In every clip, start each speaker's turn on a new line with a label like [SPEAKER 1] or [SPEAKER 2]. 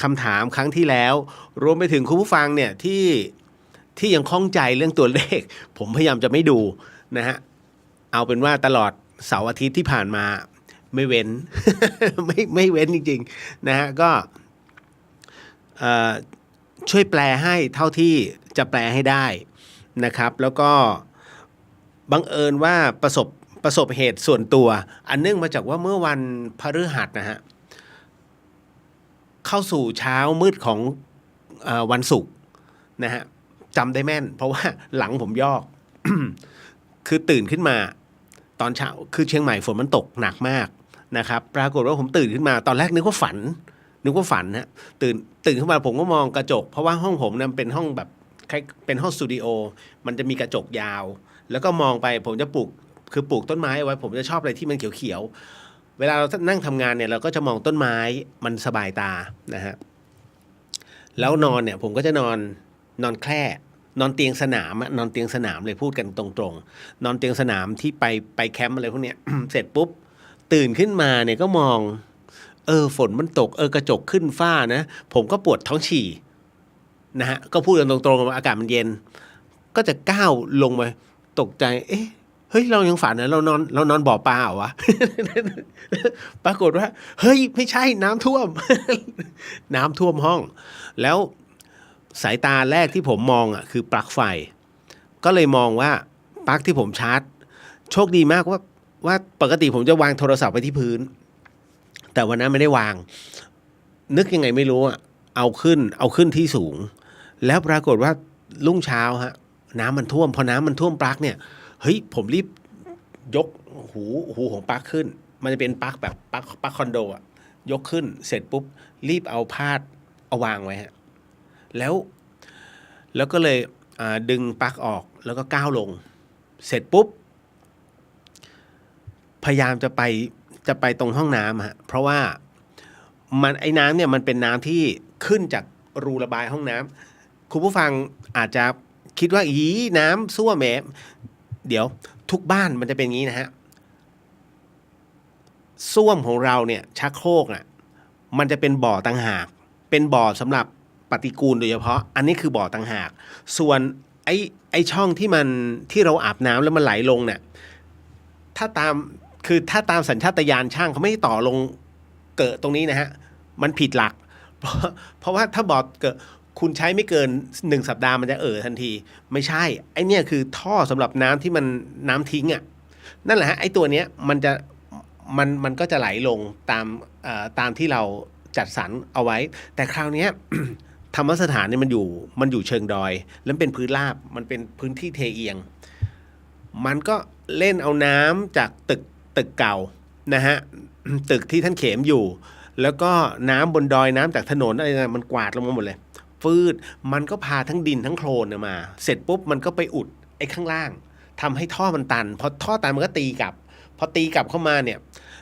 [SPEAKER 1] คำถามครั้งที่แล้วรวมไปถึงคุณผู้ฟังเนี่ยที่ยังข้องใจเรื่องตัวเลขผมพยายามจะไม่ดูนะฮะเอาเป็นว่าตลอดเสาร์อาทิตย์ที่ผ่านมาไม่เว้น ไม่เว้นจริงๆนะฮะก็ช่วยแปลให้เท่าที่จะแปลให้ได้นะครับแล้วก็บังเอิญว่าประสบเหตุส่วนตัวอันเนื่องมาจากว่าเมื่อวันพฤหัสนะฮะเข้าสู่เช้ามืดของวันศุกร์นะฮะจำได้แม่นเพราะว่าหลังผมยอก คือตื่นขึ้นมาตอนเช้าคือเชียงใหม่ฝนมันตกหนักมากนะครับปรากฏว่าผมตื่นขึ้นมาตอนแรกนึกว่าฝันฮะตื่นขึ้นมาผมก็มองกระจกเพราะว่าห้องผมนั้นเป็นห้องแบบเป็นห้องสตูดิโอมันจะมีกระจกยาวแล้วก็มองไปผมจะปลูกต้นไม้เอาไว้ผมจะชอบอะไรที่มันเขียวๆเวลาเรานั่งทำงานเนี่ยเราก็จะมองต้นไม้มันสบายตานะฮะแล้วนอนเนี่ยผมก็จะนอนแคร่นอนเตียงสนามนอนเตียงสนามเลยพูดกันตรงๆนอนเตียงสนามที่ไปแคมป์อะไรพวกเนี้ย เสร็จปุ๊บตื่นขึ้นมาเนี่ยก็มองฝนมันตกกระจกขึ้นฝ้านะผมก็ปวดท้องฉี่นะฮะก็พูดกันตรงๆว่าอากาศมันเย็นก็จะก้าวลงไปตกใจเฮ้ยเรายังฝันนะเรานอนบ่อปลาเหรอวะ ปรากฏว่าเฮ้ยไม่ใช่น้ำท่วม น้ำท่วมห้องแล้วสายตาแรกที่ผมมองคือปลั๊กไฟก็เลยมองว่าปลั๊กที่ผมชาร์จโชคดีมากว่าปกติผมจะวางโทรศัพท์ไว้ที่พื้นแต่วันนั้นไม่ได้วางนึกยังไงไม่รู้เอาขึ้นที่สูงแล้วปรากฏว่ารุ่งเช้าฮะน้ำมันท่วมพอน้ำมันท่วมปลั๊กเนี่ยเฮ้ยผมรีบยกหูของปลั๊กขึ้นมันจะเป็นปลั๊กแบบปลั๊กคอนโดยกขึ้นเสร็จปุ๊บรีบเอาพาดเอาวางไว้ฮะแล้วก็เลยดึงปลั๊กออกแล้วก็ก้าวลงเสร็จปุ๊บพยายามจะไปตรงห้องน้ำฮะเพราะว่าไอ้น้ำเนี่ยมันเป็นน้ำที่ขึ้นจากรูระบายห้องน้ำคุณผู้ฟังอาจจะคิดว่าน้ำซั่วแหมเดี๋ยวทุกบ้านมันจะเป็นงี้นะฮะส้วมของเราเนี่ยชักโครกมันจะเป็นบ่อต่างหากเป็นบ่อสำหรับปฏิกูลโดยเฉพาะอันนี้คือบ่อต่างหากส่วนไอ้ช่องที่เราอาบน้ำแล้วมันไหลลงเนี่ยถ้าตามสัญชาตญาณช่างเขาไม่ต่อลงเกิดตรงนี้นะฮะมันผิดหลักเพราะว่าถ้าบ่อเกิดคุณใช้ไม่เกิน1สัปดาห์มันจะทันทีไม่ใช่ไอ้เนี่ยคือท่อสำหรับน้ำที่มันน้ำทิ้งนั่นแหละฮะไอ้ตัวเนี้ยมันก็จะไหลลงตามที่เราจัดสรรเอาไว้แต่คราวนี้ ธรรมสถานเนี่ยมันอยู่เชิงดอยแล้วเป็นพื้นราบมันเป็นพื้นที่เทเอียงมันก็เล่นเอาน้ำจากตึกเก่านะฮะ ตึกที่ท่านเข็มอยู่แล้วก็น้ำบนดอยน้ำจากถนนอะไรนะมันกวาดลงมาหมดเลยฟืดมันก็พาทั้งดินทั้งโคลนมาเสร็จปุ๊บมันก็ไปอุดไอ้ข้างล่างทำให้ท่อมันตันพอท่อตันมันก็ตีกลับพอตีกลับเข้ามาเนี่ย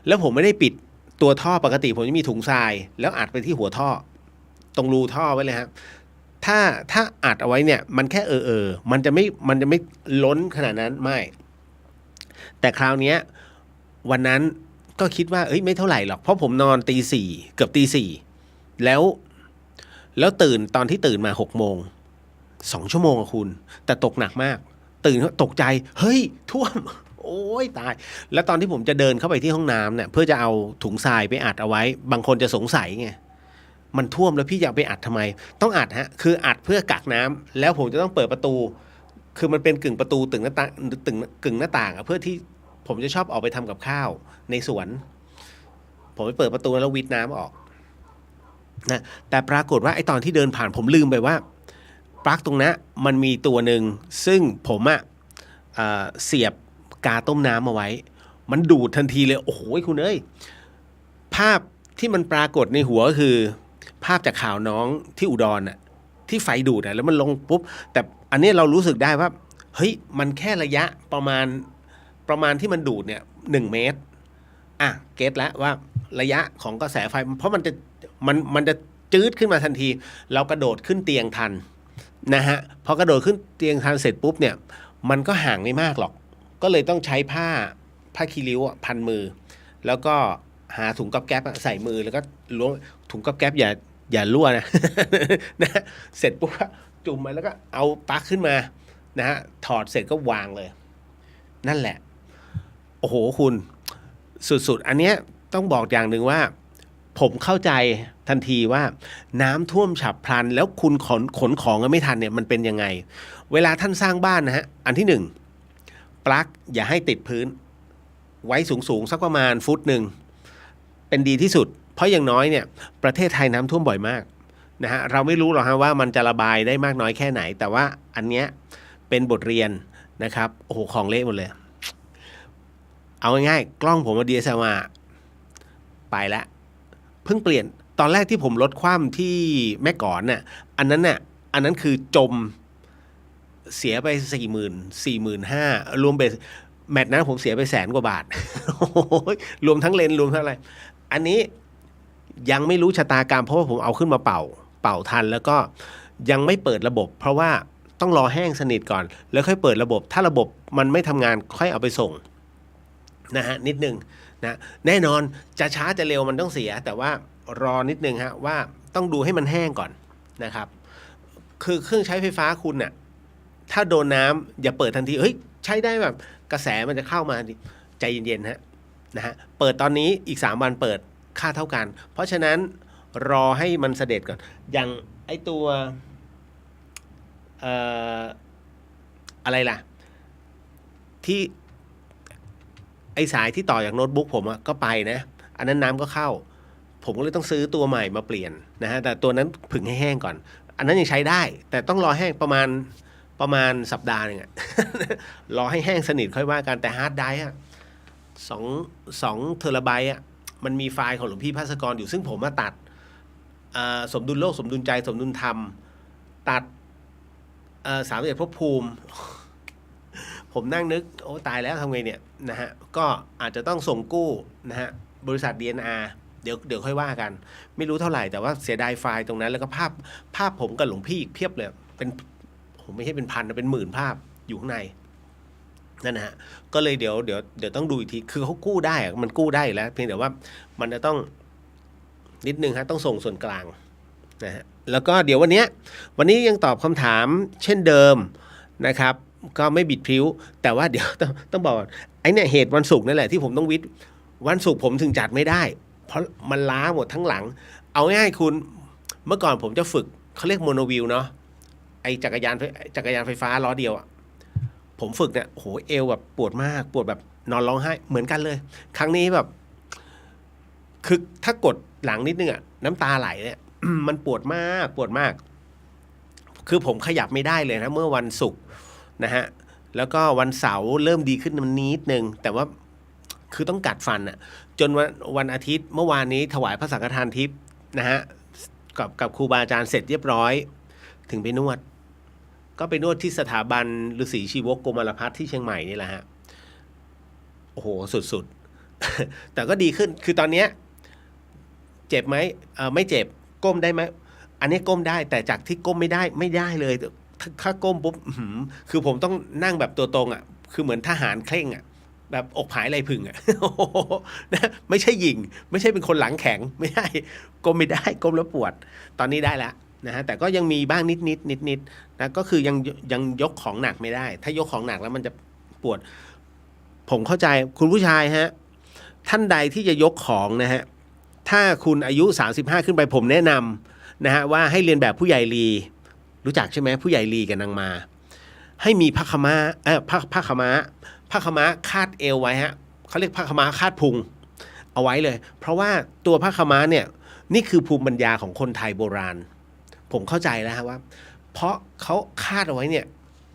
[SPEAKER 1] แล้วผมไม่ได้ปิดตัวท่อปกติผมจะมีถุงทรายแล้วอัดไปที่หัวท่อตรงรูท่อไว้เลยครับถ้าอัดเอาไว้เนี่ยมันแค่มันจะไม่ล้นขนาดนั้นไม่แต่คราวนี้วันนั้นก็คิดว่าไม่เท่าไหร่หรอกเพราะผมนอนตี 4เกือบตี 4แล้วตื่นตอนที่ตื่นมา6 โมง2 ชั่วโมงคุณแต่ตกหนักมากตื่นตกใจเฮ้ยท่วมโอ้ยตายแล้วตอนที่ผมจะเดินเข้าไปที่ห้องน้ำเนี่ยเพื่อจะเอาถุงทรายไปอัดเอาไว้บางคนจะสงสัยไงมันท่วมแล้วพี่จะเอาไปอัดทำไมต้องอัดฮะคืออัดเพื่อกักน้ำแล้วผมจะต้องเปิดประตูคือมันเป็นกึ่งประตูกึ่งหน้าต่างกึ่งหน้าต่างเพื่อที่ผมจะชอบออกไปทำกับข้าวในสวนผมไปเปิดประตูแล้ววิทน้ำออกนะแต่ปรากฏว่าไอ้ตอนที่เดินผ่านผมลืมไปว่าปลั๊กตรงนั้นมันมีตัวหนึ่งซึ่งผมเสียบกาต้มน้ำเอาไว้มันดูดทันทีเลยโอ้โหคุณภาพที่มันปรากฏในหัวก็คือภาพจากข่าวน้องที่อุดรที่ไฟดูดแล้วมันลงปุ๊บแต่อันนี้เรารู้สึกได้ว่าเฮ้ยมันแค่ระยะประมาณที่มันดูดเนี่ย1 เมตรเก็ตแล้วว่าระยะของกระแสไฟเพราะมันจะจืดขึ้นมาทันทีเรากระโดดขึ้นเตียงทันนะฮะพอกระโดดขึ้นเตียงทันเสร็จปุ๊บเนี่ยมันก็ห่างไม่มากหรอกก็เลยต้องใช้ผ้าคีริ้วพันมือแล้วก็หาถุงก๊อบแก๊ปใส่มือแล้วก็ล้วงถุงก๊อบแก๊ป อย่ารั่วนะ นะเสร็จปุ๊บจุ่มไปแล้วก็เอาปลั๊กขึ้นมานะฮะถอดเสร็จก็วางเลย นั่นแหละโอ้โหคุณสุดๆอันเนี้ยต้องบอกอย่างหนึ่งว่าผมเข้าใจทันทีว่าน้ำท่วมฉับพลันแล้วคุณขนของกันไม่ทันเนี่ยมันเป็นยังไงเวลาท่านสร้างบ้านนะฮะอันที่หนึ่งปลั๊กอย่าให้ติดพื้นไว้สูงสักประมาณฟุตหนึ่งเป็นดีที่สุดเพราะอย่างน้อยเนี่ยประเทศไทยน้ำท่วมบ่อยมากนะฮะเราไม่รู้หรอกฮะว่ามันจะระบายได้มากน้อยแค่ไหนแต่ว่าอันเนี้ยเป็นบทเรียนนะครับโอ้โหของเละหมดเลยเอาง่ายๆกล้องผมมา DSLR ไปแล้วเพิ่งเปลี่ยนตอนแรกที่ผมลดคว่ำที่แม่ก่อนน่ะอันนั้นคือจมเสียไป45,000รวมไปแมตช์นั้นผมเสียไป100,000 กว่าบาท รวมทั้งเลนรวมทั้งอะไรอันนี้ยังไม่รู้ชะตากรรมเพราะว่าผมเอาขึ้นมาเป่าทันแล้วก็ยังไม่เปิดระบบเพราะว่าต้องรอแห้งสนิทก่อนแล้วค่อยเปิดระบบถ้าระบบมันไม่ทำงานค่อยเอาไปส่งนะฮะนิดนึงนะแน่นอนจะช้าจะเร็วมันต้องเสียแต่ว่ารอนิดนึงฮะว่าต้องดูให้มันแห้งก่อนนะครับคือเครื่องใช้ไฟฟ้าคุณน่ะถ้าโดนน้ำอย่าเปิดทันทีเฮ้ยใช้ได้แบบกระแสมันจะเข้ามาใจเย็นๆฮะนะฮะเปิดตอนนี้อีก3 วันเปิดค่าเท่ากันเพราะฉะนั้นรอให้มันเสด็จก่อนอย่างไอตัวอะไรล่ะที่ไอสายที่ต่อจากโน้ตบุ๊กผมก็ไปนะอันนั้นน้ำก็เข้าผมก็เลยต้องซื้อตัวใหม่มาเปลี่ยนนะฮะแต่ตัวนั้นผึ่งให้แห้งก่อนอันนั้นยังใช้ได้แต่ต้องรอแห้งประมาณสัปดาห์นึงอะ รอให้แห้งสนิทค่อยว่ากันแต่ฮาร์ดไดรฟ์อะ2 เทราไบต์อะมันมีไฟล์ของหลวงพี่ภาสกรอยู่ซึ่งผมมาตัดสมดุลโลกสมดุลใจสมดุลธรรมตัด31 ภพภูมิ ผมนั่งนึกโอ้ตายแล้วทำไงเนี่ยนะฮะก็อาจจะต้องส่งกู้นะฮะบริษัท DNR เดี๋ยวค่อยว่ากันไม่รู้เท่าไหร่แต่ว่าเสียดายไฟล์ตรงนั้นแล้วก็ภาพผมกับหลวงพี่อีกเพียบเลยเป็นผมไม่ใช่เป็นพันเป็นหมื่นภาพอยู่ข้างในนั่นนะฮะก็เลยเดี๋ยวต้องดูอีกทีคือเขากู้ได้มันกู้ได้แล้วเพียงแต่ว่ามันจะต้องนิดนึงฮะต้องส่งส่วนกลางนะฮะแล้วก็เดี๋ยววันนี้ยังตอบคำถามเช่นเดิมนะครับก็ไม่บิดพริ้วแต่ว่าเดี๋ยวต้องบอกไอ้เนี่ยเหตุวันศุกร์นั่นแหละที่ผมต้องวิทย์วันศุกร์ผมถึงจัดไม่ได้เพราะมันล้าหมดทั้งหลังเอาง่ายๆคุณเมื่อก่อนผมจะฝึกเขาเรียกโมโนวิลเนาะไอ้จักรยานไฟฟ้าล้อเดียวอ่ะผมฝึกเนี่ยโหเอวแบบปวดมากปวดแบบนอนร้องไห้เหมือนกันเลยครั้งนี้แบบคือถ้ากดหลังนิดนึงอ่ะน้ำตาไหลเนี่ย มันปวดมากคือผมขยับไม่ได้เลยนะเมื่อวันศุกร์นะฮะแล้วก็วันเสาร์เริ่มดีขึ้นมันนิดนึงแต่ว่าคือต้องกัดฟันอ่ะจนวันอาทิตย์เมื่อวานนี้ถวายพระสังฆทานทิพย์นะฮะกับครูบาอาจารย์เสร็จเรียบร้อยถึงไปนวดก็ไปนวดที่สถาบันฤาษีชีวกโกมารพัฒน์ที่เชียงใหม่นี่แหละฮะโอ้โหสุดๆ แต่ก็ดีขึ้นคือตอนเนี้ยเจ็บไหมไม่เจ็บก้มได้ไหมอันนี้ก้มได้แต่จากที่ก้มไม่ได้เลยถ้าก้มปุ๊บคือผมต้องนั่งแบบตัวตรงอ่ะคือเหมือนทหารเคร่งอ่ะแบบอกผายไหล่พึ่งอ่ะ นะไม่ใช่หญิงไม่ใช่เป็นคนหลังแข็งไม่ได้ก้มไม่ได้ก้มแล้วปวดตอนนี้ได้แล้วนะฮะแต่ก็ยังมีบ้างนิดนะก็คือยังยกของหนักไม่ได้ถ้ายกของหนักแล้วมันจะปวดผมเข้าใจคุณผู้ชายฮะท่านใดที่จะยกของนะฮะถ้าคุณอายุ35ขึ้นไปผมแนะนำนะฮะว่าให้เรียนแบบผู้ใหญ่ลีรู้จักใช่ไหมผู้ใหญ่ลีกับนางมาให้มีผ้าขม้าผ้าขม้าคาดเอวไว้ฮะเขาเรียกผ้าขม้าคาดพุงเอาไว้เลยเพราะว่าตัวผ้าขม้าเนี่ยนี่คือภูมิปัญญาของคนไทยโบราณผมเข้าใจแล้วฮะว่าเพราะเขาคาดเอาไว้เนี่ย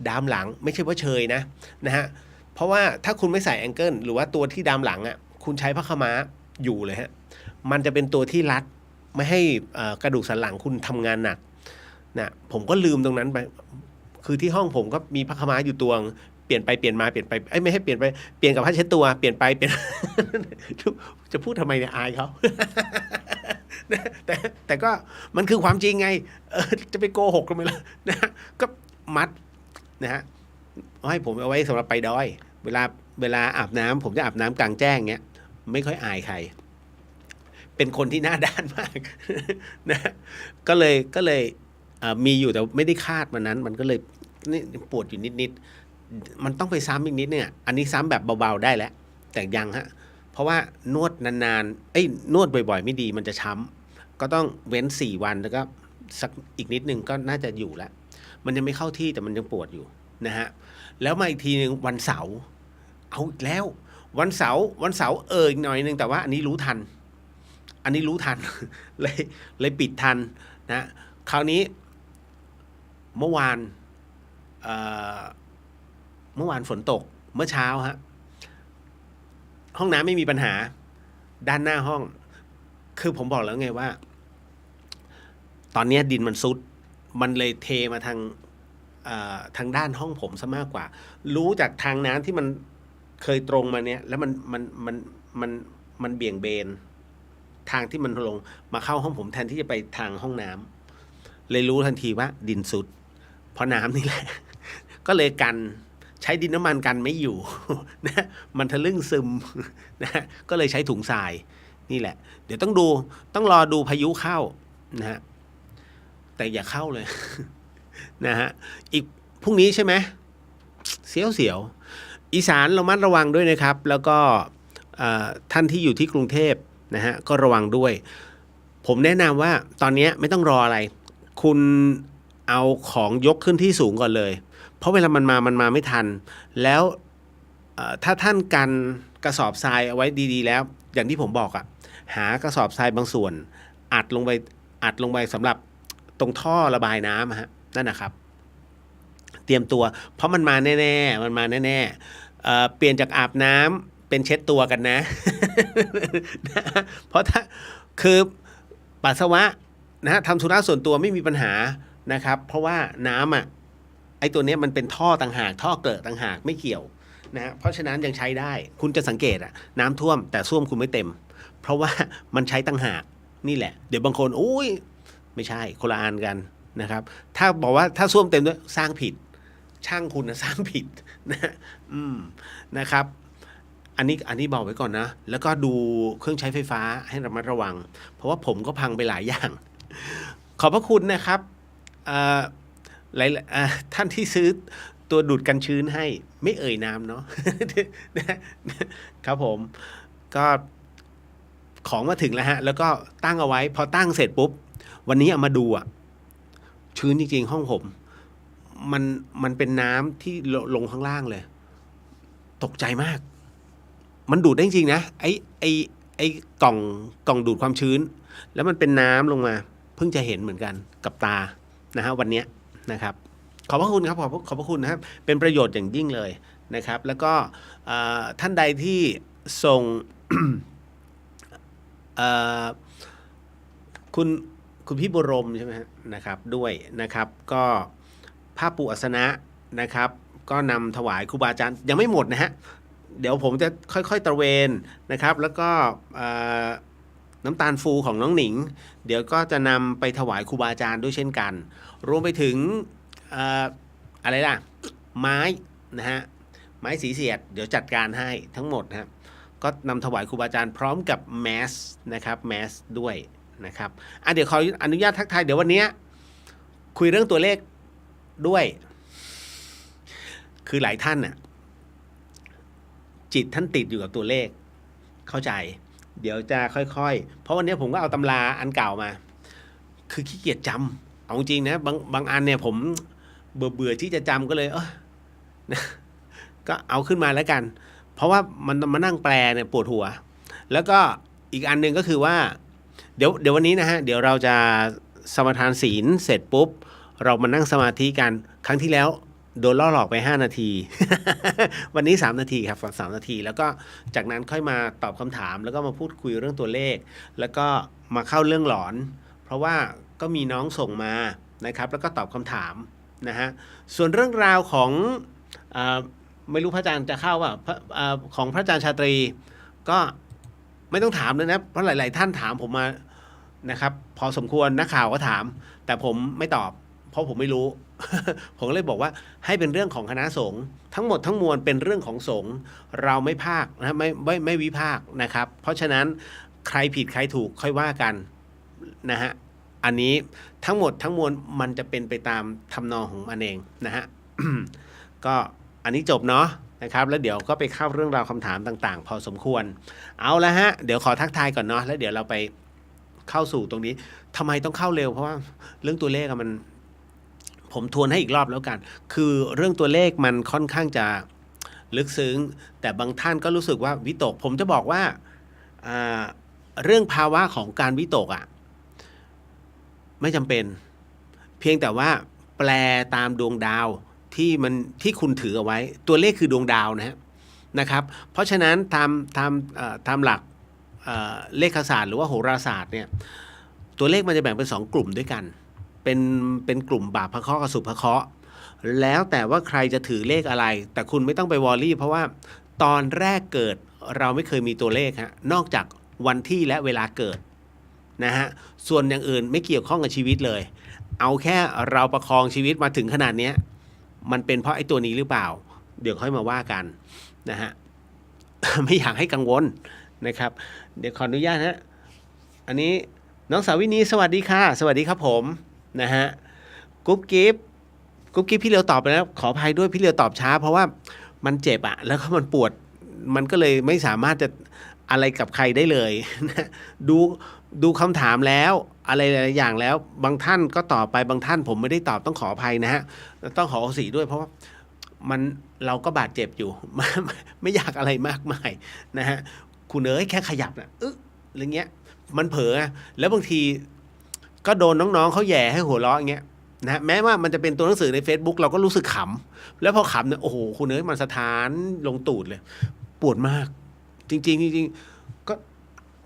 [SPEAKER 1] ดามหลังไม่ใช่ว่าเชยนะฮะเพราะว่าถ้าคุณไม่ใส่แองเกิลหรือว่าตัวที่ดามหลังอ่ะคุณใช้ผ้าขม้าอยู่เลยฮะมันจะเป็นตัวที่รัดไม่ให้กระดูกสันหลังคุณทำงานหนักนะผมก็ลืมตรงนั้นไปคือที่ห้องผมก็มีผ้าขม้าอยู่ตัวเปลี่ยนไปเปลี่ยนมาเปลี่ยนไปไม่ให้เปลี่ยนไปเปลี่ยนกับผ้าเช็ดตัวเปลี่ยนไปเปลี่ยน จะพูดทำไมเนี่ยอายเขา แต่ก็มันคือความจริงไงจะไปโกหกกันไหมล่ะนะก็มัดนะฮะให้ผมเอาไว้สำหรับไปดอยเวลาอาบน้ำผมจะอาบน้ำกลางแจ้งเงี้ยไม่ค่อยอายใคร เป็นคนที่หน้าด้านมาก นะก็เลยมีอยู่แต่ไม่ได้คาดวันนั้น มันก็เลยนี่ปวดอยู่นิดๆมันต้องไปซ้ำอีกนิดเนี่ยอันนี้ซ้ำแบบเบาๆได้แล้วแต่ยังฮะเพราะว่านวดนานๆนวดบ่อยๆไม่ดีมันจะช้ำก็ต้องเว้น4 วันแล้วก็สักอีกนิดนึงก็น่าจะอยู่แล้วมันยังไม่เข้าที่แต่มันยังปวดอยู่นะฮะแล้วมาอีกทีนึงวันเสาร์เอาอีกแล้ววันเสาร์อีกหน่อยนึงแต่ว่าอันนี้รู้ทัน เลยปิดทันนะคราวนี้เมื่อวานฝนตกเมื่อเช้าฮะห้องน้ำไม่มีปัญหาด้านหน้าห้องคือผมบอกแล้วไงว่าตอนนี้ดินมันซุดมันเลยเทมาทางด้านห้องผมซะมากกว่ารู้จากทางน้ำที่มันเคยตรงมาเนี่ยแล้วมันเบี่ยงเบนทางที่มันลงมาเข้าห้องผมแทนที่จะไปทางห้องน้ำเลยรู้ทันทีว่าดินซุดเพราะน้ำนี่แหละ ก็เลยกันใช้ดินน้ำมันกันไม่อยู่นะมันทะลึ่งซึมนะก็เลยใช้ถุงทรายนี่แหละเดี๋ยวต้องรอดูพายุเข้านะฮะแต่อย่าเข้าเลย นะฮะอีกพรุ่งนี้ใช่ไหมเสียวอีสานระมัดระวังด้วยนะครับแล้วก็ท่านที่อยู่ที่กรุงเทพนะฮะก็ระวังด้วยผมแนะนำว่าตอนนี้ไม่ต้องรออะไรคุณเอาของยกขึ้นที่สูงก่อนเลยเพราะเวลามันมาไม่ทันแล้วถ้าท่านกันกระสอบทรายเอาไว้ดีๆแล้วอย่างที่ผมบอกอะหากระสอบทรายบางส่วนอัดลงไปสำหรับตรงท่อระบายน้ำฮะนั่นนะครับเตรียมตัวเพราะมันมาแน่เปลี่ยนจากอาบน้ำเป็นเช็ดตัวกันนะ เพราะถ้าคือปัสสาวะนะทำธุระส่วนตัวไม่มีปัญหานะครับเพราะว่าน้ำไอ้ตัวนี้มันเป็นท่อต่างหากท่อเกิดต่างหากไม่เกี่ยวนะเพราะฉะนั้นยังใช้ได้คุณจะสังเกตน้ำท่วมแต่ส้วมคุณไม่เต็มเพราะว่ามันใช้ต่างหากนี่แหละเดี๋ยวบางคนอุ้ยไม่ใช่คนละอันกันนะครับถ้าบอกว่าถ้าส้วมเต็มด้วยสร้างผิดช่างคุณนะสร้างผิดนะนะครับอันนี้บอกไว้ก่อนนะแล้วก็ดูเครื่องใช้ไฟฟ้าให้ระมัดระวังเพราะว่าผมก็พังไปหลายอย่างขอบพระคุณนะครับท่านที่ซื้อตัวดูดกันชื้นให้ไม่เอ่ยนามเนาะ ครับผมก็ของมาถึงแล้วฮะแล้วก็ตั้งเอาไว้พอตั้งเสร็จปุ๊บวันนี้เอามาดูชื้นจริงๆห้องผมมันเป็นน้ำที่ลงข้างล่างเลยตกใจมากมันดูดได้จริงนะไอ้กล่องดูดความชื้นแล้วมันเป็นน้ำลงมาเพิ่งจะเห็นเหมือนกันกับตานะฮะวันนี้นะครับขอบพระคุณครับขอบพระคุณนะครับเป็นประโยชน์อย่างยิ่งเลยนะครับแล้วก็ท่านใดที่ส่ง คุณพี่บุรมใช่ไหมนะครับด้วยนะครับก็ผ้าปูอัสนะนะครับก็นำถวายครูบาอาจารย์ยังไม่หมดนะฮะเดี๋ยวผมจะค่อยๆตระเวนนะครับแล้วก็น้ำตาลฟูของน้องหนิงเดี๋ยวก็จะนำไปถวายครูบาอาจารย์ด้วยเช่นกันรวมไปถึงอะไรล่ะไม้นะฮะไม้สีเสียดเดี๋ยวจัดการให้ทั้งหมดนะครับก็นำถวายครูบาอาจารย์พร้อมกับแมสนะครับแมสด้วยนะครับเดี๋ยวขออนุญาตทักทายเดี๋ยววันนี้คุยเรื่องตัวเลขด้วยคือหลายท่านจิตท่านติดอยู่กับตัวเลขเข้าใจเดี๋ยวจะค่อยๆเพราะวันนี้ผมก็เอาตำราอันเก่ามาคือขี้เกียจจำเอาจริงนะบางอันเนี่ยผมเบื่อที่จะจำก็เลยนะก็เอาขึ้นมาแล้วกันเพราะว่ามันมานั่งแปลเนี่ยปวดหัวแล้วก็อีกอันหนึ่งก็คือว่าเดี๋ยววันนี้นะฮะเดี๋ยวเราจะสมาทานศีลเสร็จปุ๊บเรามานั่งสมาธิกันครั้งที่แล้วโดนล่อหลอกไป5 นาที วันนี้3 นาทีครับ3 นาทีแล้วก็จากนั้นค่อยมาตอบคำถามแล้วก็มาพูดคุยเรื่องตัวเลขแล้วก็มาเข้าเรื่องหลอนเพราะว่าก็มีน้องส่งมานะครับแล้วก็ตอบคำถามนะฮะส่วนเรื่องราวของไม่รู้พระอาจารย์จะเข้าว่าของพระอาจารย์ชาตรีก็ไม่ต้องถามเลยนะเพราะหลายๆท่านถามผมมานะครับพอสมควรนักข่าวก็ถามแต่ผมไม่ตอบเพราะผมไม่รู้ ผมเลยบอกว่าให้เป็นเรื่องของคณะสงฆ์ทั้งหมดทั้งมวลเป็นเรื่องของสงฆ์เราไม่ภาคนะไม่วิพากษ์นะครับเพราะฉะนั้น ใครผิดใครถูกค่อยว่ากันนะฮะอันนี้ทั้งหมดทั้งมวลมันจะเป็นไปตามทำนองของมันเองนะฮะ ก็อันนี้จบเนาะนะครับแล้วเดี๋ยวก็ไปเข้าเรื่องราวคำถามต่างๆพอสมควรเอาละฮะเดี๋ยวขอทักทายก่อนเนาะแล้วเดี๋ยวเราไปเข้าสู่ตรงนี้ทำไมต้องเข้าเร็วเพราะว่าเรื่องตัวเลขมันผมทวนให้อีกรอบแล้วกันคือเรื่องตัวเลขมันค่อนข้างจะลึกซึ้งแต่บางท่านก็รู้สึกว่าวิตกผมจะบอกว่าเรื่องภาวะของการวิตกไม่จำเป็นเพียงแต่ว่าแปลตามดวงดาวที่คุณถือเอาไว้ตัวเลขคือดวงดาวนะครับเพราะฉะนั้นตามหลักเลขศาสตร์หรือว่าโหราศาสตร์เนี่ยตัวเลขมันจะแบ่งเป็น2กลุ่มด้วยกันเป็นกลุ่มบาปพระเคราะห์กับสุภเคราะห์แล้วแต่ว่าใครจะถือเลขอะไรแต่คุณไม่ต้องไปวอรี่เพราะว่าตอนแรกเกิดเราไม่เคยมีตัวเลขฮะนอกจากวันที่และเวลาเกิดนะฮะส่วนอย่างอื่นไม่เกี่ยวข้องกับชีวิตเลยเอาแค่เราประคองชีวิตมาถึงขนาดนี้มันเป็นเพราะไอ้ตัวนี้หรือเปล่าเดี๋ยวค่อยมาว่ากันนะฮะ ไม่อยากให้กังวลนะครับเดี๋ยวขออนุญาตฮะอันนี้น้องสาวินีสวัสดีค่ะสวัสดีครับผมนะฮะกุ๊บกิ๊บพี่เลียวตอบไปแล้วขออภัยด้วยพี่เลียวตอบช้าเพราะว่ามันเจ็บอะแล้วก็มันปวดมันก็เลยไม่สามารถจะอะไรกับใครได้เลยนะดูคำถามแล้วอะไรหลายอย่างแล้วบางท่านก็ตอบไปบางท่านผมไม่ได้ตอบต้องขออภัยนะฮะต้องขออภัยด้วยเพราะว่าเราก็บาดเจ็บอยู่ ไม่อยากอะไรมากมายนะฮะคุณแค่ขยับนะอะไรเงี้ยมันเผลอแล้วบางทีก็โดนน้องๆเขาแย่ให้หัวเราะอย่างเงี้ยนะแม้ว่ามันจะเป็นตัวหนังสือใน Facebook เราก็รู้สึกขำแล้วพอขำเนี่ยโอ้โหคุณมันสถานลงตูดเลยปวดมากจริงๆก็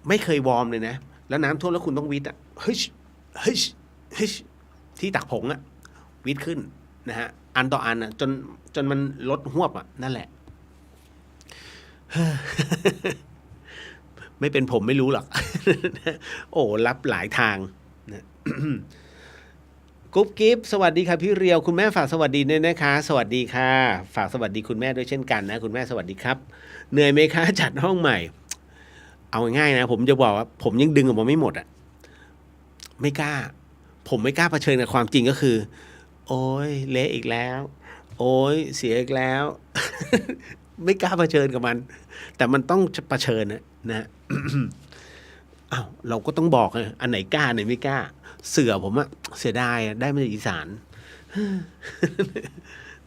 [SPEAKER 1] ไม่เคยวอร์มเลยนะแล้วน้ำท่วมแล้วคุณต้องวิทย์เฮ้ยที่ตักผงวิทย์ขึ้นนะฮะอันต่ออันจนมันลดหวบนั่นแหละ ไม่เป็นผมไม่รู้หรอก โอ้รับหลายทางนะกุ๊บกิ๊บสวัสดีค่ะพี่เรียวคุณแม่ฝากสวัสดีด้วยนะคะสวัสดีค่ะฝากสวัสดีคุณแม่ด้วยเช่นกันนะคุณแม่สวัสดีครับเหนื่อยไหมคะจัดห้องใหม่เอาง่ายๆนะผมจะบอกว่าผมยังดึงออกมาไม่หมดไม่กล้าผมไม่กล้าเผชิญกับความจริงก็คือโอ้ยเละอีกแล้วโอ้ยเสียอีกแล้ว ไม่กล้าเผชิญกับมันแต่มันต้องเผชิญนะ อ้าวเราก็ต้องบอกอันไหนกล้าอันไหนไม่กล้าเสือผมเสียดายได้มาจากอีสาน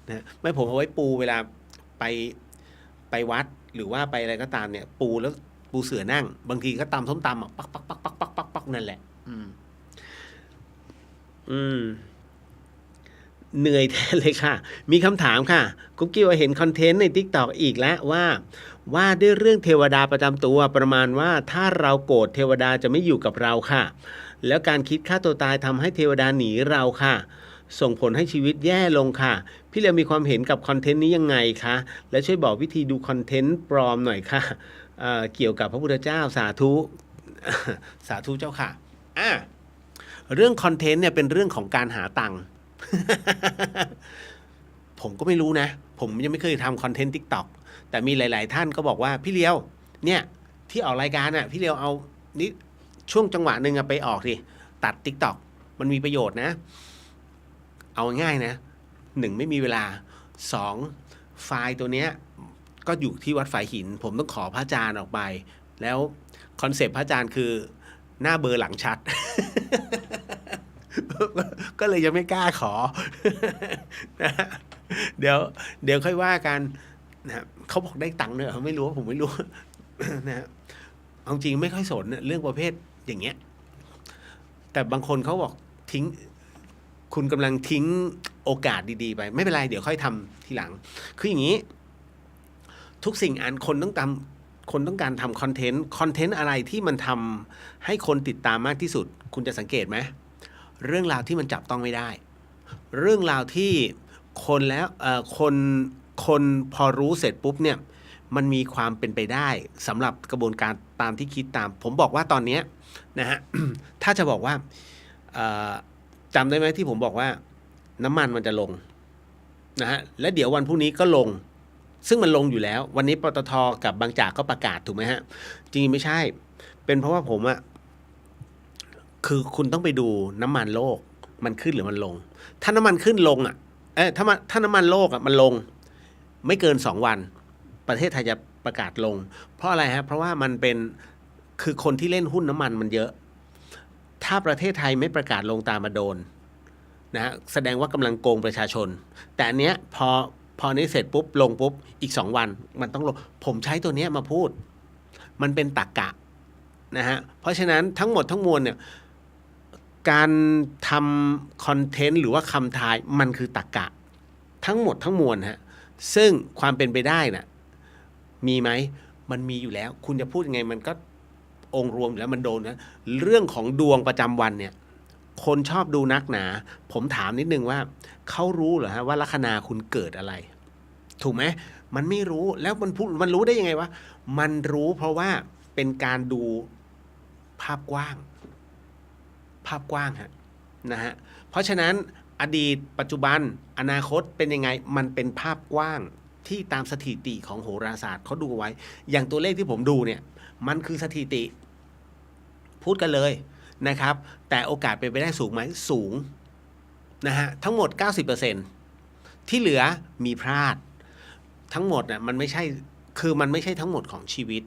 [SPEAKER 1] นะไม่ผมเอาไว้ปูเวลาไปวัดหรือว่าไปอะไรก็ตามเนี่ยปูแล้วปูเสือนั่งบางทีก็ตำส้มตำปักนั่นแหละเหนื่อยแทนเลยค่ะมีคำถามค่ะกุ๊กกิ๊วเห็นคอนเทนต์ใน TikTok อีกแล้วว่าด้วยเรื่องเทวดาประจำตัวประมาณว่าถ้าเราโกรธเทวดาจะไม่อยู่กับเราค่ะแล้วการคิดฆ่าตัวตายทำให้เทวดาหนีเราค่ะส่งผลให้ชีวิตแย่ลงค่ะพี่เลียวมีความเห็นกับคอนเทนต์นี้ยังไงคะและช่วยบอกวิธีดูคอนเทนต์ปลอมหน่อยค่ะเกี่ยวกับพระพุทธเจ้าสาธุ สาธุเจ้าค่ะเรื่องคอนเทนต์เนี่ยเป็นเรื่องของการหาตังค์ ผมก็ไม่รู้นะผมยังไม่เคยทำคอนเทนต์ TikTok แต่มีหลายๆท่านก็บอกว่าพี่เลียวเนี่ยที่ออกรายการพี่เลียวเอานี่ช่วงจังหวะหนึ่งไปออกสิตัด TikTok มันมีประโยชน์นะเอาง่ายนะ1ไม่มีเวลา2ไฟล์ตัวเนี้ยก็อยู่ที่วัดฝายหินผมต้องขอพระอาจารย์ออกไปแล้วคอนเซปต์พระอาจารย์คือหน้าเบอร์หลังชัด ก็เลยยังไม่กล้าขอ เดี๋ยวค่อยว่ากันนะเขาบอกได้ตังค์เนี่ยไม่รู้ผมไม่รู้ นะเอาจริงไม่ค่อยสนเรื่องประเภทอย่างเงี้ยแต่บางคนเขาบอกทิ้งคุณกำลังทิ้งโอกาสดีๆไปไม่เป็นไรเดี๋ยวค่อยทำทีหลังคืออย่างนี้ทุกสิ่งคนต้องการทำคอนเทนต์อะไรที่มันทำให้คนติดตามมากที่สุดคุณจะสังเกตไหมเรื่องราวที่มันจับต้องไม่ได้เรื่องราวที่คนพอรู้เสร็จปุ๊บเนี่ยมันมีความเป็นไปได้สำหรับกระบวนการตามที่คิดตามผมบอกว่าตอนนี้นะฮะ ถ้าจะบอกว่าจำได้ไหมที่ผมบอกว่าน้ำมันมันจะลงนะฮะและเดี๋ยววันพรุ่งนี้ก็ลงซึ่งมันลงอยู่แล้ววันนี้ปตทกับบางจากก็ประกาศถูกไหมฮะจริงๆไม่ใช่ เป็นเพราะว่าผมอะคือคุณต้องไปดูน้ำมันโลกมันขึ้นหรือมันลง ถ้าน้ำมันขึ้นลงอะถ้าน้ำมันโลกอะมันลงไม่เกิน2 วันประเทศไทยจะประกาศลง เพราะอะไรฮะเพราะว่ามันเป็นคือคนที่เล่นหุ้นน้ำมันมันเยอะ ถ้าประเทศไทยไม่ประกาศลงตามมาโดนนะฮะแสดงว่ากำลังโกงประชาชน แต่อันเนี้ยพอนี้เสร็จปุ๊บลงปุ๊บอีก2 วันมันต้องลงผมใช้ตัวเนี้ยมาพูดมันเป็นตรรกะนะฮะเพราะฉะนั้นทั้งหมดทั้งมวลเนี่ยการทำคอนเทนต์หรือว่าคำทายมันคือตรรกะทั้งหมดทั้งมวลฮะซึ่งความเป็นไปได้น่ะมีไหมมันมีอยู่แล้วคุณจะพูดยังไงมันก็องค์รวมอยู่แล้วมันโดนนะเรื่องของดวงประจำวันเนี่ยคนชอบดูนักหนาผมถามนิดนึงว่าเขารู้เหรอฮะว่าลัคนาคุณเกิดอะไรถูกไหมมันไม่รู้แล้วมันรู้ได้ยังไงวะมันรู้เพราะว่าเป็นการดูภาพกว้างฮะนะฮะเพราะฉะนั้นอดีตปัจจุบันอนาคตเป็นยังไงมันเป็นภาพกว้างที่ตามสถิติของโหราศาสตร์เขาดูไว้อย่างตัวเลขที่ผมดูเนี่ยมันคือสถิติพูดกันเลยนะครับแต่โอกาสเป็นไปได้สูงไหมสูงนะฮะทั้งหมด 90% ที่เหลือมีพลาดทั้งหมดน่ะมันไม่ใช่ทั้งหมดของชีวิต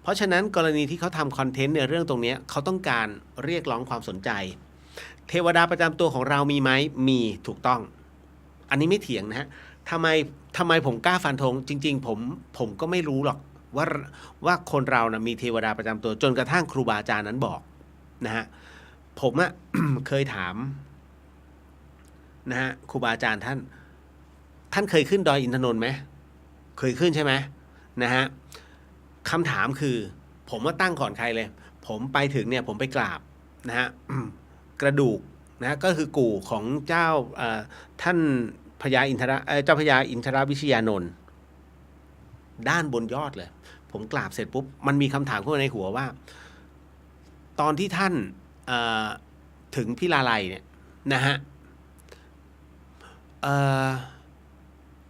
[SPEAKER 1] เพราะฉะนั้นกรณีที่เขาทำคอนเทนต์ในเรื่องตรงนี้เขาต้องการเรียกร้องความสนใจเทวดาประจำตัวของเรามีไหมมีถูกต้องอันนี้ไม่เถียงนะฮะทำไมผมกล้าฟันธงจริงๆผมก็ไม่รู้หรอกว่าคนเรานะมีเทวดาประจำตัวจนกระทั่งครูบาอาจารย์นั้นบอกนะฮะผมอะ เคยถามนะฮะครูบาอาจารย์ท่านเคยขึ้นดอยอินทนนท์ไหมเคยขึ้นใช่ไหมนะฮะคำถามคือผมว่าตั้งก่อนใครเลยผมไปถึงเนี่ยผมไปกราบนะฮะ กระดูกนะก็คือกู่ของเจ้าท่านพญาอินทรเจ้าพญาอินทรวิชยานนท์ด้านบนยอดเลยผมกราบเสร็จปุ๊บมันมีคำถามเข้ามาในหัวว่าตอนที่ท่านถึงพิลาไลเนี่ยนะฮะ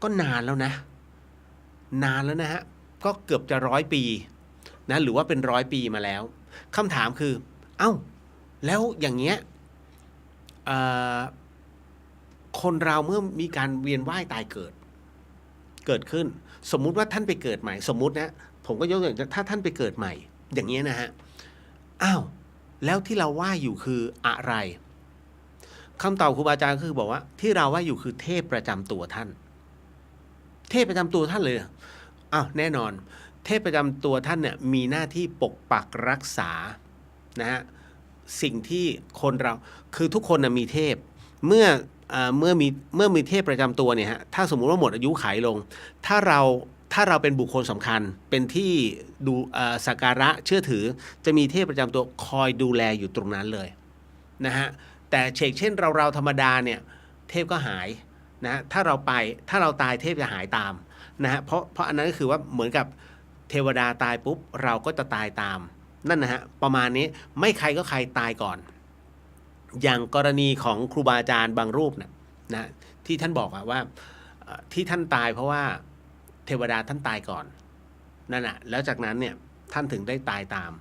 [SPEAKER 1] ก็นานแล้วนะฮะก็เกือบจะ100 ปีนะหรือว่าเป็น100 ปีมาแล้วคำถามคือเอ้าแล้วอย่างเงี้ยคนเราเมื่อมีการเวียนว่ายตายเกิดขึ้นสมมุติว่าท่านไปเกิดใหม่สมมุตินะผมก็ยกตัวอย่างถ้าท่านไปเกิดใหม่อย่างเงี้ยนะฮะอ้าวแล้วที่เราไหว้อยู่คืออะไรคำตอบครูบาอาจารย์คือบอกว่าที่เราไหว้อยู่คือเทพประจำตัวท่านเทพประจำตัวท่านเลยอ้าวแน่นอนเทพประจำตัวท่านเนี่ยมีหน้าที่ปกปักรักษานะฮะสิ่งที่คนเราคือทุกคนนะมีเทพเมื่อมีเทพประจำตัวเนี่ยฮะถ้าสมมุติว่าหมดอายุขัยลงถ้าเราเป็นบุคคลสำคัญเป็นที่ดูสักการะเชื่อถือจะมีเทพประจำตัวคอยดูแลอยู่ตรงนั้นเลยนะฮะแต่เช่นเราธรรมดาเนี่ยเทพก็หายนะถ้าเราตายเทพจะหายตามนะฮะเพราะอันนั้นก็คือว่าเหมือนกับเทวดาตายปุ๊บเราก็จะตายตามนั่นนะฮะประมาณนี้ไม่ใครก็ใครตายก่อนอย่างกรณีของครูบาอาจารย์บางรูปนะที่ท่านบอกว่าที่ท่านตายเพราะว่าเทวดาท่านตายก่อนนั่นน่ะแล้วจากนั้นเนี่ยท่านถึงได้ตายตาม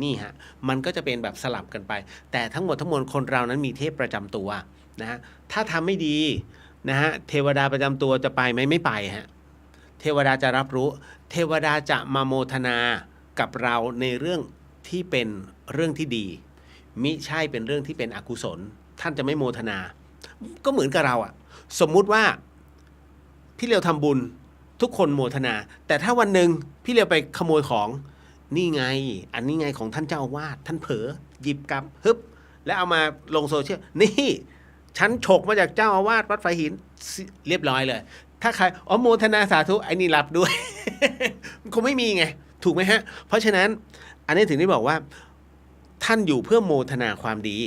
[SPEAKER 1] นี่ฮะมันก็จะเป็นแบบสลับกันไปแต่ทั้งหมดทั้งมวลคนเรานั้นมีเทพประจำตัวนะฮะถ้าทำไม่ดีนะฮะเทวดาประจำตัวจะไปไหมไม่ไปฮะเทวดาจะรับรู้เทวดาจะมาโมทนากับเราในเรื่องที่เป็นเรื่องที่ดีมิใช่เป็นเรื่องที่เป็นอกุศลท่านจะไม่โมทนาก็เหมือนกับเราอะสมมุติว่าพี่เลียวทำบุญทุกคนโมทนาแต่ถ้าวันหนึ่งพี่เลียวไปขโมยของนี่ไงอันนี้ไงของท่านเจ้าอาวาสท่านเผลอหยิบกลับฮึบแล้วเอามาลงโซเชียลนี่ฉันฉกมาจากเจ้าอาวาสวัดไฟหินเรียบร้อยเลยถ้าใครโมทนาสาธุไอ้นี่รับด้วย คงไม่มีไงถูกไหมฮะเพราะฉะนั้นอันนี้ถึงได้บอกว่าท่านอยู่เพื่อโมทนาความดี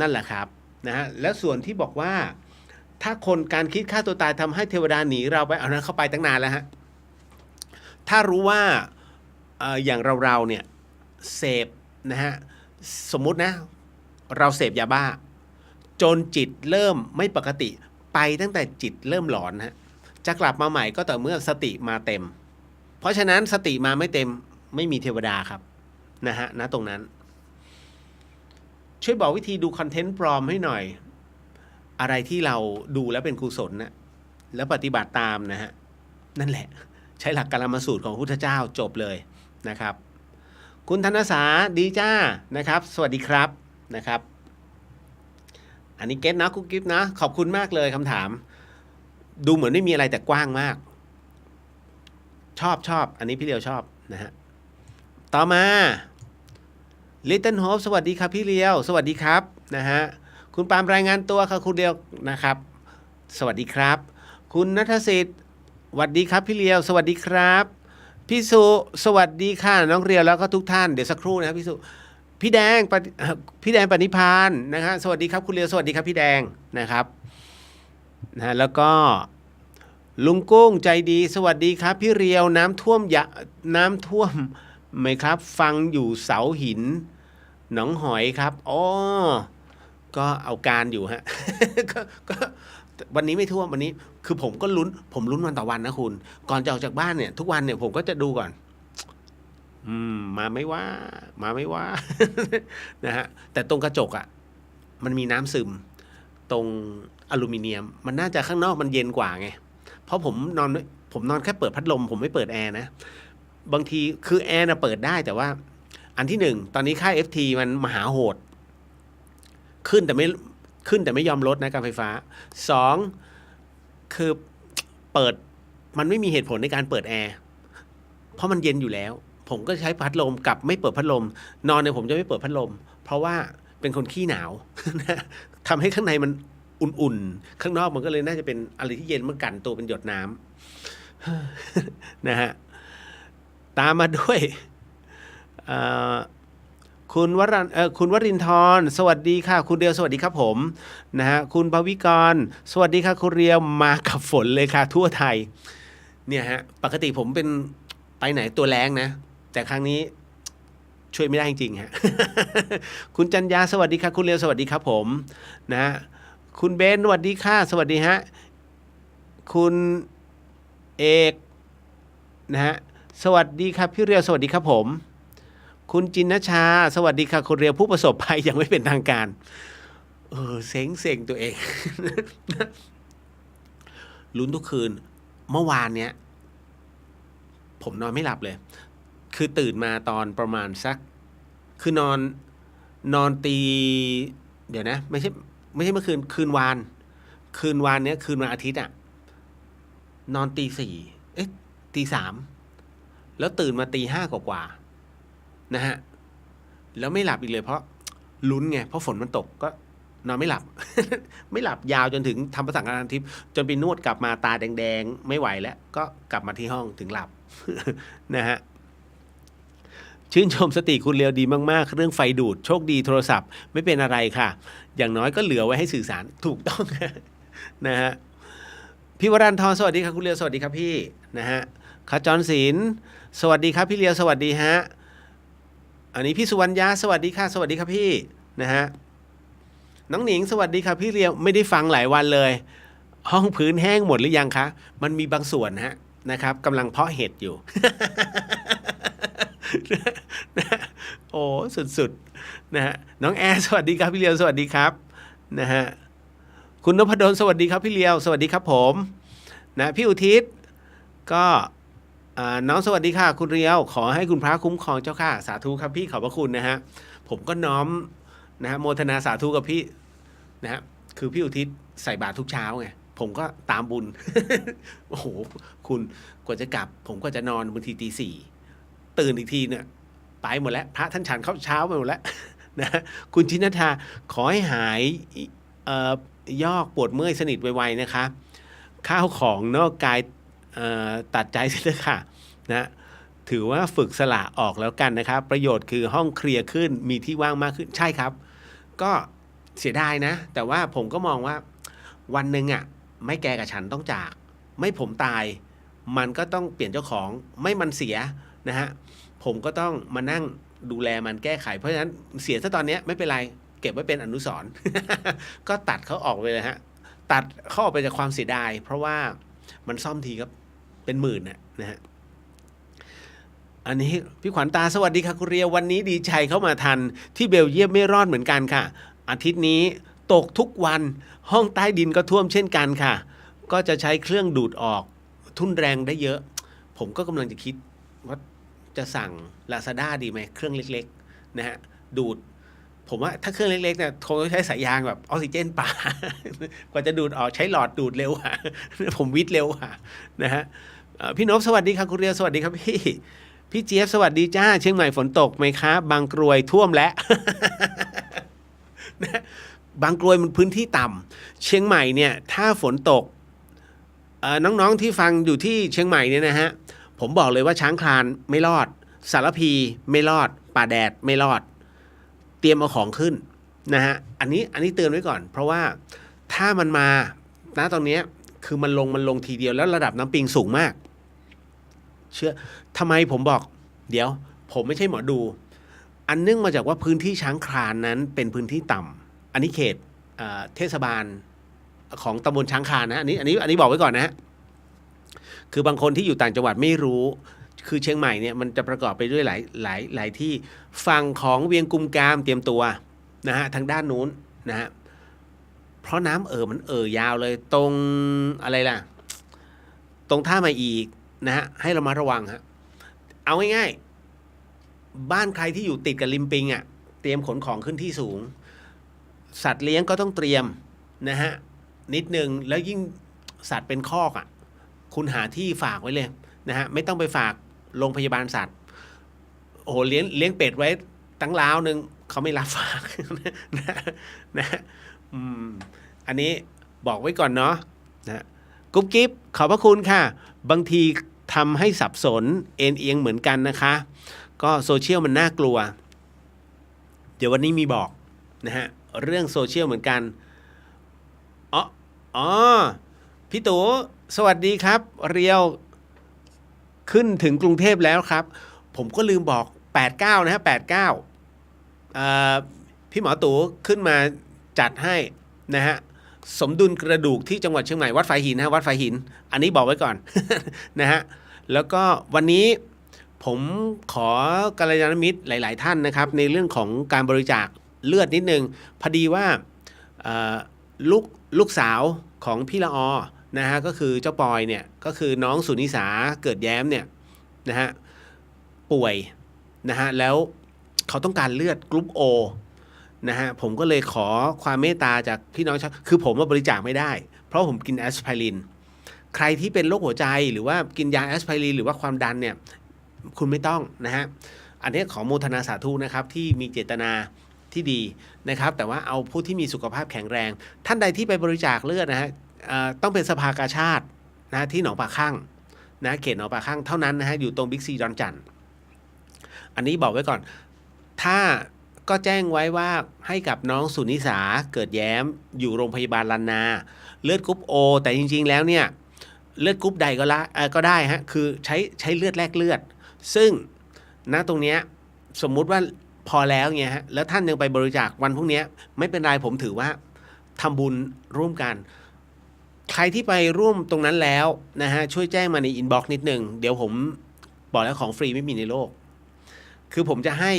[SPEAKER 1] นั่นแหละครับนะฮะแล้วส่วนที่บอกว่าถ้าคนการคิดฆ่าตัวตายทำให้เทวดาหนีเราไปเอานั้นเข้าไปตั้งนานแล้วฮะถ้ารู้ว่าอย่างเราเนี่ยเสพนะฮะสมมุตินะเราเสพยาบ้าจนจิตเริ่มไม่ปกติไปตั้งแต่จิตเริ่มหลอนฮะจะกลับมาใหม่ก็ต่อเมื่อสติมาเต็มเพราะฉะนั้นสติมาไม่เต็มไม่มีเทวดาครับ นะฮะณตรงนั้น ช่วยบอกวิธีดูคอนเทนต์ปลอมให้หน่อย อะไรที่เราดูแล้วเป็นกุศลนะแล้วปฏิบัติตามนะฮะนั่นแหละใช้หลักกรรมสูตรของพุทธเจ้าจบเลยนะครับคุณธนสาดีจ้านะครับสวัสดีครับนะครับอันนี้เก็ตนะกุ๊กกิ๊บนะขอบคุณมากเลยคำถามดูเหมือนไม่มีอะไรแต่กว้างมากชอบอันนี้พี่เดียวชอบนะฮะต่อมา Little Hope สวัสดีครับพี่เลียวสวัสดีครับนะฮะคุณปาล์มรายงานตัวครับคุณเดียวนะครับสวัสดีครับคุณณัฐสิทธิ์สวัสดีครับพี่เลียวสวัสดีครับพี่สุสวัสดีค่ะน้องเรียวแล้วก็ทุกท่านเดี๋ยวสักครู่นะครับพี่สุพี่แดงปณิพานนะฮะสวัสดีครับคุณเลียวสวัสดีครับพี่แดงนะครับนะแล้วก็ลุงกุ้งใจดีสวัสดีครับพี่เรียวน้ำท่วมไหมครับฟังอยู่เสาหินหนองหอยครับอ๋อก็เอาการอยู่ฮะ ก็วันนี้ไม่ท่วมวันนี้คือผมลุ้นวันต่อวันนะคุณก่อนจะออกจากบ้านเนี่ยทุกวันเนี่ยผมก็จะดูก่อนมาไม่ว่า นะฮะแต่ตรงกระจกอ่ะมันมีน้ำซึมตรงอลูมิเนียมมันน่าจะข้างนอกมันเย็นกว่าไงเพราะผมนอนแค่เปิดพัดลมผมไม่เปิดแอร์นะบางทีคือแอร์นะเปิดได้แต่ว่าอันที่หนึ่งตอนนี้ค่า FT มันมหาโหดขึ้นแต่ไม่ยอมลดนะการไฟฟ้าสองคือเปิดมันไม่มีเหตุผลในการเปิดแอร์เพราะมันเย็นอยู่แล้วผมก็ใช้พัดลมกับไม่เปิดพัดลมนอนเนี่ยผมจะไม่เปิดพัดลมเพราะว่าเป็นคนขี้หนาว ทำให้ข้างในมันอุ่นๆข้างนอกมันก็เลยน่าจะเป็นอะไรที่เย็นมันกันตัวเป็นหยดน้ำ นะฮะตามมาด้วยคุณวรินทร์สวัสดีค่ะคุณเดียวสวัสดีครับผมนะฮะคุณภวิกรสวัสดีค่ะคุณเรียวมากับฝนเลยค่ะทั่วไทยเนี่ยฮะปกติผมเป็นไปไหนตัวแรงนะแต่ครั้งนี้ช่วยไม่ได้จริงๆฮะ คุณจันยาสวัสดีค่ะคุณเรียวสวัสดีครับผมนะฮะคุณเบนสวัสดีค่ะสวัสดีฮะคุณเอกนะฮะสวัสดีครับพี่เรียวสวัสดีครับผมคุณจินนชาสวัสดีค่ะคุณเรียวผู้ประสบภัยยังไม่เป็นทางการเซ็งตัวเอง ลุ้นทุกคืนเมื่อวานเนี้ยผมนอนไม่หลับเลยคือตื่นมาตอนประมาณสักคือนอนตีเดี๋ยวนะไม่ใช่เมื่อคืนวานเนี้ยคืนวันอาทิตย์อ่ะนอนตีสี่ตีสามแล้วตื่นมาตีห้ากว่านะฮะแล้วไม่หลับอีกเลยเพราะลุ้นไงเพราะฝนมันตกก็นอนไม่หลับ ไม่หลับยาวจนถึงทำประสานงานทิพย์จนไปนวดกลับมาตาแดงๆไม่ไหวแล้วก็กลับมาที่ห้องถึงหลับ นะฮะชื่นชมสติคุณเรียวดีมากๆเรื่องไฟดูดโชคดีโทรศัพท์ไม่เป็นอะไรค่ะอย่างน้อยก็เหลือไว้ให้สื่อสารถูกต้อง นะฮะพี่วรันทร์สวัสดีครับคุณเรียวสวัสดีครับพี่นะฮะขจรศิลป์สวัสดีครับพี่เรียวสวัสดีฮะอันนี้พี่สุวรรณยาสวัสดีค่ะสวัสดีครับพี่นะฮะน้องหนิงสวัสดีค่ะพี่เรียวไม่ได้ฟังหลายวันเลยห้องพื้นแห้งหมดหรือยังคะมันมีบางส่วนนะครับกำลังเพาะเห็ดอยู่ โอ้สุดๆนะฮะน้องแอร์สวัสดีครับพี่เลียวสวัสดีครับนะฮะคุณนพดลสวัสดีครับพี่เลียวสวัสดีครับผมนะพี่อุทิศก็น้องสวัสดีค่ะคุณเรียวขอให้คุณพระคุ้มครองเจ้าค่ะสาธุครับพี่ขอบพระคุณนะฮะผมก็น้อมนะฮะโมทนาสาธุกับพี่นะฮะคือพี่อุทิศใส่บาตรทุกเช้าไงผมก็ตามบุญ โอ้โหคุณกว่าจะกลับผมก็จะนอนบางทีตีสี่ตื่นอีกทีเนี่ยไปหมดแล้วพระท่านฉันเข้าเช้าไปหมดแล้ว นะคุณชินทาขอให้หายยอกปวดเมื่อยสนิทไวๆนะคะข้าวของนอกกายตัดใจเสียเลยค่ะนะถือว่าฝึกสละออกแล้วกันนะครับประโยชน์คือห้องเคลียร์ขึ้นมีที่ว่างมากขึ้นใช่ครับก็เสียดายนะแต่ว่าผมก็มองว่าวันหนึ่งอ่ะไม่แกกับฉันต้องจากไม่ผมตายมันก็ต้องเปลี่ยนเจ้าของไม่มันเสียนะฮะผมก็ต้องมานั่งดูแลมันแก้ไขเพราะฉะนั้นเสียซะตอนนี้ไม่เป็นไรเก็บไว้เป็นอนุสรณ์ ก็ตัดเขาออกไปเลยฮะตัดเขาออกไปจากความเสียดายเพราะว่ามันซ่อมทีครับเป็นหมื่นนะฮะ อันนี้พี่ขวัญตาสวัสดีค่ะคุณเรียววันนี้ดีใจเข้ามาทันที่เบลเยียมไม่รอดเหมือนกันค่ะอาทิตย์นี้ตกทุกวันห้องใต้ดินก็ท่วมเช่นกันค่ะก็จะใช้เครื่องดูดออกทุ่นแรงได้เยอะผมก็กำลังจะคิดว่าจะสั่ง Lazada ดีไหมเครื่องเล็กๆนะฮะดูดผมว่าถ้าเครื่องเล็กๆเนี่ยคงต้องใช้สายยางแบบออกซิเจนป่ากว่าจะดูดออกใช้หลอดดูดเร็วค่ะผมวิทย์เร็วค่ะนะฮะพี่นพสวัสดีค่ะคุณเรียวสวัสดีครับพี่เจี๊ยบสวัสดีจ้าเชียงใหม่ฝนตกไหมคะบางกรวยท่วมแล้ว นะบางกรวยมันพื้นที่ต่ำเชียงใหม่เนี่ยถ้าฝนตกน้องๆที่ฟังอยู่ที่เชียงใหม่เนี่ยนะฮะผมบอกเลยว่าช้างคลานไม่รอดสารพีไม่รอดป่าแดดไม่รอดเตรียมเอาของขึ้นนะฮะอันนี้เตือนไว้ก่อนเพราะว่าถ้ามันมาณตอนนี้คือมันลงทีเดียวแล้วระดับน้ำปิงสูงมากเชื่อทำไมผมบอกเดี๋ยวผมไม่ใช่หมอดูอันเนื่องมาจากว่าพื้นที่ช้างคลานนั้นเป็นพื้นที่ต่ำอันนี้เขตเทศบาลของตำบลช้างคลานนะอันนี้บอกไว้ก่อนนะฮะคือบางคนที่อยู่ต่างจังหวัดไม่รู้คือเชียงใหม่เนี่ยมันจะประกอบไปด้วยหลายที่ฝั่งของเวียงกุมกามเตรียมตัวนะฮะทางด้านนู้นนะฮะเพราะน้ำมันยาวเลยตรงอะไรล่ะตรงท่ามาอีกนะฮะให้เรามาระวังฮะเอาง่ายๆบ้านใครที่อยู่ติดกับริมปิงอ่ะเตรียมขนของขึ้นที่สูงสัตว์เลี้ยงก็ต้องเตรียมนะฮะนิดนึงแล้วยิ่งสัตว์เป็นคอกอ่ะคุณหาที่ฝากไว้เลยนะฮะไม่ต้องไปฝากโรงพยาบาลสัตว์โอ้โหเลี้ยงเป็ดไว้ตั้งล้าวนึงเขาไม่รับฝากนะอันนี้บอกไว้ก่อนเนาะนะกุ๊บกิ๊บขอบพระคุณค่ะบางทีทำให้สับสนเอ็นเอียงเหมือนกันนะคะก็โซเชียลมันน่ากลัวเดี๋ยววันนี้มีบอกนะฮะเรื่องโซเชียลเหมือนกันอ๋อพี่ตู่สวัสดีครับเรียวขึ้นถึงกรุงเทพแล้วครับผมก็ลืมบอก89นะฮะ89พี่หมอตู่ขึ้นมาจัดให้นะฮะสมดุลกระดูกที่จังหวัดเชียงใหม่วัดฝายหินนะวัดฝายหินอันนี้บอกไว้ก่อน นะฮะแล้วก็วันนี้ผมขอกัลยาณมิตรหลายๆท่านนะครับในเรื่องของการบริจาคเลือดนิดนึงพอดีว่าลูกสาวของพี่ละออนะฮะก็คือเจ้าปอยเนี่ยก็คือน้องสุนิสาเกิดแย้มเนี่ยนะฮะป่วยนะฮะแล้วเขาต้องการเลือดกรุ๊ป O นะฮะผมก็เลยขอความเมตตาจากพี่น้องคือผมบริจาคไม่ได้เพราะผมกินแอสไพรินใครที่เป็นโรคหัวใจหรือว่ากินยาแอสไพรินหรือว่าความดันเนี่ยคุณไม่ต้องนะฮะอันนี้ขอโมทนาสาธุนะครับที่มีเจตนาที่ดีนะครับแต่ว่าเอาผู้ที่มีสุขภาพแข็งแรงท่านใดที่ไปบริจาคเลือดนะฮะต้องเป็นสภากาชาดนะที่หนองปลาข้างนะเขตหนองปลาข้างเท่านั้นนะฮะอยู่ตรงบิ๊กซีดอนจันทร์อันนี้บอกไว้ก่อนถ้าก็แจ้งไว้ว่าให้กับน้องสุนิสาเกิดแย้มอยู่โรงพยาบาลลันนาเลือดกรุ๊ป O แต่จริงๆแล้วเนี่ยเลือดกรุ๊ปใดก็ได้ฮะคือใช้เลือดแลกเลือดซึ่งณตรงเนี้ยสมมุติว่าพอแล้วเงี้ยฮะแล้วท่านยังไปบริจาควันพรุ่งนี้ไม่เป็นไรผมถือว่าทำบุญร่วมกันใครที่ไปร่วมตรงนั้นแล้วนะฮะช่วยแจ้งมาในอินบ็อกซ์นิดนึงเดี๋ยวผมบอกแล้วของฟรีไม่มีในโลกคือผมจะให้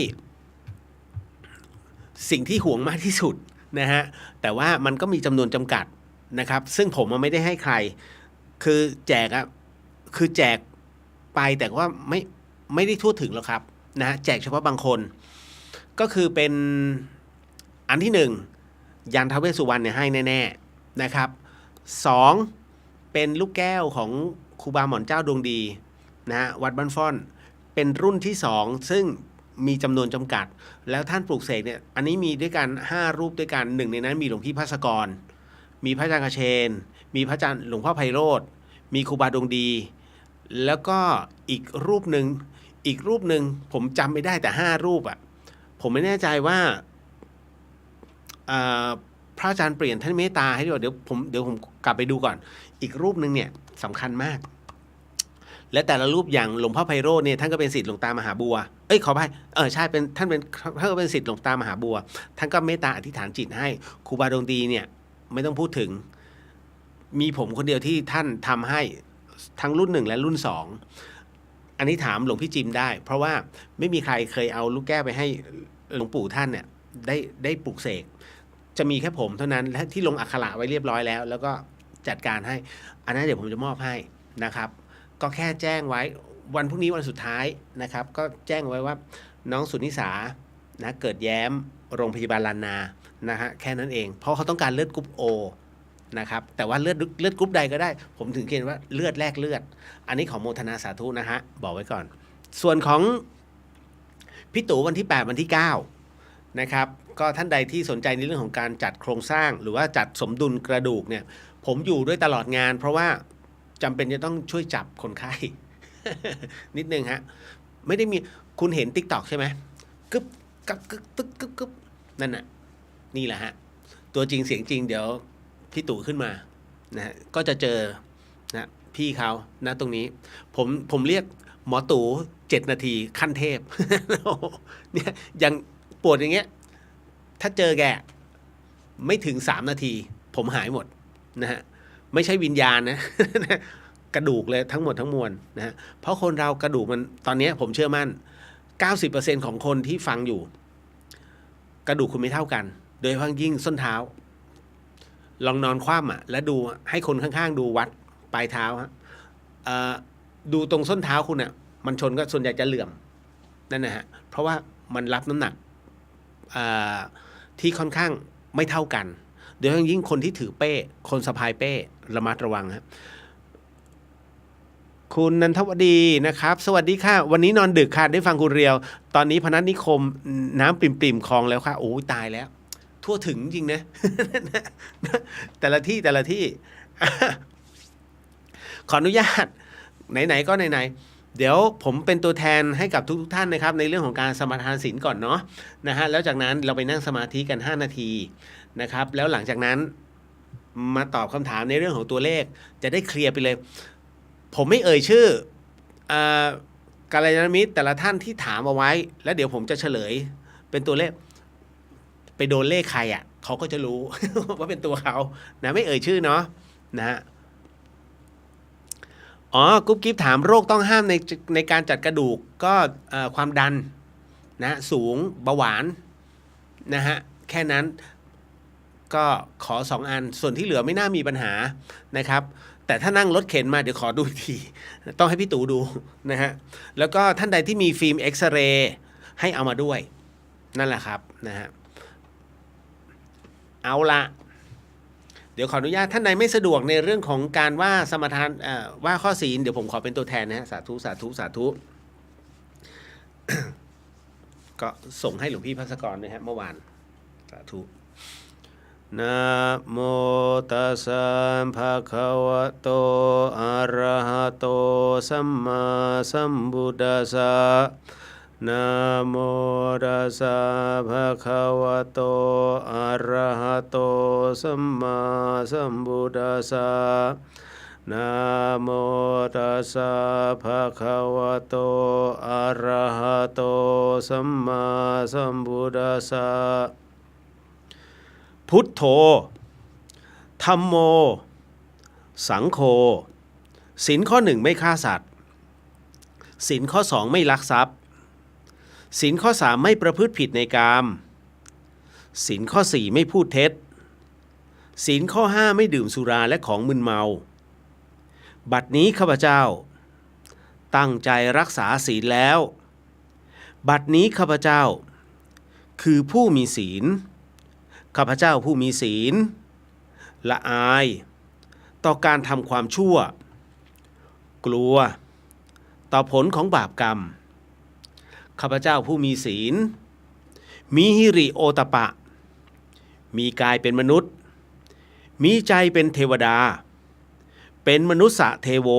[SPEAKER 1] สิ่งที่ห่วงมากที่สุดนะฮะแต่ว่ามันก็มีจำนวนจำกัดนะครับซึ่งผมไม่ได้ให้ใครคือแจกคือแจกไปแต่ว่าไม่ได้ทั่วถึงหรอกครับนะแจกเฉพาะบางคนก็คือเป็นอันที่หนึ่งยันท้าวเวสสุวรรณเนี่ยให้แน่ๆนะครับสองเป็นลูกแก้วของครูบาหม่อนเจ้าดวงดีนะวัดบ้านฟ่อนเป็นรุ่นที่สองซึ่งมีจำนวนจำกัดแล้วท่านปลูกเสกเนี่ยอันนี้มีด้วยกัน5รูปด้วยกันหนึ่งในนั้นมีหลวงพี่ภัสกรมีพระอาจารย์กเชนมีพระอาจารย์หลวงพ่อไพโรธมีครูบาดวงดีแล้วก็อีกรูปหนึ่งผมจำไม่ได้แต่5รูปอ่ะผมไม่แน่ใจว่าพระอาจารย์เปลี่ยนท่านเมตตาให้ด้วยเดี๋ยวผมกลับไปดูก่อนอีกรูปหนึ่งเนี่ยสำคัญมากและแต่ละรูปอย่างหลวงพ่อไพโรจน์เนี่ยท่านก็เป็นศิษย์หลวงตามหาบัวขออภัยใช่เป็นท่านก็เป็นศิษย์หลวงตามหาบัวท่านก็เมตตาอธิษฐานจิตให้ครูบาดวงดีเนี่ยไม่ต้องพูดถึงมีผมคนเดียวที่ท่านทำให้ทั้งรุ่น1และรุ่น2 อันนี้ถามหลวงพี่จิมได้ เพราะว่าไม่มีใครเคยเอาลูกแก้วไปให้หลวงปู่ท่านเนี่ยได้ปลุกเสกจะมีแค่ผมเท่านั้นและที่ลงอักขระไว้เรียบร้อยแล้วแล้วก็จัดการให้อันนั้นเดี๋ยวผมจะมอบให้นะครับก็แค่แจ้งไว้วันพรุ่งนี้วันสุดท้ายนะครับก็แจ้งไว้ว่าน้องสุนิสานะเกิดแย้มโรงพยาบาลลานานะฮะแค่นั้นเองเพราะเขาต้องการเลือดกรุ๊ปโอนะครับแต่ว่าเลือดกรุ๊ปใดก็ได้ผมถึงเขียนว่าเลือดแลกเลือดอันนี้ของโมทนาสาธุนะฮะบอกไว้ก่อนส่วนของพี่ตู่วันที่8วันที่9นะครับก็ท่านใดที่สนใจในเรื่องของการจัดโครงสร้างหรือว่าจัดสมดุลกระดูกเนี่ยผมอยู่ด้วยตลอดงานเพราะว่าจำเป็นจะต้องช่วยจับคนไข้ นิดนึงฮะไม่ได้มีคุณเห็น TikTok ใช่ไหมกึบกับกึบตึกกึบกึบนั่นน่ะนี่แหละฮะตัวจริงเสียงจริงเดี๋ยวพี่ตู่ขึ้นมานะฮะก็จะเจอนะพี่เขานะตรงนี้ผมเรียกหมอตู่7 นาทีขั้นเทพ เนี่ยยังปวดอย่างเงี้ยถ้าเจอแกไม่ถึง3 นาทีผมหายหมดนะฮะไม่ใช่วิญญาณนะ กระดูกเลยทั้งหมดทั้งมวลนะฮะเพราะคนเรากระดูกมันตอนนี้ผมเชื่อมั่น 90% ของคนที่ฟังอยู่กระดูกคุณไม่เท่ากันโดยเฉพาะยิ่งส้นเท้าลองนอนคว่ำอ่ะแล้วดูให้คนข้างๆดูวัดปลายเท้าฮะดูตรงส้นเท้าคุณอ่ะมันชนก็ส่วนใหญ่จะเหลื่อมนั่นนะฮะเพราะว่ามันรับน้ำหนักที่ค่อนข้างไม่เท่ากันโดยเฉพาะยิ่งคนที่ถือเป้คนสะพายเป้ระมัดระวังครับคุณนันทวดีนะครับสวัสดีค่ะวันนี้นอนดึกค่ะได้ฟังคุณเรียวตอนนี้พนัสนิคมน้ำปริ่มๆคลองแล้วค่ะโอ้ยตายแล้วทั่วถึงจริงนะ แต่ละที่ ขออนุญาตไหนๆก็ไหนๆเดี๋ยวผมเป็นตัวแทนให้กับทุกท่านนะครับในเรื่องของการสมาทานศีลก่อนเนาะนะฮะแล้วจากนั้นเราไปนั่งสมาธิกัน5 นาทีนะครับแล้วหลังจากนั้นมาตอบคำถามในเรื่องของตัวเลขจะได้เคลียร์ไปเลยผมไม่เอ่ยชื่อกัลยาณมิตรแต่ละท่านที่ถามเอาไว้แล้วเดี๋ยวผมจะเฉลยเป็นตัวเลขไปโดนเลขใครอ่ะเขาก็จะรู้ ว่าเป็นตัวเขานะไม่เอ่ยชื่อเนาะนะฮะอ๋อกุ๊บกิ๊บถามโรคต้องห้ามในการจัดกระดูกก็ความดันนะสูงเบาหวานนะฮะแค่นั้นก็ขอ2 อันส่วนที่เหลือไม่น่ามีปัญหานะครับแต่ถ้านั่งรถเข็นมาเดี๋ยวขอดูอีกทีต้องให้พี่ตู่ดูนะฮะแล้วก็ท่านใดที่มีฟิล์มเอ็กซเรย์ให้เอามาด้วยนั่นแหละครับนะฮะเอาละเดี๋ยวขออนุญาตท่านใดไม่สะดวกในเรื่องของการว่าสมทานว่าข้อศีลเดี๋ยวผมขอเป็นตัวแทนนะฮะสาธุสาธุสาธุ ก็ส่งให้หลวงพี่ภัสกรนะฮะเมื่อวานสาธุนะโมตัสสะภะคะวะโตอะระหะโตสัมมาสัมพุทธัสสะนะโมตัสสะภะคะวะโตอะระหะโตสัมมาสัมพุทธัสสะนะโมตัสสะภะคะวะโตอะระหะโตสัมมาสัมพุทธัสสะพุทโธธัมโมสังโฆศีลข้อ 1ไม่ฆ่าสัตว์ศีลข้อ 2ไม่ลักทรัพย์ศีลข้อ 3ไม่ประพฤติผิดในกามศีลข้อ 4ไม่พูดเท็จศีลข้อ 5ไม่ดื่มสุราและของมึนเมาบัดนี้ข้าพเจ้าตั้งใจรักษาศีลแล้วบัดนี้ข้าพเจ้าคือผู้มีศีลข้าพเจ้าผู้มีศีลละอายต่อการทำความชั่วกลัวต่อผลของบาปกรรมข้าพเจ้าผู้มีศีลมีหิริโอตปะมีกายเป็นมนุษย์มีใจเป็นเทวดาเป็นมนุษย์เทโว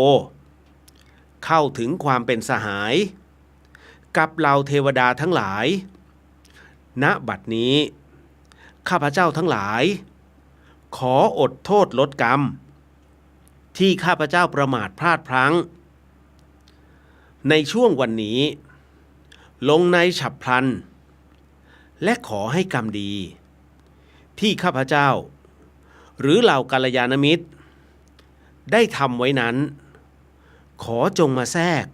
[SPEAKER 1] เข้าถึงความเป็นสหายกับเหล่าเทวดาทั้งหลายณบัดนี้ข้าพเจ้าทั้งหลายขออดโทษลดกรรมที่ข้าพเจ้าประมาทพลาดพลั้งในช่วงวันนี้ลงในฉับพลันและขอให้กรรมดีที่ข้าพเจ้าหรือเหล่ากัลยาณมิตรได้ทำไว้นั้นขอจงมาแทรก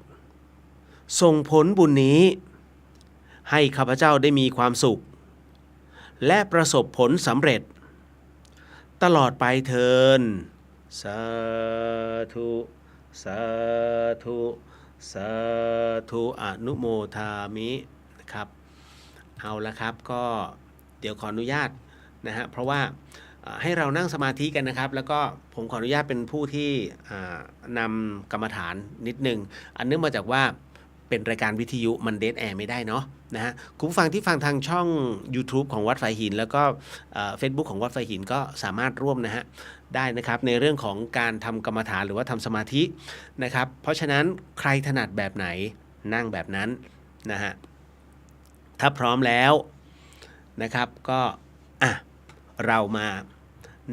[SPEAKER 1] ส่งผลบุญนี้ให้ข้าพเจ้าได้มีความสุขและประสบผลสำเร็จตลอดไปเทินสาธุสาธุสาธุอนุโมทามินะครับเอาละครับก็เดี๋ยวขออนุญาตนะฮะเพราะว่าให้เรานั่งสมาธิกันนะครับแล้วก็ผมขออนุญาตเป็นผู้ที่นำกรรมฐานนิดนึงอันเนื่องมาจากว่าเป็นรายการวิทยุมันเดทแอร์ไม่ได้เนาะนะฮะคุณผู้ฟังที่ฟังทางช่อง YouTube ของวัดฝายหินแล้วก็Facebook ของวัดฝายหินก็สามารถร่วมนะฮะได้นะครับในเรื่องของการทำกรรมฐานหรือว่าทำสมาธินะครับเพราะฉะนั้นใครถนัดแบบไหนนั่งแบบนั้นนะฮะถ้าพร้อมแล้วนะครับก็เรามา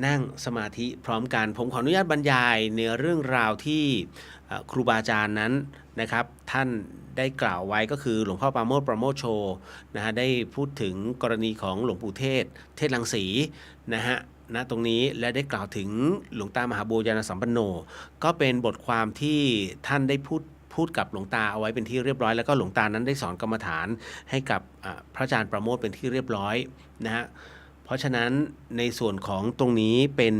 [SPEAKER 1] นั่งสมาธิพร้อมกันผมขออนุญาตบรรยายในเรื่องราวที่ครูบาอาจารย์นั้นนะครับท่านได้กล่าวไว้ก็คือหลวงพ่อปราโมทย์ประโมทโชนะฮะได้พูดถึงกรณีของหลวงปู่เทศรังสีนะฮะณตรงนี้และได้กล่าวถึงหลวงตามหาบัวยานสัมปันโนก็เป็นบทความที่ท่านได้พูดกับหลวงตาเอาไว้เป็นที่เรียบร้อยแล้วก็หลวงตานั้นได้สอนกรรมฐานให้กับพระอาจารย์ประโมทเป็นที่เรียบร้อยนะฮะเพราะฉะนั้นในส่วนของตรงนี้เป็น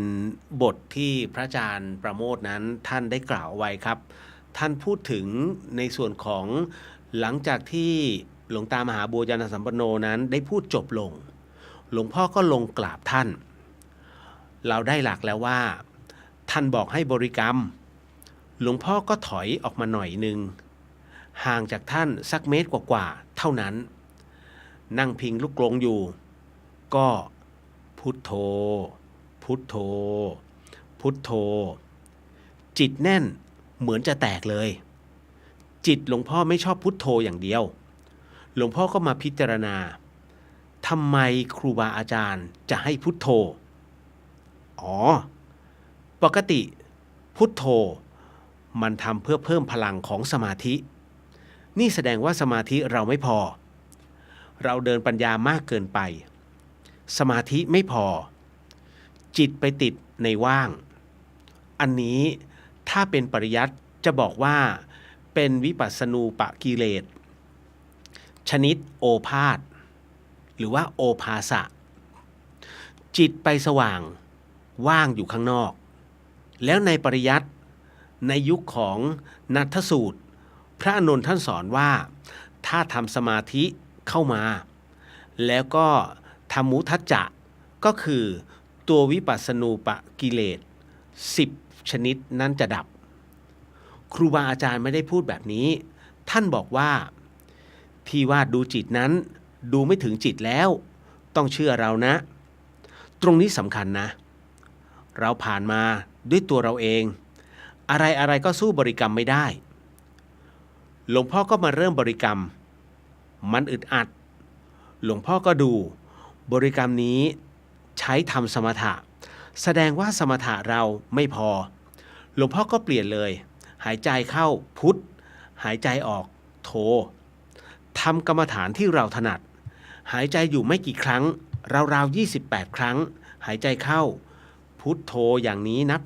[SPEAKER 1] บทที่พระอาจารย์ประโมทนั้นท่านได้กล่าวไว้ครับท่านพูดถึงในส่วนของหลังจากที่หลวงตามหาบัวยานสัมปันโนนั้นได้พูดจบลงหลวงพ่อก็ลงกราบท่านเราได้หลักแล้วว่าท่านบอกให้บริกรรมหลวงพ่อก็ถอยออกมาหน่อยนึงห่างจากท่านสักเมตรกว่าๆเท่านั้นนั่งพิงลูกกลงอยู่ก็พุทโธพุทโธพุทโธจิตแน่นเหมือนจะแตกเลยจิตหลวงพ่อไม่ชอบพุทโธอย่างเดียวหลวงพ่อก็มาพิจารณาทำไมครูบาอาจารย์จะให้พุทโธปกติพุทโธมันทำเพื่อเพิ่มพลังของสมาธินี่แสดงว่าสมาธิเราไม่พอเราเดินปัญญามากเกินไปสมาธิไม่พอจิตไปติดในว่างอันนี้ถ้าเป็นปริยัติจะบอกว่าเป็นวิปัสสนูปกิเลสชนิดโอภาสหรือว่าโอภาสะจิตไปสว่างว่างอยู่ข้างนอกแล้วในปริยัติในยุคของนัทธสูตรพระอานนท์ท่านสอนว่าถ้าทำสมาธิเข้ามาแล้วก็ทำมุทัจจะก็คือตัววิปัสสนูปกิเลส10ชนิดนั้นจะดับครูบาอาจารย์ไม่ได้พูดแบบนี้ท่านบอกว่าที่ว่าดูจิตนั้นดูไม่ถึงจิตแล้วต้องเชื่อเรานะตรงนี้สำคัญนะเราผ่านมาด้วยตัวเราเองอะไรก็สู้บริกรรมไม่ได้หลวงพ่อก็มาเริ่มบริกรรมมันอึดอัดหลวงพ่อก็ดูบริกรรมนี้ใช้ทำสมถะแสดงว่าสมถะเราไม่พอหลวงพ่อก็เปลี่ยนเลยหายใจเข้าพุทธหายใจออกโธทำกรรมฐานที่เราถนัดหายใจอยู่ไม่กี่ครั้งราวๆ28ครั้งหายใจเข้าพุทโธอย่างนี้นับ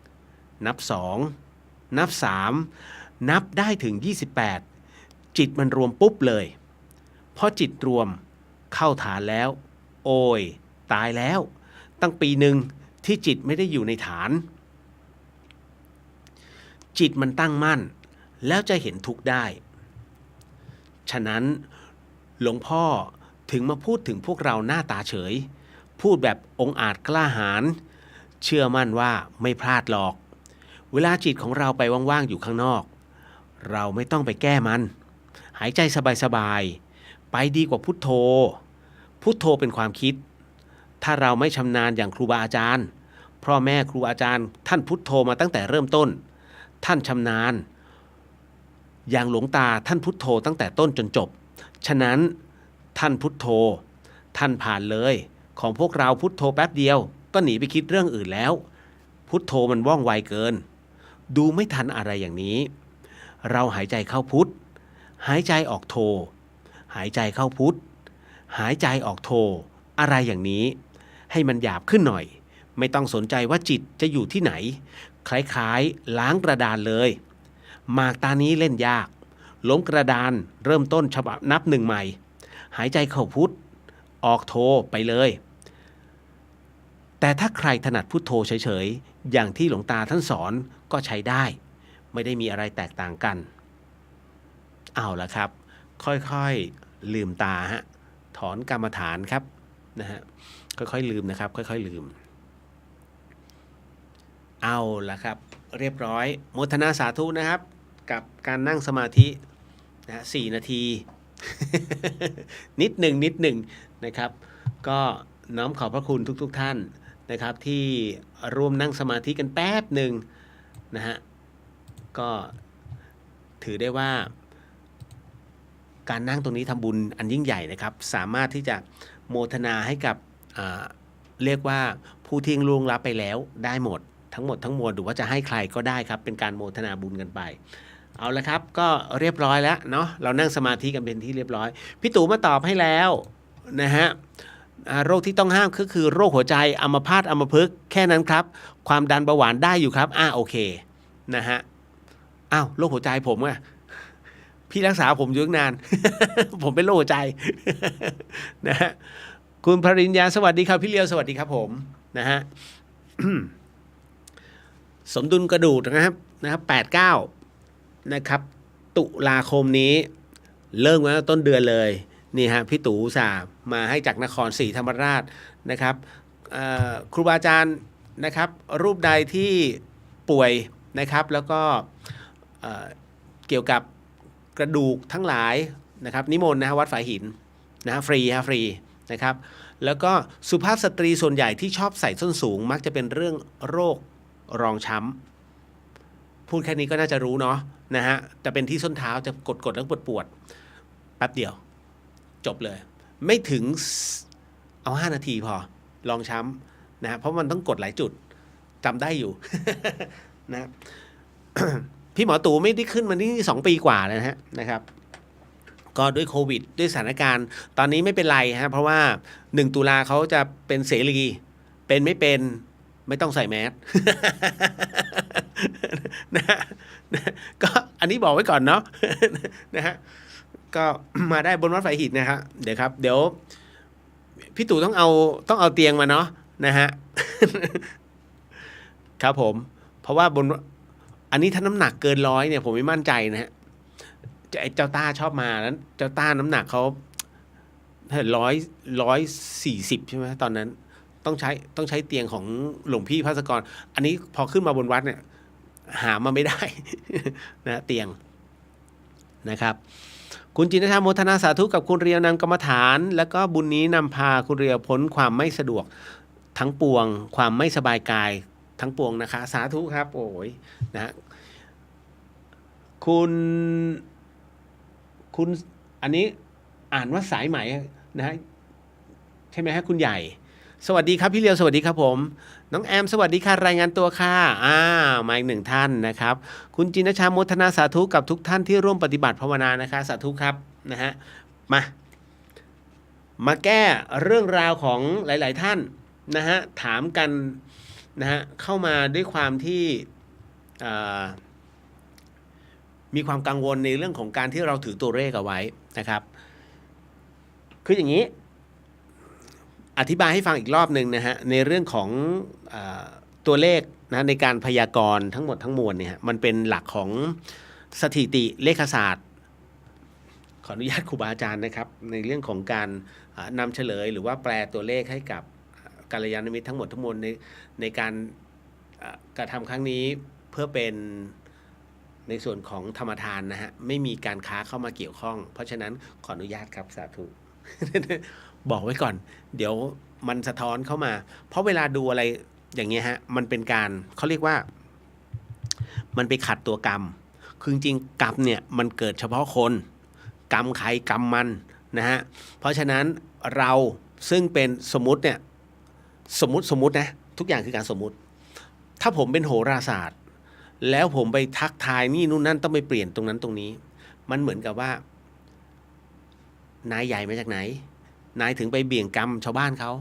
[SPEAKER 1] 1นับ2นับ3นับได้ถึง28จิตมันรวมปุ๊บเลยพอจิตรวมเข้าฐานแล้วโอ้ยตายแล้วตั้งปีหนึ่งที่จิตไม่ได้อยู่ในฐานจิตมันตั้งมั่นแล้วจะเห็นทุกข์ได้ฉะนั้นหลวงพ่อถึงมาพูดถึงพวกเราหน้าตาเฉยพูดแบบองอาจกล้าหาญเชื่อมั่นว่าไม่พลาดหรอกเวลาจิตของเราไปว่างๆอยู่ข้างนอกเราไม่ต้องไปแก้มันหายใจสบายๆไปดีกว่าพุทโธพุทโธเป็นความคิดถ้าเราไม่ชำนาญอย่างครูบาอาจารย์พ่อแม่ครูอาจารย์ท่านพุทโธมาตั้งแต่เริ่มต้นท่านชำนาญอย่างหลวงตาท่านพุทโธตั้งแต่ต้นจนจบฉะนั้นท่านพุทโธท่านผ่านเลยของพวกเราพุทโธแป๊บเดียวก็หนีไปคิดเรื่องอื่นแล้วพุทโธมันว่องไวเกินดูไม่ทันอะไรอย่างนี้เราหายใจเข้าพุทหายใจออกโธหายใจเข้าพุทหายใจออกโธอะไรอย่างนี้ให้มันหยาบขึ้นหน่อยไม่ต้องสนใจว่าจิตจะอยู่ที่ไหนคล้ายๆล้างกระดานเลยหมากตานี้เล่นยาก ล้มกระดานเริ่มต้นฉบับนับหนึ่งใหม่หายใจเข้าพุทออกโทไปเลยแต่ถ้าใครถนัดพุทโธเฉยๆอย่างที่หลวงตาท่านสอนก็ใช้ได้ไม่ได้มีอะไรแตกต่างกันเอาละครับค่อยๆลืมตาฮะถอนกรรมฐานครับนะฮะค่อยๆลืมนะครับค่อยๆลืมเอาละครับเรียบร้อยโมทนาสาธุนะครับกับการนั่งสมาธินะ4 นาที นิดหนึ่งนะครับก็น้อมขอบพระคุณทุกท่านนะครับที่ร่วมนั่งสมาธิกันแป๊บหนึ่งนะฮะก็ถือได้ว่าการนั่งตรงนี้ทำบุญอันยิ่งใหญ่นะครับสามารถที่จะโมทนาให้กับเรียกว่าผู้ที่ล่วงลับไปแล้วได้หมดทั้งหมดทั้งมวลหรือว่าจะให้ใครก็ได้ครับเป็นการโมทนาบุญกันไปเอาละครับก็เรียบร้อยแล้วเนาะเรานั่งสมาธิกันเป็นที่เรียบร้อยพี่ตู่มาตอบให้แล้วนะฮะโรคที่ต้องห้ามก็คือโรคหัวใจอัมพาตอัมพฤกษ์แค่นั้นครับความดันเบาหวานได้อยู่ครับโอเคนะฮะอ้าวโรคหัวใจผมอะพี่รักษาผมอยู่ตั้งนาน ผมเป็นโรคหัวใจ นะฮะคุณภริญญาสวัสดีครับพี่เลียวสวัสดีครับผมนะฮะ สมดุลกระดูกนะครับ8-9นะครับตุลาคมนี้เริ่มมาต้นเดือนเลยนี่ฮะพี่ตู่สามาให้จากนครศรีธรรมราชนะครับครูบาอาจารย์นะครับรูปใดที่ป่วยนะครับแล้วก็เกี่ยวกับกระดูกทั้งหลายนะครับนิมนต์นะวัดฝายหินนะฟรีนะครับแล้วก็สุภาพสตรีส่วนใหญ่ที่ชอบใส่ส้นสูงมักจะเป็นเรื่องโรครองช้ำพูดแค่นี้ก็น่าจะรู้เนาะนะฮะจะเป็นที่ส้นเท้าจะกดแล้วปวดแป๊บเดียวจบเลยไม่ถึงเอา5 นาทีพอรองช้ำนะฮะเพราะมันต้องกดหลายจุดจำได้อยู่ นะ พี่หมอตู่ไม่ได้ขึ้นมานี่2 ปีกว่าแล้วนะครับก็ด้วยโควิดด้วยสถานการณ์ตอนนี้ไม่เป็นไรฮะเพราะว่า1 ตุลาเขาจะเป็นเสรีเป็นไม่ต้องใส่แมส นะก็อันนี้บอกไว้ก่อนเนาะ นะฮะก็มาได้บนวัดฝายหินนะครับเดี๋ยวพี่ตู่ต้องเอาเตียงมาเนาะนะฮะ ครับผมเพราะว่าอันนี้ถ้าน้ำหนักเกิน100เนี่ยผมไม่มั่นใจนะฮะไอ้เจ้าต้าชอบมาแล้วเจ้าต้าน้ำหนักเขา140ใช่ไหมตอนนั้นต้องใช้เตียงของหลวงพี่ภาสกรอันนี้พอขึ้นมาบนวัดเนี่ยหามาไม่ได้ นะเตียงนะครับคุณจินธรรมโมทนาสาธุกับคุณเรียวนำกรรมฐานแล้วก็บุญนี้นำพาคุณเรียวพ้นความไม่สะดวกทั้งปวงความไม่สบายกายทั้งปวงนะคะสาธุครับโอ้ยนะคุณอันนี้อ่านว่าสายไหมนะฮะใช่ไหมฮะคุณใหญ่สวัสดีครับพี่เลียวสวัสดีครับผมน้องแอมสวัสดีค่ะรายงานตัวค่ะมาอีก1 ท่านนะครับคุณจินชาโมทนาสาธุกับทุกท่านที่ร่วมปฏิบัติภาวนานะคะสาธุครับนะฮะมาแก้เรื่องราวของหลายๆท่านนะฮะถามกันนะฮะเข้ามาด้วยความที่มีความกังวลในเรื่องของการที่เราถือตัวเลขเอาไว้นะครับคืออย่างนี้อธิบายให้ฟังอีกรอบหนึ่งนะฮะในเรื่องของตัวเลขนะในการพยากรณ์ทั้งหมดทั้งมวลเนี่ยมันเป็นหลักของสถิติเลขศาสตร์ขออนุญาตครูบาอาจารย์นะครับในเรื่องของการนำเฉลยหรือว่าแปลตัวเลขให้กับกัลยาณมิตรทั้งหมดทั้งมวลในการกระทำครั้งนี้เพื่อเป็นในส่วนของธรรมทานนะฮะไม่มีการค้าเข้ามาเกี่ยวข้องเพราะฉะนั้นขออนุญาตครับสาธุ บอกไว้ก่อนเดี๋ยวมันสะท้อนเข้ามาเพราะเวลาดูอะไรอย่างเงี้ยฮะมันเป็นการเขาเรียกว่ามันไปขัดตัวกรรมคือจริงๆกรรมเนี่ยมันเกิดเฉพาะคนกรรมใครกรรมมันนะฮะเพราะฉะนั้นเราซึ่งเป็นสมมุติเนี่ยสมมุตินะทุกอย่างคือการสมมุติถ้าผมเป็นโหราศาสตร์แล้วผมไปทักทายนี่นู่นนั่นต้องไปเปลี่ยนตรงนั้นตรงนี้มันเหมือนกับว่านายใหญ่มาจากไหนนายถึงไปเบี่ยงกรรมชาวบ้านเขา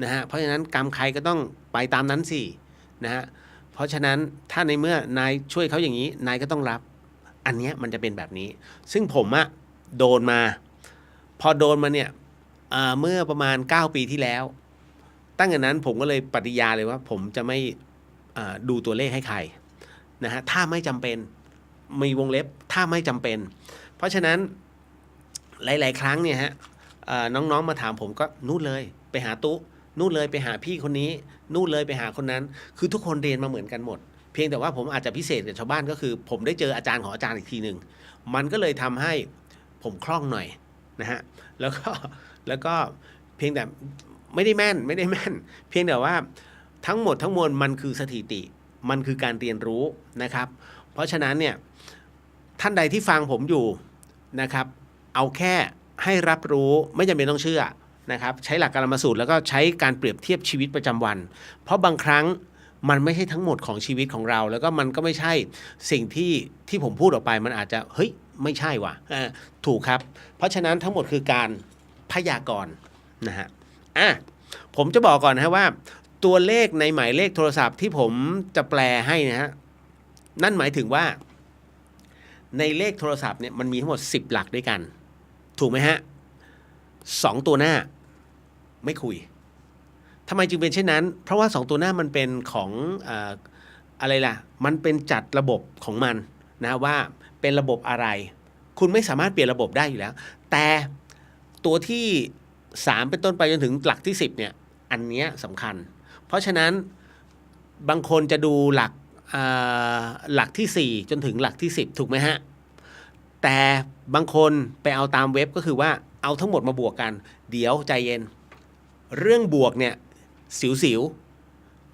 [SPEAKER 1] นะฮะเพราะฉะนั้นกรรมใครก็ต้องไปตามนั้นสินะฮะเพราะฉะนั้นถ้าในเมื่อนายช่วยเขาอย่างนี้นายก็ต้องรับ อันเนี้ยมันจะเป็นแบบนี้ ซึ่งผมอะโดนมาพอโดนมาเนี่ยเมื่อประมาณ9 ปีที่แล้วตั้งแต่นั้นผมก็เลยปฏิญาณเลยว่าผมจะไม่ดูตัวเลขให้ใครนะฮะถ้าไม่จำเป็นมีวงเล็บถ้าไม่จำเป็นเพราะฉะนั้นหลายๆครั้งเนี่ยฮะน้องๆมาถามผมก็นู่นเลยไปหาตุ๊นู่นเลยไปหาพี่คนนี้นู่นเลยไปหาคนนั้นคือทุกคนเรียนมาเหมือนกันหมดเพียงแต่ว่าผมอาจจะพิเศษกับชาวบ้านก็คือผมได้เจออาจารย์ของอาจารย์อีกทีหนึ่งมันก็เลยทำให้ผมคล่องหน่อยนะฮะแล้วก็เพียงแต่ไม่ได้แม่นเพียงแต่ว่าทั้งหมดทั้งมวลมันคือสถิติมันคือการเรียนรู้นะครับเพราะฉะนั้นเนี่ยท่านใดที่ฟังผมอยู่นะครับเอาแค่ให้รับรู้ไม่จำเป็นต้องเชื่อนะครับใช้หลักการมาสูตรแล้วก็ใช้การเปรียบเทียบชีวิตประจำวันเพราะบางครั้งมันไม่ใช่ทั้งหมดของชีวิตของเราแล้วก็มันก็ไม่ใช่สิ่งที่ผมพูดออกไปมันอาจจะเฮ้ยไม่ใช่ว่ะถูกครับเพราะฉะนั้นทั้งหมดคือการพยากรณ์นะฮะผมจะบอกก่อนนะว่าตัวเลขในหมายเลขโทรศัพท์ที่ผมจะแปลให้นะฮะนั่นหมายถึงว่าในเลขโทรศัพท์เนี่ยมันมีทั้งหมด10 หลักด้วยกันถูกไหมฮะ2 ตัวหน้าไม่คุยทำไมจึงเป็นเช่นนั้นเพราะว่า2 ตัวหน้ามันเป็นของอะไรล่ะมันเป็นจัดระบบของมันนะว่าเป็นระบบอะไรคุณไม่สามารถเปลี่ยนระบบได้อยู่แล้วแต่ตัวที่3เป็นต้นไปจนถึงหลักที่10เนี่ยอันเนี้ยสำคัญเพราะฉะนั้นบางคนจะดูหลักที่4จนถึงหลักที่10ถูกไหมฮะแต่บางคนไปเอาตามเว็บก็คือว่าเอาทั้งหมดมาบวกกันเดี๋ยวใจเย็นเรื่องบวกเนี่ยสิว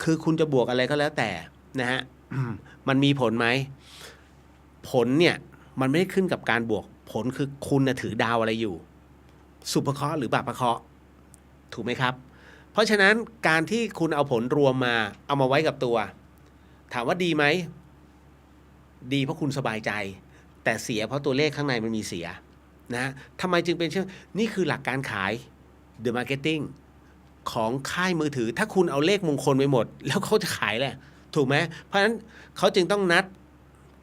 [SPEAKER 1] คือคุณจะบวกอะไรก็แล้วแต่นะฮะมันมีผลไหมผลเนี่ยมันไม่ได้ขึ้นกับการบวกผลคือคุณถือดาวอะไรอยู่สุภเคราะห์หรือบาปเคราะห์ถูกไหมครับเพราะฉะนั้นการที่คุณเอาผลรวมมาเอามาไว้กับตัวถามว่าดีไหมดีเพราะคุณสบายใจแต่เสียเพราะตัวเลขข้างในมันมีเสียนะทำไมจึงเป็นเช่นนี่คือหลักการขาย The Marketing ของค่ายมือถือถ้าคุณเอาเลขมงคลไปหมดแล้วเขาจะขายแหละถูกไหมเพราะฉะนั้นเขาจึงต้องนัด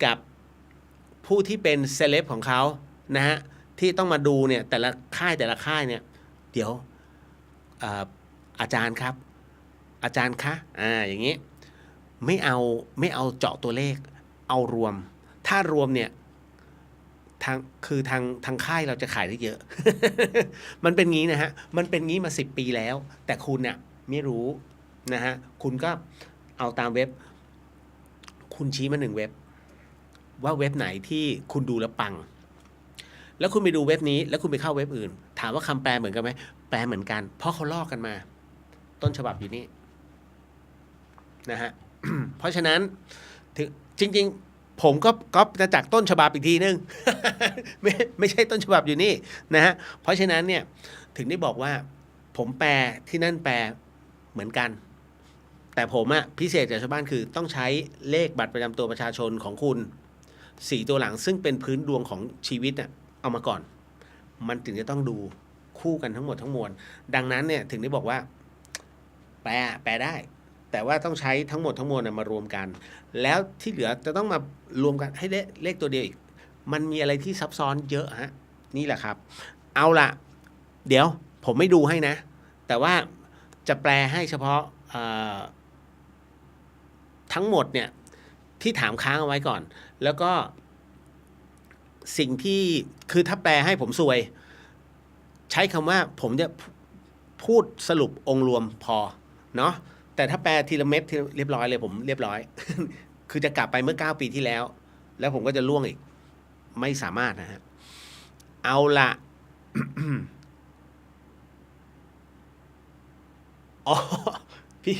[SPEAKER 1] กับผู้ที่เป็นเซเลบของเขานะฮะที่ต้องมาดูเนี่ยแต่ละค่ายเนี่ยเดี๋ยวอาจารย์ครับอาจารย์คะอย่างนี้ไม่เอาเจาะตัวเลขเอารวมถ้ารวมเนี่ยทางค่ายเราจะขายได้เยอะ มันเป็นงี้นะฮะมันเป็นงี้มา10 ปีแล้วแต่คุณเนี่ยไม่รู้นะฮะคุณก็เอาตามเว็บคุณชี้มา1 เว็บว่าเว็บไหนที่คุณดูแล้วปังแล้วคุณไปดูเว็บนี้แล้วคุณไปเข้าเว็บอื่นถามว่าคำแปลเหมือนกันไหมแปลเหมือนกันเพราะเขาลอกกันมาต้นฉบับอยู่นี่นะฮะ เพราะฉะนั้นจริงๆผมก็ก๊อปจากต้นฉบับอีกทีนึง ไม่ใช่ต้นฉบับอยู่นี่นะฮะเพราะฉะนั้นเนี่ยถึงได้บอกว่าผมแปลที่นั่นแปลเหมือนกันแต่ผมพิเศษจากชาวบ้านคือต้องใช้เลขบัตรประจำตัวประชาชนของคุณ4 ตัวหลังซึ่งเป็นพื้นดวงของชีวิตเอามาก่อนมันถึงจะต้องดูคู่กันทั้งหมดทั้งมวลดังนั้นเนี่ยถึงได้บอกว่าแปลได้แต่ว่าต้องใช้ทั้งหมดทั้งมวลมารวมกันแล้วที่เหลือจะต้องมารวมกันให้เลขตัวเดียวอีกมันมีอะไรที่ซับซ้อนเยอะฮะนี่แหละครับเอาล่ะเดี๋ยวผมไม่ดูให้นะแต่ว่าจะแปลให้เฉพาะทั้งหมดเนี่ยที่ถามค้างเอาไว้ก่อนแล้วก็สิ่งที่คือถ้าแปลให้ผมซวยใช้คำว่าผมจะพูดสรุปองค์รวมพอเนาะแต่ถ้าแปลทีละเม็ดที่เรียบร้อยเลยผมเรียบร้อย คือจะกลับไปเมื่อ9 ปีที่แล้วแล้วผมก็จะล่วงอีกไม่สามารถนะฮะเอาละ อ๋อ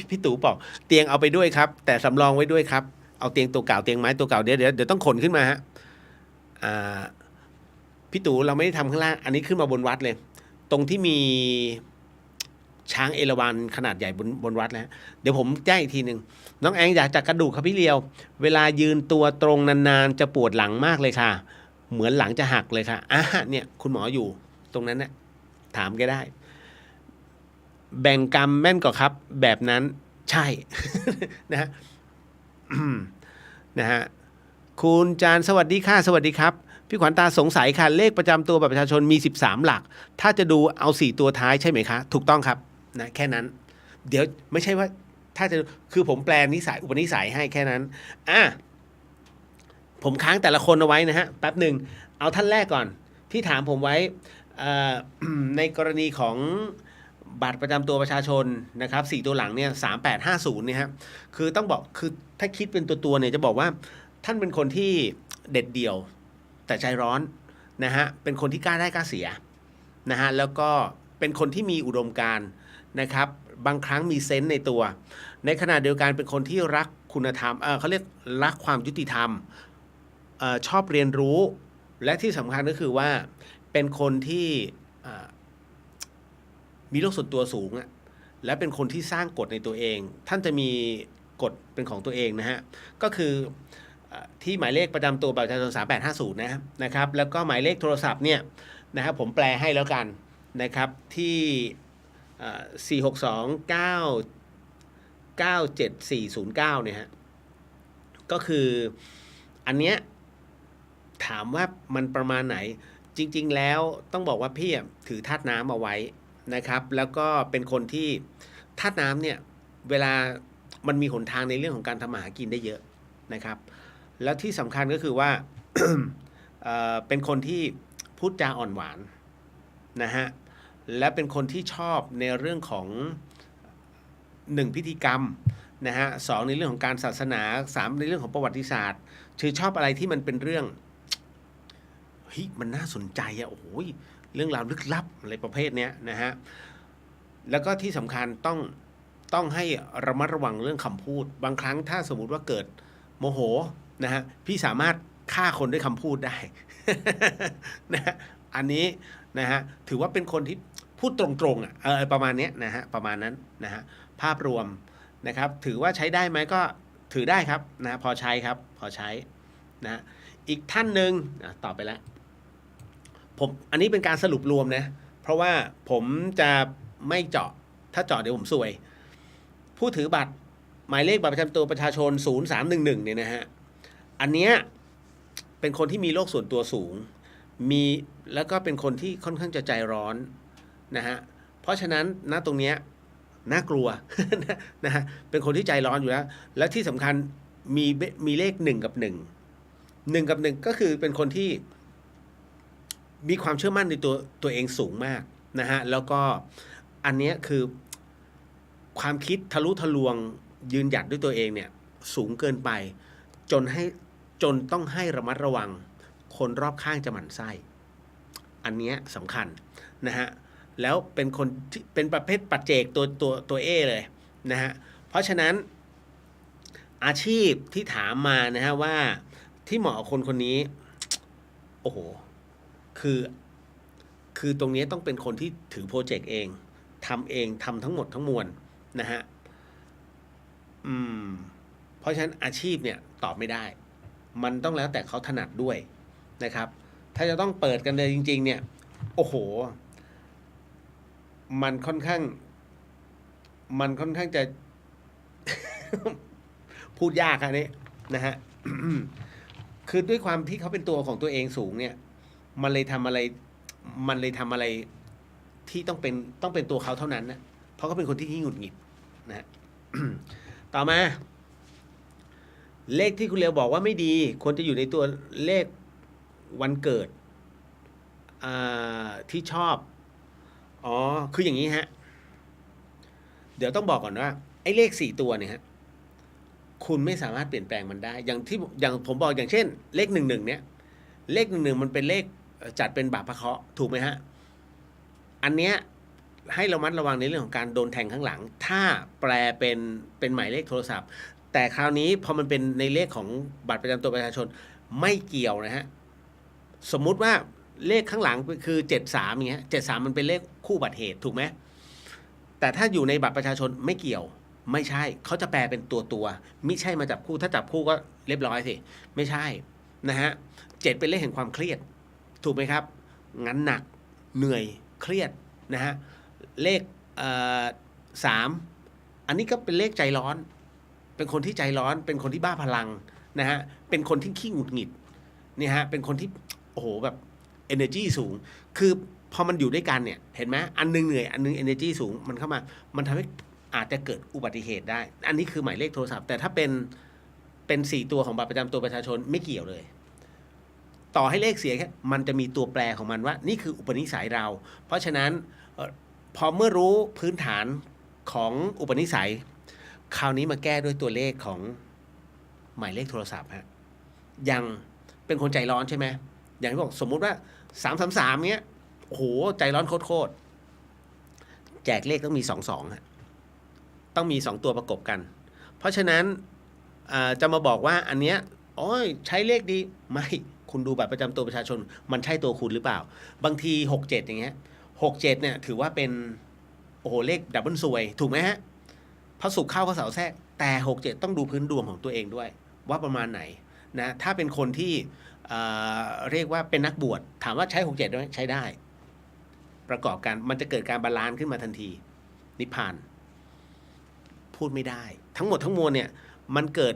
[SPEAKER 1] พี่ตู่บอกเตียงเอาไปด้วยครับแต่สำรองไว้ด้วยครับเอาเตียงตัวเก่าเตียงไม้ตัวเก่าเดี๋ยวต้องขนขึ้นมาฮะพี่ตู่เราไม่ได้ทำข้างล่างอันนี้ขึ้นมาบนวัดเลยตรงที่มีช้างเอราวัณขนาดใหญ่บนวัดแล้วเดี๋ยวผมแจ้งอีกทีหนึ่งน้องแองอยากจากกระดูกครับพี่เลียวเวลายืนตัวตรงนานๆจะปวดหลังมากเลยค่ะเหมือนหลังจะหักเลยค่ะเนี่ยคุณหมออยู่ตรงนั้นเนี่ยถามแกได้แบ่งกรรมแม่นกว่าครับแบบนั้นใช่ นะฮะ นะฮะ คุณจานสวัสดีค่ะสวัสดีครับพี่ขวัญตาสงสัยค่ะเลขประจำตัวบัตรประชาชนมี13หลักถ้าจะดูเอา4ตัวท้ายใช่ไหมคะถูกต้องครับนะแค่นั้นเดี๋ยวไม่ใช่ว่าถ้าจะคือผมแปลนิสัยอุปนิสัยให้แค่นั้นผมค้างแต่ละคนเอาไว้นะฮะแป๊บหนึ่งเอาท่านแรกก่อนที่ถามผมไว้ในกรณีของบัตรประจำตัวประชาชนนะครับ4ตัวหลังเนี่ย3850เนี่ยครับคือต้องบอกคือถ้าคิดเป็นตัวเนี่ยจะบอกว่าท่านเป็นคนที่เด็ดเดี่ยวแต่ใจร้อนนะฮะเป็นคนที่กล้าได้กล้าเสียนะฮะแล้วก็เป็นคนที่มีอุดมการณ์นะครับบางครั้งมีเซนส์ในตัวในขณะเดียวกันเป็นคนที่รักคุณธรรมเขาเรียกรักความยุติธรรมชอบเรียนรู้และที่สำคัญก็คือว่าเป็นคนที่มีโลกส่วนตัวสูงและเป็นคนที่สร้างกฎในตัวเองท่านจะมีกฎเป็นของตัวเองนะฮะก็คือที่หมายเลขประจำตัวบัตรประชาชน3850นะครับแล้วก็หมายเลขโทรศัพท์เนี่ยนะครับผมแปลให้แล้วกันนะครับที่462997409เนี่ยฮะก็คืออันเนี้ยถามว่ามันประมาณไหนจริงๆแล้วต้องบอกว่าพี่ถือธาตุน้ำเอาไว้นะครับแล้วก็เป็นคนที่ธาตุน้ำเนี่ยเวลามันมีหนทางในเรื่องของการทำมาหากินได้เยอะนะครับแล้วที่สำคัญก็คือว่า เป็นคนที่พูดจาอ่อนหวานนะฮะและเป็นคนที่ชอบในเรื่องของ1พิธีกรรมนะฮะ2ในเรื่องของการศาสนา3ในเรื่องของประวัติศาสตร์ชอบอะไรที่มันเป็นเรื่องเฮ้ยมันน่าสนใจโอ้โหเรื่องราวลึกลับอะไรประเภทนี้นะฮะแล้วก็ที่สำคัญต้องให้ระมัดระวังเรื่องคำพูดบางครั้งถ้าสมมุติว่าเกิดโมโหนะฮะพี่สามารถฆ่าคนด้วยคำพูดได้ นะฮะอันนี้นะฮะถือว่าเป็นคนที่พูดตรงๆประมาณนี้นะฮะประมาณนั้นนะฮะภาพรวมนะครับถือว่าใช้ได้ไหมก็ถือได้ครับนะพอใช้ครับพอใช้นะอีกท่านหนึ่งตอบไปแล้วอันนี้เป็นการสรุปรวมนะเพราะว่าผมจะไม่เจาะถ้าเจาะเดี๋ยวผมซวยผู้ถือบัตรหมายเลขบัตรประจำตัวประชาชน0311เนี่ยนะฮะอันเนี้ยเป็นคนที่มีโลกส่วนตัวสูงแล้วก็เป็นคนที่ค่อนข้างจะใจร้อนนะฮะเพราะฉะนั้นณตรงเนี้ยน่ากลัว นะฮะเป็นคนที่ใจร้อนอยู่แล้วและที่สำคัญมีเลข1 กับ 1กับ 1ก็คือเป็นคนที่มีความเชื่อมั่นในตัวเองสูงมากนะฮะแล้วก็อันนี้คือความคิดทะลุทะลวงยืนหยัดด้วยตัวเองเนี่ยสูงเกินไปจนต้องให้ระมัดระวังคนรอบข้างจะหมั่นไส้อันนี้สำคัญนะฮะแล้วเป็นคนที่เป็นประเภทปัจเจกตัวเอเลยนะฮะเพราะฉะนั้นอาชีพที่ถามมานะฮะว่าที่เหมาะกับคนนี้โอ้โหคือตรงนี้ต้องเป็นคนที่ถือโปรเจกต์เองทำทั้งหมดทั้งมวลนะฮะเพราะฉะนั้นอาชีพเนี่ยตอบไม่ได้มันต้องแล้วแต่เขาถนัดด้วยนะครับถ้าจะต้องเปิดกันเลยจริงๆเนี่ยโอ้โหมันค่อนข้างจะ พูดยากอันนี้นะฮะ คือด้วยความที่เขาเป็นตัวของตัวเองสูงเนี่ยมันเลยทำอะไรที่ต้องเป็นตัวเขาเท่านั้นนะเพราะเขาเป็นคนที่ขี้หงุดหงิดนะฮะ ต่อมาเลขที่คุณเลียวบอกว่าไม่ดีควรจะอยู่ในตัวเลขวันเกิดที่ชอบคืออย่างนี้ฮะเดี๋ยวต้องบอกก่อนว่าไอ้เลข4ตัวเนี่ยฮะคุณไม่สามารถเปลี่ยนแปลงมันได้อย่างผมบอกอย่างเช่นเลข11เนี่ยเลข11มันเป็นเลขจัดเป็นบาปพระเคราะห์ถูกไหมฮะอันเนี้ยให้ระมัดระวังในเรื่องของการโดนแทงข้างหลังถ้าแปลเป็นหมายเลขโทรศัพท์แต่คราวนี้พอมันเป็นในเลขของบัตรประจำตัวประชาชนไม่เกี่ยวนะฮะสมมุติว่าเลขข้างหลังคือ73อย่างเงี้ย73มันเป็นเลขคู่บัตรเหตุถูกไหมแต่ถ้าอยู่ในบัตรประชาชนไม่เกี่ยวไม่ใช่เขาจะแปลเป็นตัวไม่ใช่มาจับคู่ถ้าจับคู่ก็เรียบร้อยสิไม่ใช่นะฮะ7เป็นเลขแห่งความเครียดถูกไหมครับงั้นหนักเหนื่อยเครียดนะฮะเลข3อันนี้ก็เป็นเลขใจร้อนเป็นคนที่ใจร้อนเป็นคนที่บ้าพลัง นะฮะเป็นคนที่ขี้หงุดหงิดเนี่ยฮะเป็นคนที่โอ้โหแบบ energy สูงคือพอมันอยู่ด้วยกันเนี่ยเห็นไหมอันนึงเหนื่อยอันนึง energy สูงมันเข้ามามันทำให้อาจจะเกิดอุบัติเหตุได้อันนี้คือหมายเลขโทรศัพท์แต่ถ้าเป็น4 ตัวของบัตรประจำตัวประชาชนไม่เกี่ยวเลยต่อให้เลขเสียแค่มันจะมีตัวแปรของมันว่านี่คืออุปนิสัยเรา เพราะฉะนั้นพอเมื่อรู้พื้นฐานของอุปนิสัยคราวนี้มาแก้ด้วยตัวเลขของหมายเลขโทรศัพท์ฮะยังเป็นคนใจร้อนใช่ไหมอย่างที่บอกสมมุติว่า333เงี้ยโอ้โหใจร้อนโคตรแจกเลขต้องมี22ฮะต้องมี2 ตัวประกบกันเพราะฉะนั้นจะมาบอกว่าอันเนี้ยโอ้ยใช้เลขดีไม่คุณดูบัตรประจำตัวประชาชนมันใช่ตัวคุณหรือเปล่าบางที67อย่างเงี้ย67เนี่ยถือว่าเป็นโอ้โหเลขดับเบิลซวยถูกไหมฮะพระศุกร์เข้าพระเสาร์แทรกแต่67ต้องดูพื้นดวงของตัวเองด้วยว่าประมาณไหนนะถ้าเป็นคนที่เรียกว่าเป็นนักบวชถามว่าใช้67ได้ไหมใช้ได้ประกอบกันมันจะเกิดการบาลานซ์ขึ้นมาทันทีนิพพานพูดไม่ได้ทั้งหมดทั้งมวลเนี่ยมันเกิด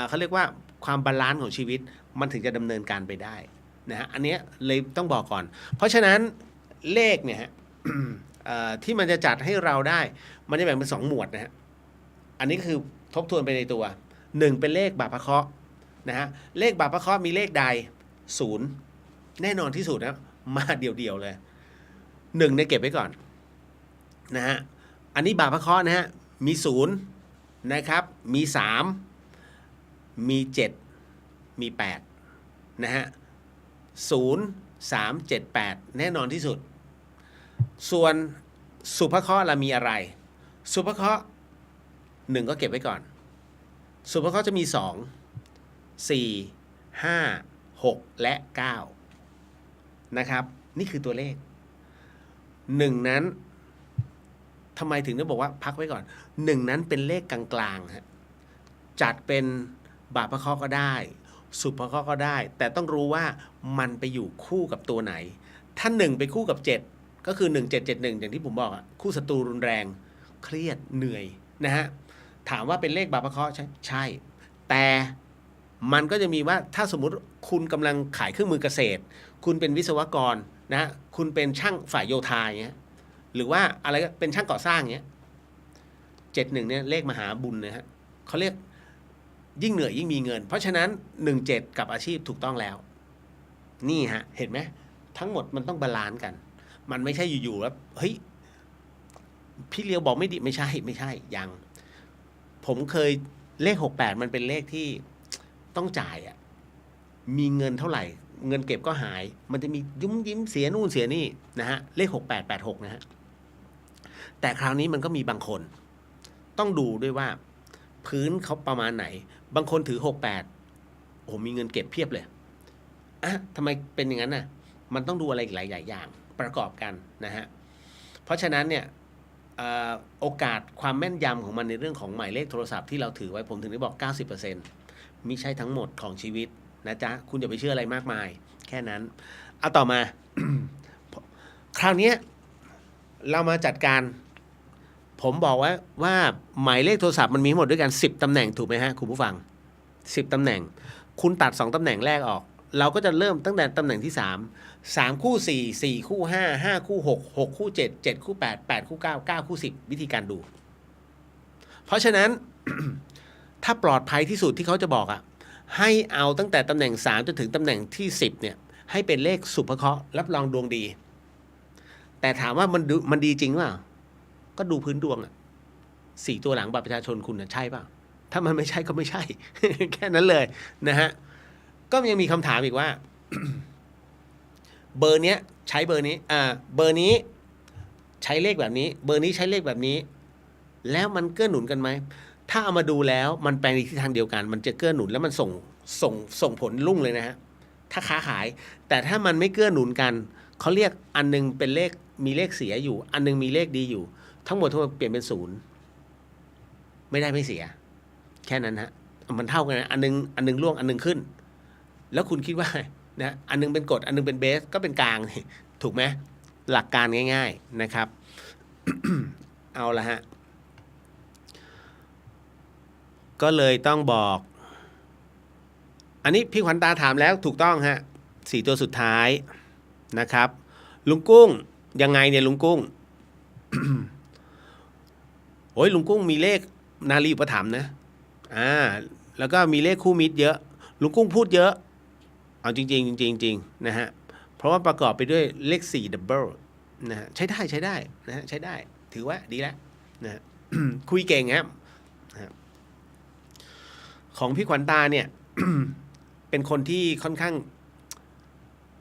[SPEAKER 1] เขาเรียกว่าความบาลานซ์ของชีวิตมันถึงจะดำเนินการไปได้นะฮะอันนี้เลยต้องบอกก่อนเพราะฉะนั้นเลขเนี่ยฮะ ที่มันจะจัดให้เราได้มันจะแบ่งเป็น2 หมวดนะฮะอันนี้คือทบทวนไปในตัว1เป็นเลขบาปพระเคราะห์นะฮะเลขบาปพระเคราะห์มีเลขใด0แน่นอนที่สุดนะมาเดี่ยวๆเลย1เนี่ยเก็บไว้ก่อนนะฮะอันนี้บาปพระเคราะห์นะฮะมี0นะครับมี3มี7มี8นะฮะ0 3 7 8แน่นอนที่สุดส่วนสุภเคราะห์เรามีอะไรสุภเคราะห์1ก็เก็บไว้ก่อนสุภเคราะห์จะมี2 4 5 6และ9นะครับนี่คือตัวเลข1นั้นทำไมถึงได้บอกว่าพักไว้ก่อน1นั้นเป็นเลขกลางๆฮะจัดเป็นบาปพระเคราะห์ก็ได้สุภเคราะห์ก็ได้แต่ต้องรู้ว่ามันไปอยู่คู่กับตัวไหนถ้า1ไปคู่กับ7ก็คือ1771อย่างที่ผมบอกอ่ะคู่ศัตรูรุนแรงเครียดเหนื่อยนะฮะถามว่าเป็นเลขบาปพระเคราะห์ใช่แต่มันก็จะมีว่าถ้าสมมุติคุณกำลังขายเครื่องมือเกษตรคุณเป็นวิศวกรนะคุณเป็นช่างฝ่ายโยธาอย่างเงี้ยหรือว่าอะไรก็เป็นช่างก่อสร้างเงี้ย71เนี่ยเลขมหาบุญนะฮะเขาเรียกยิ่งเหนื่อยยิ่งมีเงินเพราะฉะนั้น17กับอาชีพถูกต้องแล้วนี่ฮะเห็นไหมทั้งหมดมันต้องบาลานซ์กันมันไม่ใช่อยู่ๆแล้วเฮ้ยพี่เลียวบอกไม่ดีไม่ใช่ยังผมเคยเลข68มันเป็นเลขที่ต้องจ่ายอ่ะมีเงินเท่าไหร่เงินเก็บก็หายมันจะมียุ่มยิ้มเสียนู่นเสียนี่นะฮะเลข6886นะฮะแต่คราวนี้มันก็มีบางคนต้องดูด้วยว่าพื้นเขาประมาณไหนบางคนถือ68โอ้มีเงินเก็บเพียบเลยอ่ะทำไมเป็นอย่างนั้นน่ะมันต้องดูอะไรหลายอย่างประกอบกันนะฮะเพราะฉะนั้นเนี่ยโอกาสความแม่นยำของมันในเรื่องของหมายเลขโทรศัพท์ที่เราถือไว้ผมถึงได้บอก 90% มิใช่ทั้งหมดของชีวิตนะจ๊ะคุณอย่าไปเชื่ออะไรมากมายแค่นั้นเอาต่อมา คราวนี้เรามาจัดการผมบอกว่าหมายเลขโทรศัพท์มันมีทั้งหมดด้วยกัน10 ตำแหน่งถูกไหมฮะคุณผู้ฟัง10 ตำแหน่งคุณตัด2 ตำแหน่งแรกออกเราก็จะเริ่มตั้งแต่ตำแหน่งที่3คู่4คู่5คู่6คู่7คู่8คู่9คู่10วิธีการดูเพราะฉะนั้น ถ้าปลอดภัยที่สุดที่เขาจะบอกอ่ะให้เอาตั้งแต่ตำแหน่ง3จนถึงตำแหน่งที่10เนี่ยให้เป็นเลขสุภเคราะห์รับรองดวงดีแต่ถามว่ามันดีจริงป่ะก็ดูพื้นดวงอ่ะ4 ตัวหลังบัตรประชาชนคุณใช่ป่ะถ้ามันไม่ใช่ก็ไม่ใช่ แค่นั้นเลยนะฮะก็ยังมีคำถามอีกว่า เบอร์เนี้ยใช้เบอร์นี้เบอร์นี้ใช้เลขแบบนี้เบอร์นี้ใช้เลขแบบนี้แล้วมันเกื้อหนุนกันไหมถ้าเอามาดูแล้วมันไปในทิศทางเดียวกันมันจะเกื้อหนุนแล้วมันส่งผลรุ่งเลยนะฮะถ้าค้าขายแต่ถ้ามันไม่เกื้อหนุนกันเขาเรียกอันนึงเป็นเลขมีเลขเสียอยู่อันนึงมีเลขดีอยู่ทั้งหมดเปลี่ยนเป็น0ไม่ได้ไม่เสียแค่นั้นฮะมันเท่ากันนะอันนึงล่วงอันนึงขึ้นแล้วคุณคิดว่านะอันนึงเป็นกฎอันนึงเป็นเบสก็เป็นกลางถูกไหมหลักการง่ายๆนะครับ เอาละฮะก็เลยต้องบอก อันนี้พี่ขวัญตาถามแล้วถูกต้องฮะ4ตัวสุดท้ายนะครับลุงกุ้งยังไงเนี่ยลุงกุ้ง โอ้ยลุงกุ้งมีเลขนารีอุปถัมภ์นะแล้วก็มีเลขคู่มิตรเยอะลุงกุ้งพูดเยอะเอาจริงๆจริงๆนะฮะเพราะว่าประกอบไปด้วยเลข4ดับเบิลนะฮะใช้ได้นะฮะใช้ได้ถือว่าดีแล้วนะฮะ คุยเก่งครับของพี่ขวัญตาเนี่ย เป็นคนที่ค่อนข้าง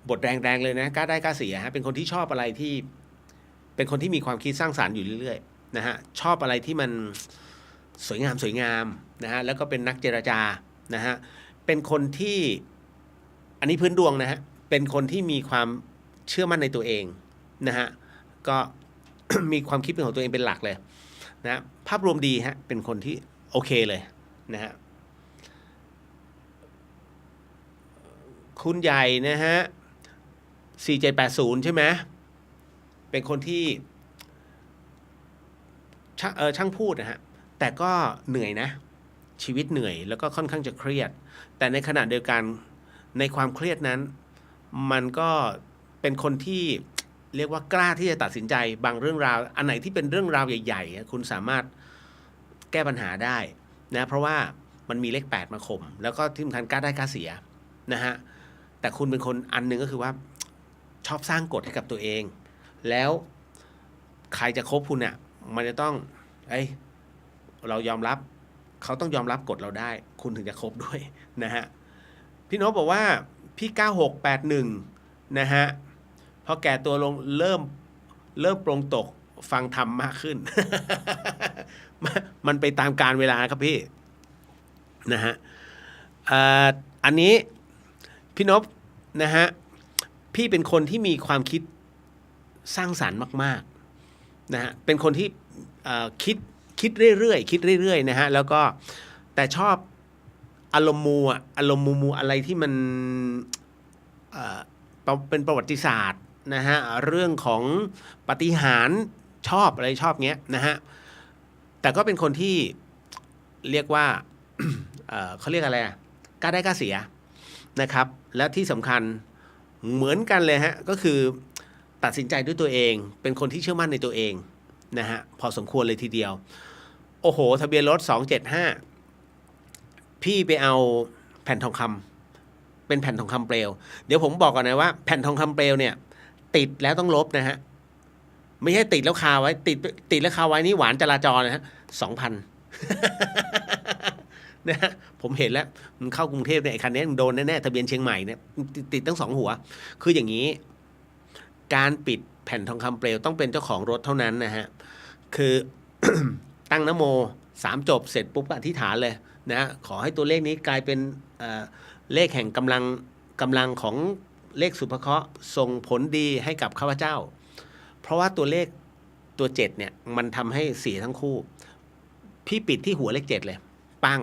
[SPEAKER 1] บทแรงๆเลยนะกล้าได้กล้าเสียฮะเป็นคนที่ชอบอะไรที่เป็นคนที่มีความคิดสร้างสรรค์อยู่เรื่อยๆนะฮะชอบอะไรที่มันสวยงามนะฮะแล้วก็เป็นนักเจรจานะฮะเป็นคนที่อันนี้พื้นดวงนะฮะเป็นคนที่มีความเชื่อมั่นในตัวเองนะฮะก็ มีความคิดเป็นของตัวเองเป็นหลักเลยนะภาพรวมดีฮะเป็นคนที่โอเคเลยนะฮะคุณใหญ่นะฮะ4780ใช่ไหมเป็นคนที่ช่างพูดนะฮะแต่ก็เหนื่อยนะชีวิตเหนื่อยแล้วก็ค่อนข้างจะเครียดแต่ในขณะเดียวกันในความเครียดนั้นมันก็เป็นคนที่เรียกว่ากล้าที่จะตัดสินใจบางเรื่องราวอันไหนที่เป็นเรื่องราวใหญ่ๆคุณสามารถแก้ปัญหาได้นะเพราะว่ามันมีเลข8มาข่มแล้วก็ที่สำคัญกล้าได้กล้าเสียนะฮะแต่คุณเป็นคนอันนึงก็คือว่าชอบสร้างกฎให้กับตัวเองแล้วใครจะคบคุณเนี่ยมันจะต้องเรายอมรับเขาต้องยอมรับกฎเราได้คุณถึงจะคบด้วยนะฮะพี่โน้ตบอกว่าพี่9681นะฮะพอแก่ตัวลงเริ่มปรงตกฟังธรรมมากขึ้น มันไปตามกาลเวลาครับพี่นะฮะอันนี้พี่นพนะฮะพี่เป็นคนที่มีความคิดสร้างสรรค์มากๆนะฮะเป็นคนที่คิดเรื่อยๆนะฮะแล้วก็แต่ชอบอารมณ์มูอะไรที่มันเป็นประวัติศาสตร์นะฮะเรื่องของปาฏิหาริย์ชอบอะไรชอบเงี้ยนะฮะแต่ก็เป็นคนที่เรียกว่า เขาเรียกอะไรกล้าได้กล้าเสียนะครับและที่สำคัญเหมือนกันเลยฮะก็คือตัดสินใจด้วยตัวเองเป็นคนที่เชื่อมั่นในตัวเองนะฮะพอสมควรเลยทีเดียวโอ้โหทะเบียนรถ275พี่ไปเอาแผ่นทองคำเป็นแผ่นทองคำเปลวเดี๋ยวผมบอกก่อนนะว่าแผ่นทองคำเปลวเนี่ยติดแล้วต้องลบนะฮะไม่ใช่ติดแล้วคาไว้ติดแล้วคาไว้นี่หวานจราจรนะฮะ2,000 นะฮะผมเห็นแล้วมันเข้ากรุงเทพเนี่ยไอ้คันนี้โดนแน่ๆทะเบียนเชียงใหม่เนี่ยติดตั้ง2 หัวคืออย่างนี้การปิดแผ่นทองคำเปลวต้องเป็นเจ้าของรถเท่านั้นนะฮะคือ ตั้งนะโม3จบเสร็จปุ๊บอธิษฐานเลยนะขอให้ตัวเลขนี้กลายเป็นเลขแห่งกำลังของเลขสุภเคราะห์ส่งผลดีให้กับข้าพเจ้าเพราะว่าตัวเลขตัว7เนี่ยมันทำให้เสียทั้งคู่พี่ปิดที่หัวเลข7เลยปั้ง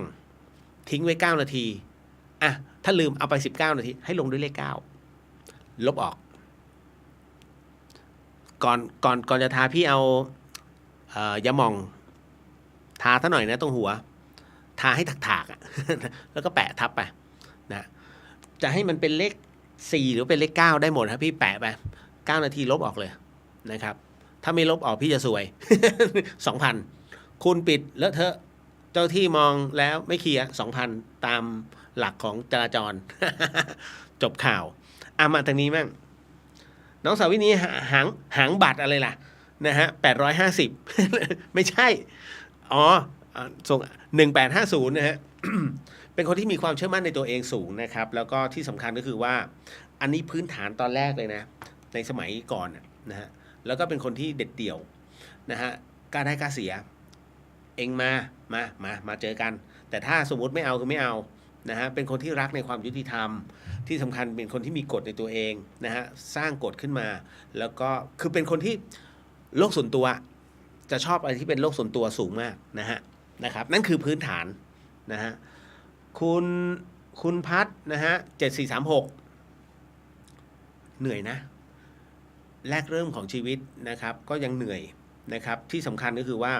[SPEAKER 1] ทิ้งไว้9 นาทีอ่ะถ้าลืมเอาไป19 นาทีให้ลงด้วยเลข9ลบออกก่อนจะทาพี่เอายาหม่องทาซะหน่อยนะตรงหัวทาให้ถากๆ แล้วก็แปะทับไปนะจะให้มันเป็นเลข4หรือเป็นเลข9ได้หมดครับพี่แปะไป9 นาทีลบออกเลยนะครับถ้าไม่ลบออกพี่จะซวย 2,000 คุณปิดแล้วเธอเจ้าที่มองแล้วไม่เคลียร์ 2,000 ตามหลักของจราจร จบข่าวมาทางนี้มั่งน้องสาวินีหางบัตรอะไรล่ะนะฮะ850 ไม่ใช่ส่ง1850นะฮะ เป็นคนที่มีความเชื่อมั่นในตัวเองสูงนะครับแล้วก็ที่สำคัญก็คือว่าอันนี้พื้นฐานตอนแรกเลยนะในสมัยก่อนนะฮะแล้วก็เป็นคนที่เด็ดเดี่ยวนะฮะกล้าได้กล้าเสียเองมาเจอกันแต่ถ้าสมมุติไม่เอาคือไม่เอานะฮะเป็นคนที่รักในความยุติธรรมที่สำคัญเป็นคนที่มีกฎในตัวเองนะฮะสร้างกฎขึ้นมาแล้วก็คือเป็นคนที่โลกส่วนตัวจะชอบอะไรที่เป็นโลกส่วนตัวสูงมากนะครับนั่นคือพื้นฐานนะฮะคุณพัฒนะฮะ7436เหนื่อยนะแรกเริ่มของชีวิตนะครับก็ยังเหนื่อยนะครับที่สำคัญก็คือว่า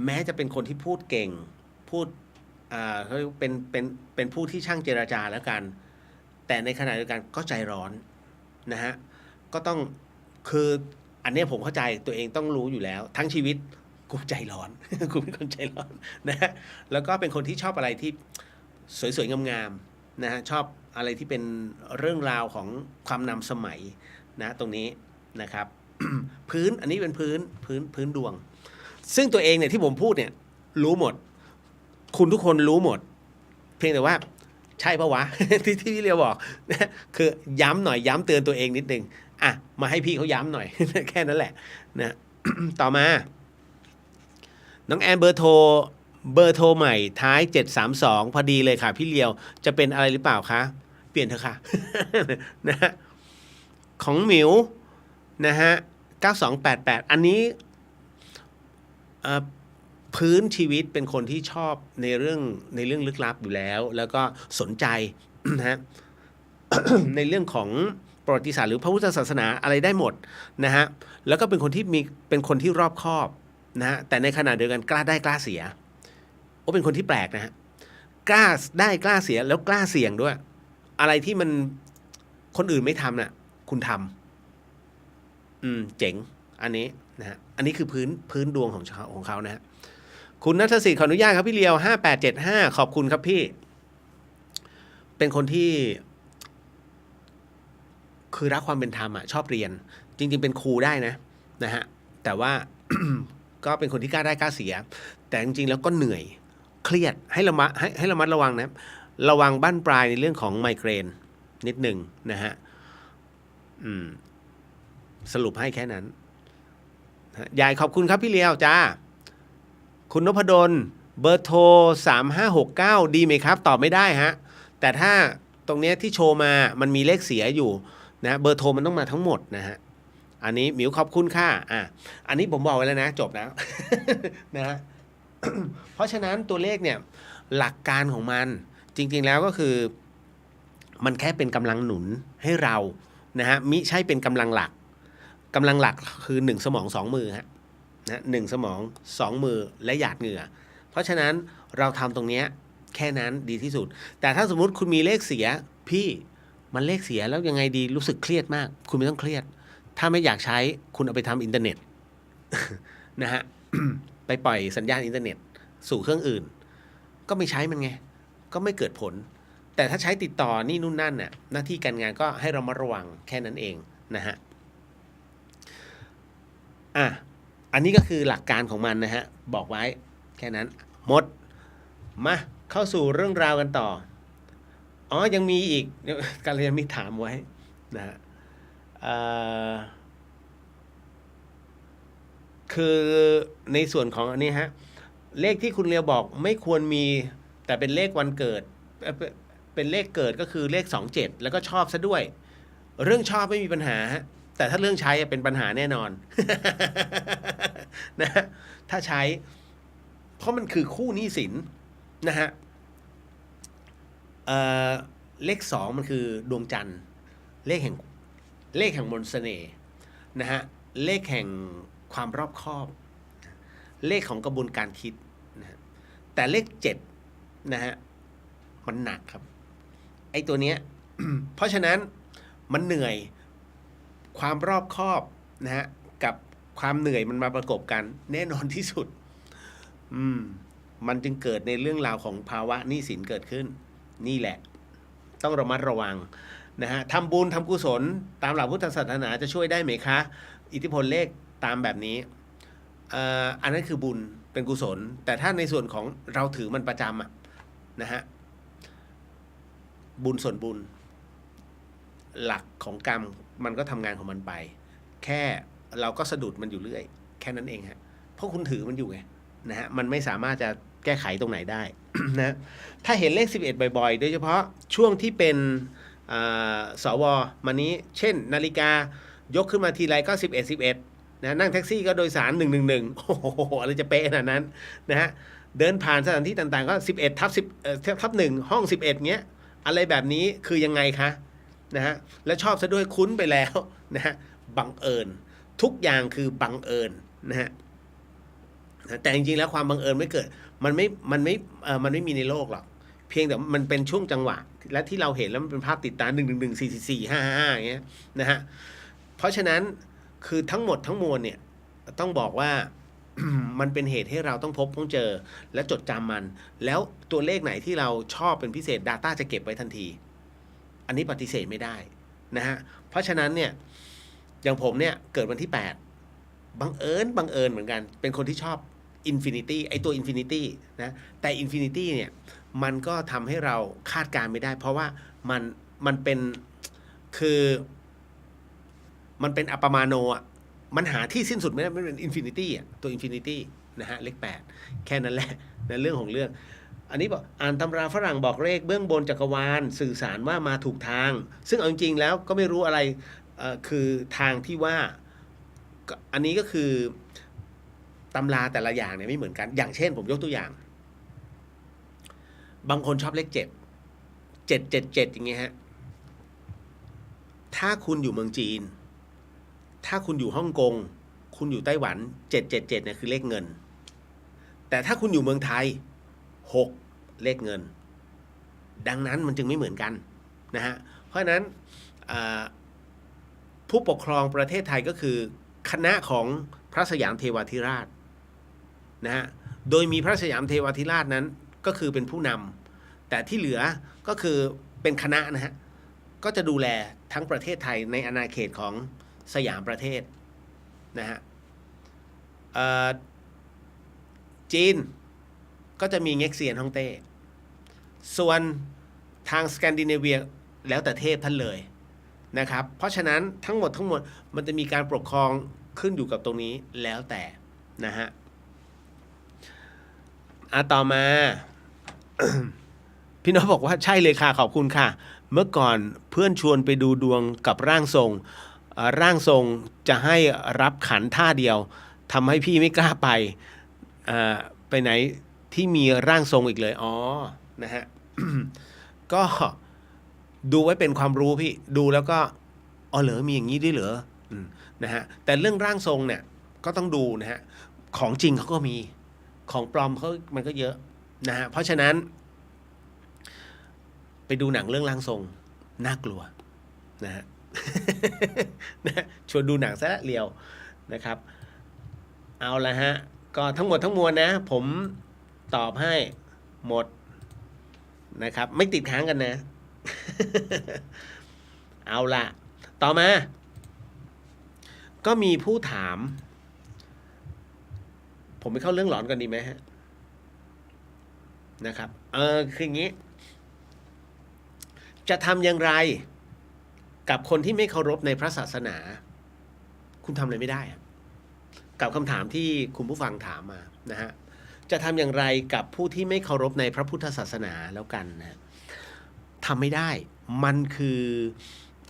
[SPEAKER 1] แม้จะเป็นคนที่พูดเก่งพูด เขาเรียกเป็นผู้ที่ช่างเจรจาแล้วกัน แต่ในขณะเดียวกันก็ใจร้อนนะฮะก็ต้องคืออันเนี้ยผมเข้าใจตัวเองต้องรู้อยู่แล้วทั้งชีวิตกูใจร้อน กูเป็นคนใจร้อนนะฮะแล้วก็เป็นคนที่ชอบอะไรที่สวยๆงามๆนะฮะชอบอะไรที่เป็นเรื่องราวของความนำสมัยนะตรงนี้นะครับ พื้นอันนี้เป็นพื้นดวง ซึ่งตัวเองเนี่ยที่ผมพูดเนี่ยรู้หมด คุณทุกคนรู้หมด เพียงแต่ว่าใช่ปะวะ ที่พี่เรียวบอกนะคือย้ำหน่อยย้ำเตือนตัวเองนิดนึงอ่ะมาให้พี่เขาย้ำหน่อย แค่นั้นแหละนะ ต่อมา น้องแอนเบอร์โทรใหม่ท้าย 732 พอดีเลยค่ะพี่เลียวจะเป็นอะไรหรือเปล่าคะเปลี่ยนเถอะค่ะ นะฮะของหมิวนะฮะ9288อันนี้พื้นชีวิตเป็นคนที่ชอบในเรื่องลึกลับอยู่แล้วแล้วก็สนใจ นะฮะ ในเรื่องของประวัติศาสตร์หรือพระพุทธศาสนาอะไรได้หมดนะฮะแล้วก็เป็นคนที่รอบคอบนะฮะแต่ในขณะเดียวกันกล้าได้กล้าเสียโอ้เป็นคนที่แปลกนะฮะกล้าได้กล้าเสียแล้วกล้าเสี่ยงด้วยอะไรที่มันคนอื่นไม่ทำน่ะคุณทำเจ๋งอันนี้นะฮะอันนี้คือพื้นดวงของเขานะฮะคุณณัฐศิษย์ขออนุญาตครับพี่เลียว5875ขอบคุณครับพี่เป็นคนที่คือรักความเป็นธรรมชอบเรียนจริงๆเป็นครูได้นะฮะแต่ว่า ก็เป็นคนที่กล้าได้กล้าเสียแต่จริงๆแล้วก็เหนื่อยเครียดให้ระมัดระวังนะระวังบั้นปลายในเรื่องของไมเกรนนิดหนึ่งนะฮะสรุปให้แค่นั้นยายขอบคุณครับพี่เลียวจ้าคุณนพดลเบอร์โทร3569ดีไหมครับตอบไม่ได้ฮะแต่ถ้าตรงเนี้ยที่โชว์มามันมีเลขเสียอยู่นะเบอร์โทรมันต้องมาทั้งหมดนะฮะอันนี้หมิวขอบคุณค่ะอันนี้ผมบอกไว้แล้วนะจบแล้ว นะฮะ เพราะฉะนั้นตัวเลขเนี่ยหลักการของมันจริงๆแล้วก็คือมันแค่เป็นกำลังหนุนให้เรานะฮะมิใช่เป็นกำลังหลักคือ1สมอง2มือฮะนะ1สมอง2มือและหยาดเหงื่อเพราะฉะนั้นเราทำตรงนี้แค่นั้นดีที่สุดแต่ถ้าสมมุติคุณมีเลขเสียพี่มันเลขเสียแล้วยังไงดีรู้สึกเครียดมากคุณไม่ต้องเครียดถ้าไม่อยากใช้คุณเอาไปทำอินเทอร์เน็ต นะฮะ ไปปล่อยสัญญาณอินเทอร์เน็ตสู่เครื่องอื่นก็ไม่ใช้มันไงก็ไม่เกิดผลแต่ถ้าใช้ติดต่อนี่นู่นนั่นน่ะหน้าที่การงานก็ให้เรามาระวังแค่นั้นเองนะฮะอันนี้ก็คือหลักการของมันนะฮะบอกไว้แค่นั้นหมดมาเข้าสู่เรื่องราวกันต่อยังมีอีกการเรียนมีถามไว้นะฮะคือในส่วนของอันนี้ฮะเลขที่คุณเรียวบอกไม่ควรมีแต่เป็นเลขวันเกิดเป็นเลขเกิดก็คือเลข27แล้วก็ชอบซะด้วยเรื่องชอบไม่มีปัญหาฮะแต่ถ้าเรื่องใช้เป็นปัญหาแน่นอน นะถ้าใช้เพราะมันคือคู่หนี้สินนะฮะเลข2มันคือดวงจันทร์เลขแห่งมนต์เสน่ห์นะฮะเลขแห่งความรอบคอบเลขของกระบวนการคิดนะฮะแต่เลข7นะฮะมันหนักครับไอ้ตัวเนี้ย เพราะฉะนั้นมันเหนื่อยความรอบคอบนะฮะกับความเหนื่อยมันมาประกบกันแน่นอนที่สุดมันจึงเกิดในเรื่องราวของภาวะหนี้สินเกิดขึ้นนี่แหละต้องระมัดระวังนะฮะทำบุญทำกุศลตามหลักพุทธศาสนาจะช่วยได้ไหมคะอิทธิพลเลขตามแบบนี้อันนั้นคือบุญเป็นกุศลแต่ถ้าในส่วนของเราถือมันประจำนะฮะบุญส่วนบุญหลักของกรรมมันก็ทำงานของมันไปแค่เราก็สะดุดมันอยู่เรื่อยแค่นั้นเองฮะเพราะคุณถือมันอยู่ไงนะฮะมันไม่สามารถจะแก้ไขตรงไหนได้ นะถ้าเห็นเลข11บ่อยๆโดยเฉพาะช่วงที่เป็นสวมานี้เช่นนาฬิกายกขึ้นมาทีไรก็11นะนั่งแท็กซี่ก็โดยสาร111โอ้โหอะไรจะเป๊ะขนาดนั้นนะฮะเดินผ่านสถานที่ต่างๆก็11/1ห้อง11เงี้ยอะไรแบบนี้คือยังไงคะนะฮะและชอบซะด้วยคุ้นไปแล้วนะฮะบังเอิญทุกอย่างคือบังเอิญนะฮะแต่จริงๆแล้วความบังเอิญ มันไม่มีในโลกหรอกเพียงแต่มันเป็นช่วงจังหวะและที่เราเห็นแล้วมันเป็นภาพติดตา1 1 1 4 4 4 5 5อย่างเงี้ยนะฮะเพราะฉะนั้นคือทั้งหมดทั้งมวลเนี่ยต้องบอกว่า มันเป็นเหตุให้เราต้องพบต้องเจอและจดจำมันแล้วตัวเลขไหนที่เราชอบเป็นพิเศษ Data จะเก็บไว้ทันทีอันนี้ปฏิเสธไม่ได้นะฮะเพราะฉะนั้นเนี่ยอย่างผมเนี่ยเกิดวันที่8บังเอิญเหมือนกันเป็นคนที่ชอบ Infinity ไอตัว Infinity นะแต่ Infinity เนี่ยมันก็ทำให้เราคาดการไม่ได้เพราะว่ามันเป็นคือมันเป็นอัปปมาโนอ่ะมันหาที่สิ้นสุดไม่ได้มันเป็น Infinity อ่ะตัว Infinity นะฮะเลข8แค่นั้นแหละในเรื่องของเรื่องอันนี้บอกอ่านตำราฝรั่งบอกเลขเบื้องบนจักรวาลสื่อสารว่ามาถูกทางซึ่งเอาจริงๆแล้วก็ไม่รู้อะไรคือทางที่ว่าอันนี้ก็คือตำราแต่ละอย่างเนี่ยไม่เหมือนกันอย่างเช่นผมยกตัวอย่างบางคนชอบเลข7 อย่างเงี้ยฮะถ้าคุณอยู่เมืองจีนถ้าคุณอยู่ฮ่องกงคุณอยู่ไต้หวัน7เนี่ยคือเลขเงินแต่ถ้าคุณอยู่เมืองไทย6เลขเงินดังนั้นมันจึงไม่เหมือนกันนะฮะเพราะฉะนั้นผู้ปกครองประเทศไทยก็คือคณะของพระสยามเทวาธิราชนะฮะโดยมีพระสยามเทวาธิราชนั้นก็คือเป็นผู้นำแต่ที่เหลือก็คือเป็นคณะนะฮะก็จะดูแลทั้งประเทศไทยในอาณาเขตของสยามประเทศนะฮะจีนก็จะมีเง็กเซียนฮ่องเต้ส่วนทางสแกนดิเนเวียแล้วแต่เทพท่านเลยนะครับเพราะฉะนั้นทั้งหมดมันจะมีการปกครองขึ้นอยู่กับตรงนี้แล้วแต่นะฮะต่อมา พี่น้องบอกว่าใช่เลยค่ะขอบคุณค่ะเมื่อก่อนเพื่อนชวนไปดูดวงกับร่างทรงร่างทรงจะให้รับขันท่าเดียวทำให้พี่ไม่กล้าไปไหนที่มีร่างทรงอีกเลยอ๋อนะฮะ ก็ดูไว้เป็นความรู้พี่ดูแล้วก็อ๋อเหรอมีอย่างนี้ด้วยเหรอนะฮะแต่เรื่องร่างทรงเนี่ยก็ต้องดูนะฮะของจริงเขาก็มีของปลอมเขามันก็เยอะนะฮะเพราะฉะนั้นไปดูหนังเรื่องร่างทรงน่ากลัวนะฮะ นะชวนดูหนังซะเรียวนะครับเอาละฮะก็ทั้งหมดทั้งมวลนะผมตอบให้หมดนะครับไม่ติดค้างกันนะ เอาละต่อมาก็มีผู้ถามผมไปเข้าเรื่องหลอนกันดีไหมฮะนะครับคืออย่างนี้จะทำอย่างไรกับคนที่ไม่เคารพในพระศาสนาคุณทำอะไรไม่ได้กับคำถามที่คุณผู้ฟังถามมานะฮะจะทำอย่างไรกับผู้ที่ไม่เคารพในพระพุทธศาสนาแล้วกันนะทำไม่ได้มันคือ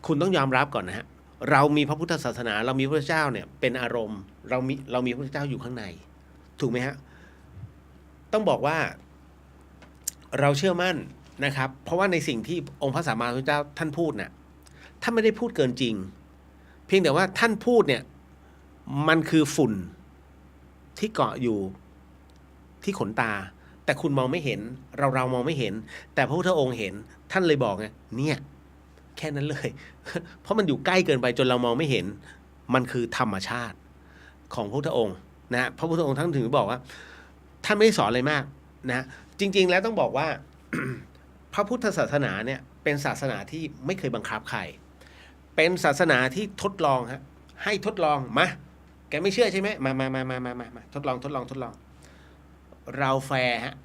[SPEAKER 1] คุณต้องยอมรับก่อนนะฮะเรามีพระพุทธศาสนาเรามีพระเจ้าเนี่ยเป็นอารมณ์เรามีพระเจ้าอยู่ข้างในถูกไหมฮะต้องบอกว่าเราเชื่อมั่นนะครับเพราะว่าในสิ่งที่องค์พระสัมมาสัมพุทธเจ้าท่านพูดน่ะท่านไม่ได้พูดเกินจริงเพียงแต่ว่าท่านพูดเนี่ยมันคือฝุ่นที่เกาะอยู่ที่ขนตาแต่คุณมองไม่เห็นเรามองไม่เห็นแต่พระพุทธองค์เห็นท่านเลยบอกไงเนี่ยแค่นั้นเลย เพราะมันอยู่ใกล้เกินไปจนเรามองไม่เห็นมันคือธรรมชาติของพระพุทธองค์นะพระพุทธองค์ท่านถึงบอกว่าท่านไม่ได้สอนอะไรมากนะจริงๆแล้วต้องบอกว่า พระพุทธศาสนาเนี่ยเป็นศาสนาที่ไม่เคยบังคับใครเป็นศาสนาที่ทดลองฮะให้ทดลองมาแกไม่เชื่อใช่ไหมมาทดลองเราแฟร์ฮะ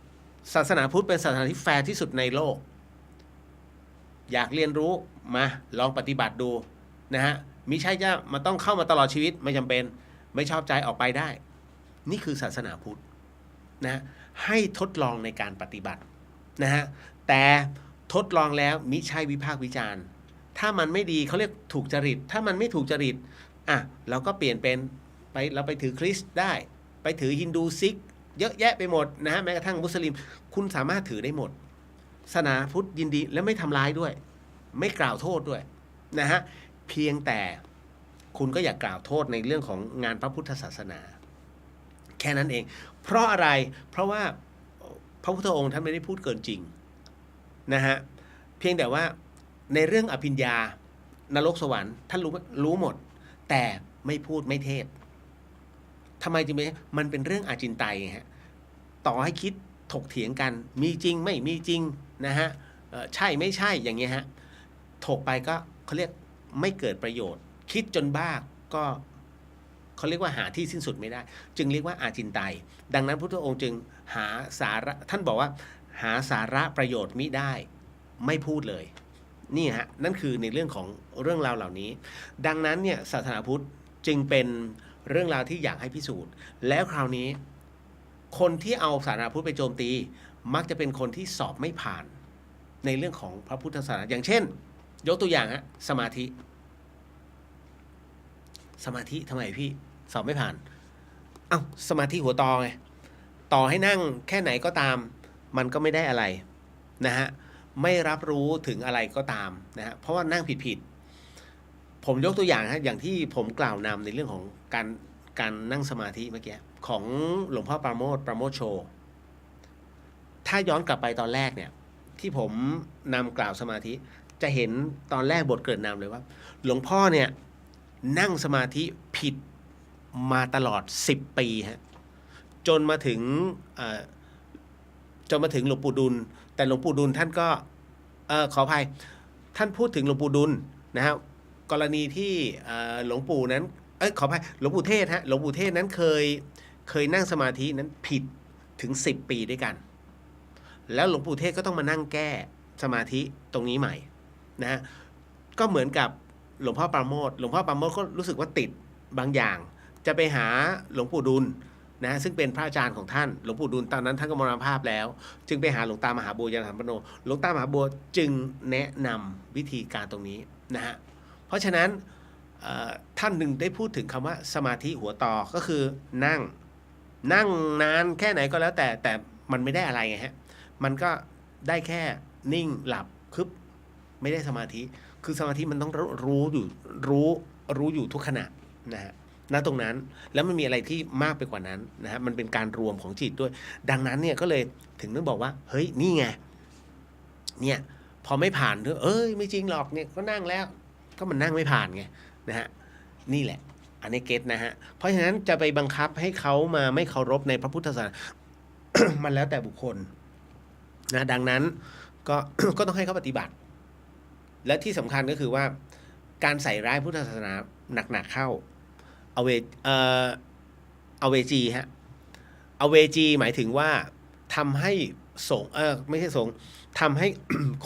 [SPEAKER 1] ศาสนาพุทธเป็นศาสนาที่แฟร์ที่สุดในโลกอยากเรียนรู้มาลองปฏิบัติดูนะฮะมิใช่จะมาต้องเข้ามาตลอดชีวิตไม่จำเป็นไม่ชอบใจออกไปได้นี่คือศาสนาพุทธนะให้ทดลองในการปฏิบัตินะฮะแต่ทดลองแล้วมิใช่วิพากษ์วิจารณ์ถ้ามันไม่ดีเขาเรียกถูกจริตถ้ามันไม่ถูกจริตเราก็เปลี่ยนเป็นเราไปถือคริสต์ได้ไปถือฮินดูซิกเยอะแยะไปหมดนะฮะแม้กระทั่งมุสลิมคุณสามารถถือได้หมดศาสนาพุทธยินดีและไม่ทำร้ายด้วยไม่กล่าวโทษด้วยนะฮะเพียงแต่คุณก็อย่ากล่าวโทษในเรื่องของงานพระพุทธศาสนาแค่นั้นเองเพราะอะไรเพราะว่า พระพุทธองค์ท่านไม่ได้พูดเกินจริงนะฮะเพียงแต่ว่าในเรื่องอภิญญานรกสวรรค์ท่านรู้หมดแต่ไม่พูดไม่เทศทำไมจึงไม่มันเป็นเรื่องอาจินไตยฮะต่อให้คิดถกเถียงกันมีจริงไม่มีจริงนะฮะใช่ไม่ใช่อย่างเงี้ยฮะถกไปก็เขาเรียกไม่เกิดประโยชน์คิดจนบ้าก็เขาเรียกว่าหาที่สิ้นสุดไม่ได้จึงเรียกว่าอาจินไตยดังนั้นพระพุทธองค์จึงหาสาระท่านบอกว่าหาสาระประโยชน์มิได้ไม่พูดเลยนี่ฮะนั่นคือในเรื่องของเรื่องราวเหล่านี้ดังนั้นเนี่ยศาสนาพุทธจึงเป็นเรื่องราวที่อยากให้พิสูจน์แล้วคราวนี้คนที่เอาศาสนาพุทธไปโจมตีมักจะเป็นคนที่สอบไม่ผ่านในเรื่องของพระพุทธศาสนาอย่างเช่นยกตัวอย่างฮะสมาธิทำไมพี่สอบไม่ผ่านเอ้าสมาธิหัวต่อไงต่อให้นั่งแค่ไหนก็ตามมันก็ไม่ได้อะไรนะฮะไม่รับรู้ถึงอะไรก็ตามนะฮะเพราะว่านั่งผิดผมยกตัวอย่างฮะอย่างที่ผมกล่าวนำในเรื่องของการนั่งสมาธิเมื่อกี้ของหลวงพ่อปราโมทโชถ้าย้อนกลับไปตอนแรกเนี่ยที่ผมนำกล่าวสมาธิจะเห็นตอนแรกบทเกริ่นนำเลยว่าหลวงพ่อเนี่ยนั่งสมาธิผิดมาตลอด10 ปีฮะจนมาถึงหลวงปู่ดุลแต่หลวงปู่ดุลท่านก็ขออภัยท่านพูดถึงหลวงปู่ดุลนะครับกรณีที่หลวงปู่นั้นขออภัยหลวงปู่เทศฮะหลวงปู่เทศนั้นเคยนั่งสมาธินั้นผิดถึง10 ปีด้วยกันแล้วหลวงปู่เทศก็ต้องมานั่งแก้สมาธิตรงนี้ใหม่นะฮะก็เหมือนกับหลวงพ่อปราโมทก็รู้สึกว่าติดบางอย่างจะไปหาหลวงปู่ดุลนะซึ่งเป็นพระอาจารย์ของท่านหลวงปู่ดุลตอนนั้นท่านก็มรณภาพแล้วจึงไปหาหลวงตามหาบัวยานสัมปันโนหลวงตามหาบัวจึงแนะนำวิธีการตรงนี้นะฮะเพราะฉะนั้นท่านหนึ่งได้พูดถึงคำว่าสมาธิหัวต่อก็คือนั่งนานแค่ไหนก็แล้วแต่มันไม่ได้อะไรไงฮะมันก็ได้แค่นิ่งหลับคึบไม่ได้สมาธิคือสมาธิมันต้องรู้อยู่ทุกขณะนะฮะณตรงนั้นแล้วมันมีอะไรที่มากไปกว่านั้นนะฮะมันเป็นการรวมของจิตด้วยดังนั้นเนี่ยก็เลยถึงต้องบอกว่าเฮ้ยนี่ไงเนี่ยพอไม่ผ่านไม่จริงหรอกเนี่ยก็นั่งแล้วก็มันนั่งไม่ผ่านไงนะฮะนี่แหละอันนี้เก็ตนะฮะเพราะฉะนั้นจะไปบังคับให้เขามาไม่เคารพในพระพุทธศาสนา มันแล้วแต่บุคคลนะดังนั้นก็ ก็ต้องให้เขาปฏิบัติและที่สำคัญก็คือว่าการใส่ร้ายพุทธศาสนาหนักๆเข้าเอาเวจีฮะเอาเวจีหมายถึงว่าทำให้สงไม่ใช่สงทำให้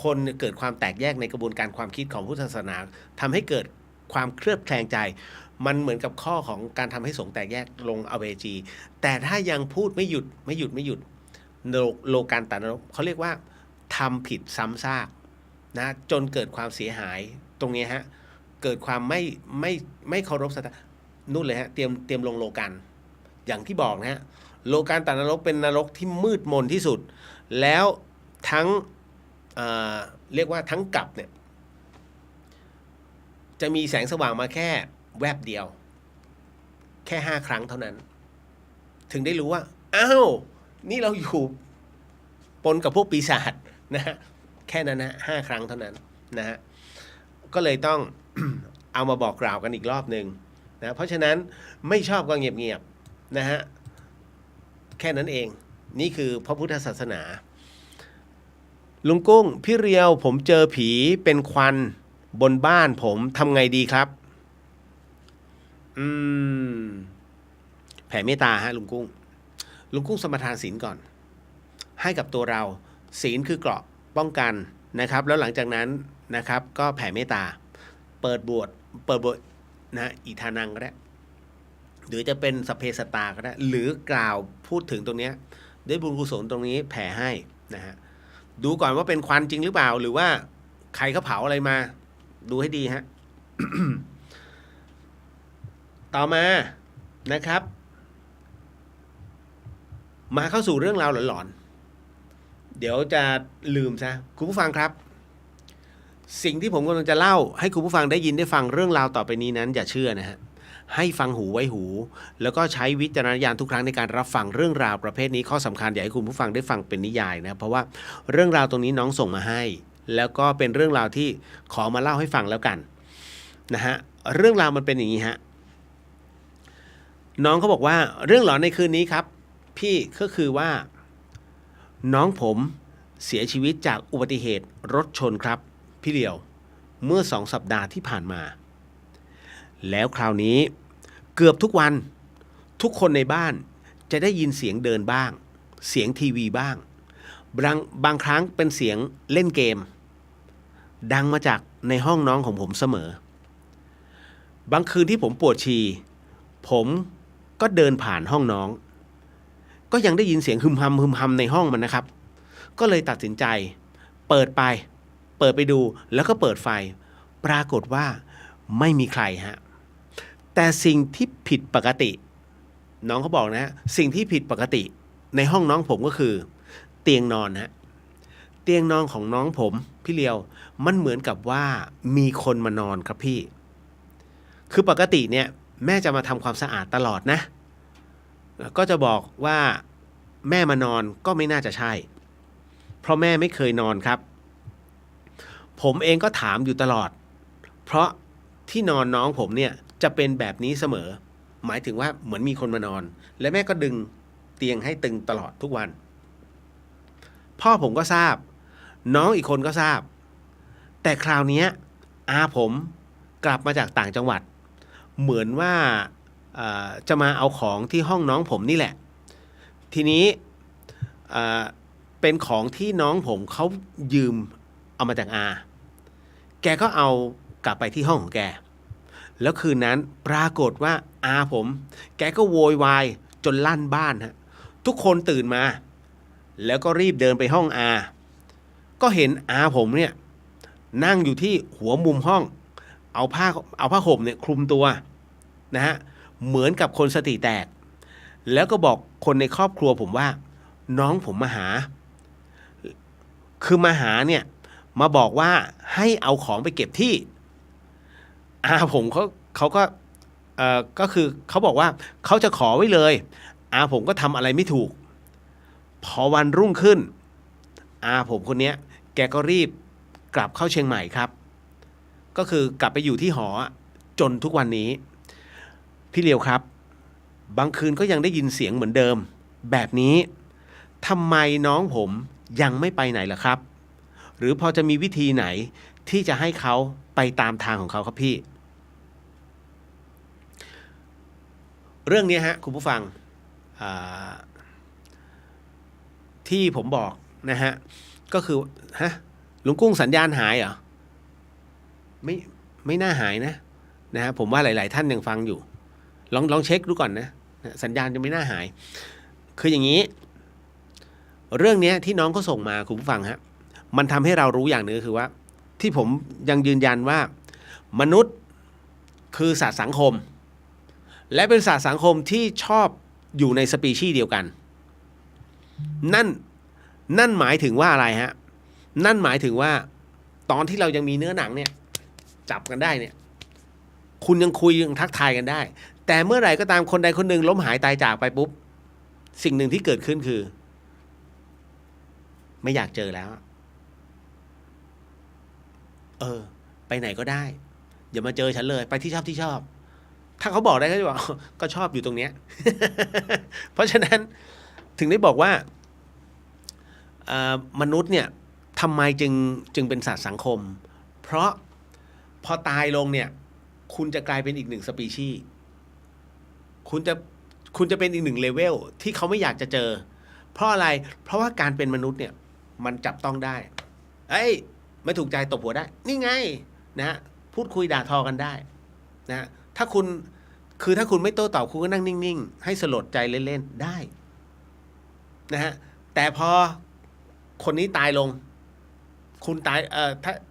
[SPEAKER 1] คนเกิดความแตกแยกในกระบวนการความคิดของพุทธศาสนาทำให้เกิดความเคลือบแคลงใจมันเหมือนกับข้อของการทำให้สงแตกแยกลงอเวจีแต่ถ้ายังพูดไม่หยุดโลกันตนรกเขาเรียกว่าทำผิดซ้ำซากนะจนเกิดความเสียหายตรงนี้ฮะเกิดความไม่เคารพศรัทธานู่นเลยฮะเตรียมลงโลกันอย่างที่บอกนะฮะโลกันตนรกเป็นนรกที่มืดมนที่สุดแล้วทั้งเรียกว่าทั้งกลับเนี่ยจะมีแสงสว่างมาแค่แวบเดียวแค่5 ครั้งเท่านั้นถึงได้รู้ว่าอ้าวนี่เราอยู่ปนกับพวกปีศาจนะฮะแค่นั้นนะ5 ครั้งเท่านั้นนะฮะก็เลยต้อง เอามาบอกกล่าวกันอีกรอบหนึ่งนะเพราะฉะนั้นไม่ชอบก็เงียบๆนะฮะแค่นั้นเองนี่คือพระพุทธศาสนาลุงกุ้งพี่เรียวผมเจอผีเป็นควันบนบ้านผมทำไงดีครับแผ่เมตตาฮะลุงกุ้งสมทานศีลก่อนให้กับตัวเราศีลคือเกราะป้องกันนะครับแล้วหลังจากนั้นนะครับก็แผ่เมตตาเปิดบทนะอิทานังก็ได้หรือจะเป็นสัพเพสตตาก็ได้หรือกล่าวพูดถึงตรงนี้ด้วยบุญกุศลตรงนี้แผ่ให้นะฮะดูก่อนว่าเป็นควันจริงหรือเปล่าหรือว่าใครเขาเผาอะไรมาดูให้ดีฮะ ต่อมานะครับมาเข้าสู่เรื่องราวหลอนๆเดี๋ยวจะลืมซะคุณผู้ฟังครับสิ่งที่ผมกำลังจะเล่าให้คุณผู้ฟังได้ยินได้ฟังเรื่องราวต่อไปนี้นั้นอย่าเชื่อนะฮะ ให้ฟังหูไว้หู แล้วก็ใช้วิจารณญาณทุกครั้งในการรับฟังเรื่องราวประเภทนี้ข้อสำคัญอยากให้คุณผู้ฟังได้ฟังเป็นนิยายนะเพราะว่าเรื่องราวตรงนี้น้องส่งมาให้แล้วก็เป็นเรื่องราวที่ขอมาเล่าให้ฟังแล้วกันนะฮะเรื่องราวมันเป็นอย่างนี้ฮะน้องเขาบอกว่าเรื่องหลอนในคืนนี้ครับพี่ก็คือว่าน้องผมเสียชีวิตจากอุบัติเหตุรถชนครับพี่เหลียวเมื่อ2 สัปดาห์ที่ผ่านมาแล้วคราวนี้เกือบทุกวันทุกคนในบ้านจะได้ยินเสียงเดินบ้างเสียงทีวีบ้างบางครั้งเป็นเสียงเล่นเกมดังมาจากในห้องน้องของผมเสมอบางคืนที่ผมปวดฉี่ผมก็เดินผ่านห้องน้องก็ยังได้ยินเสียงฮึมฮัมในห้องมันนะครับก็เลยตัดสินใจเปิดไปดูแล้วก็เปิดไฟปรากฏว่าไม่มีใครฮะแต่สิ่งที่ผิดปกติน้องเขาบอกนะสิ่งที่ผิดปกติในห้องน้องผมก็คือเตียงนอนฮะเตียงนอนของน้องผมพี่เลียวมันเหมือนกับว่ามีคนมานอนครับพี่คือปกติเนี่ยแม่จะมาทำความสะอาดตลอดนะก็จะบอกว่าแม่มานอนก็ไม่น่าจะใช่เพราะแม่ไม่เคยนอนครับผมเองก็ถามอยู่ตลอดเพราะที่นอนน้องผมเนี่ยจะเป็นแบบนี้เสมอหมายถึงว่าเหมือนมีคนมานอนและแม่ก็ดึงเตียงให้ตึงตลอดทุกวันพ่อผมก็ทราบน้องอีกคนก็ทราบแต่คราวนี้อาผมกลับมาจากต่างจังหวัดเหมือนว่าจะมาเอาของที่ห้องน้องผมนี่แหละทีนี้เป็นของที่น้องผมเขายืมเอามาจากอาแกก็เอากลับไปที่ห้องของแกแล้วคืนนั้นปรากฏว่าอาผมแกก็โวยวายจนลั่นบ้านฮะทุกคนตื่นมาแล้วก็รีบเดินไปห้องอาก็เห็นอาผมเนี่ยนั่งอยู่ที่หัวมุมห้องเอาผ้าห่มเนี่ยคลุมตัวนะฮะเหมือนกับคนสติแตกแล้วก็บอกคนในครอบครัวผมว่าน้องผมมาหาคือมาหาเนี่ยมาบอกว่าให้เอาของไปเก็บที่อาผมเขาก็คือเขาบอกว่าเขาจะขอไว้เลยอาผมก็ทำอะไรไม่ถูกพอวันรุ่งขึ้นอาผมคนนี้แกก็รีบกลับเข้าเชียงใหม่ครับก็คือกลับไปอยู่ที่หอจนทุกวันนี้พี่เลียวครับบางคืนก็ยังได้ยินเสียงเหมือนเดิมแบบนี้ทำไมน้องผมยังไม่ไปไหนล่ะครับหรือพอจะมีวิธีไหนที่จะให้เขาไปตามทางของเขาครับพี่เรื่องนี้ฮะคุณผู้ฟังที่ผมบอกนะฮะก็คือฮะลุงกุ้งสัญญาณหายเหรอไม่น่าหายนะฮะผมว่าหลายๆท่านยังฟังอยู่ลองเช็คดูก่อนนะสัญญาณจะไม่น่าหายคืออย่างนี้เรื่องนี้ที่น้องเขาส่งมาคุณผู้ฟังฮะมันทำให้เรารู้อย่างนึงคือว่าที่ผมยังยืนยันว่ามนุษย์คือสัตว์สังคมและเป็นสัตว์สังคมที่ชอบอยู่ในสปีชีส์เดียวกันนั่นหมายถึงว่าอะไรฮะนั่นหมายถึงว่าตอนที่เรายังมีเนื้อหนังเนี่ยจับกันได้เนี่ยคุณยังคุยยังทักทายกันได้แต่เมื่อไหร่ก็ตามคนใดคนหนึ่งล้มหายตายจากไปปุ๊บสิ่งหนึ่งที่เกิดขึ้นคือไม่อยากเจอแล้วไปไหนก็ได้อย่ามาเจอฉันเลยไปที่ชอบถ้าเขาบอกได้ก็จะบอกก็ชอบอยู่ตรงเนี้ย เพราะฉะนั้นถึงได้บอกว่ามนุษย์เนี่ยทำไมจึงเป็นสัตว์สังคมเพราะพอตายลงเนี่ยคุณจะกลายเป็นอีกหนึ่งสปีชีส์คุณจะเป็นอีกหนึ่งเลเวลที่เขาไม่อยากจะเจอเพราะอะไรเพราะว่าการเป็นมนุษย์เนี่ยมันจับต้องได้ไม่ถูกใจตบหัวได้นี่ไงนะพูดคุยด่าทอกันได้นะถ้าคุณไม่โต้ตอบคุณก็นั่งนิ่งๆให้สลดใจเล่นๆได้นะฮะแต่พอคนนี้ตายลงคุณตาย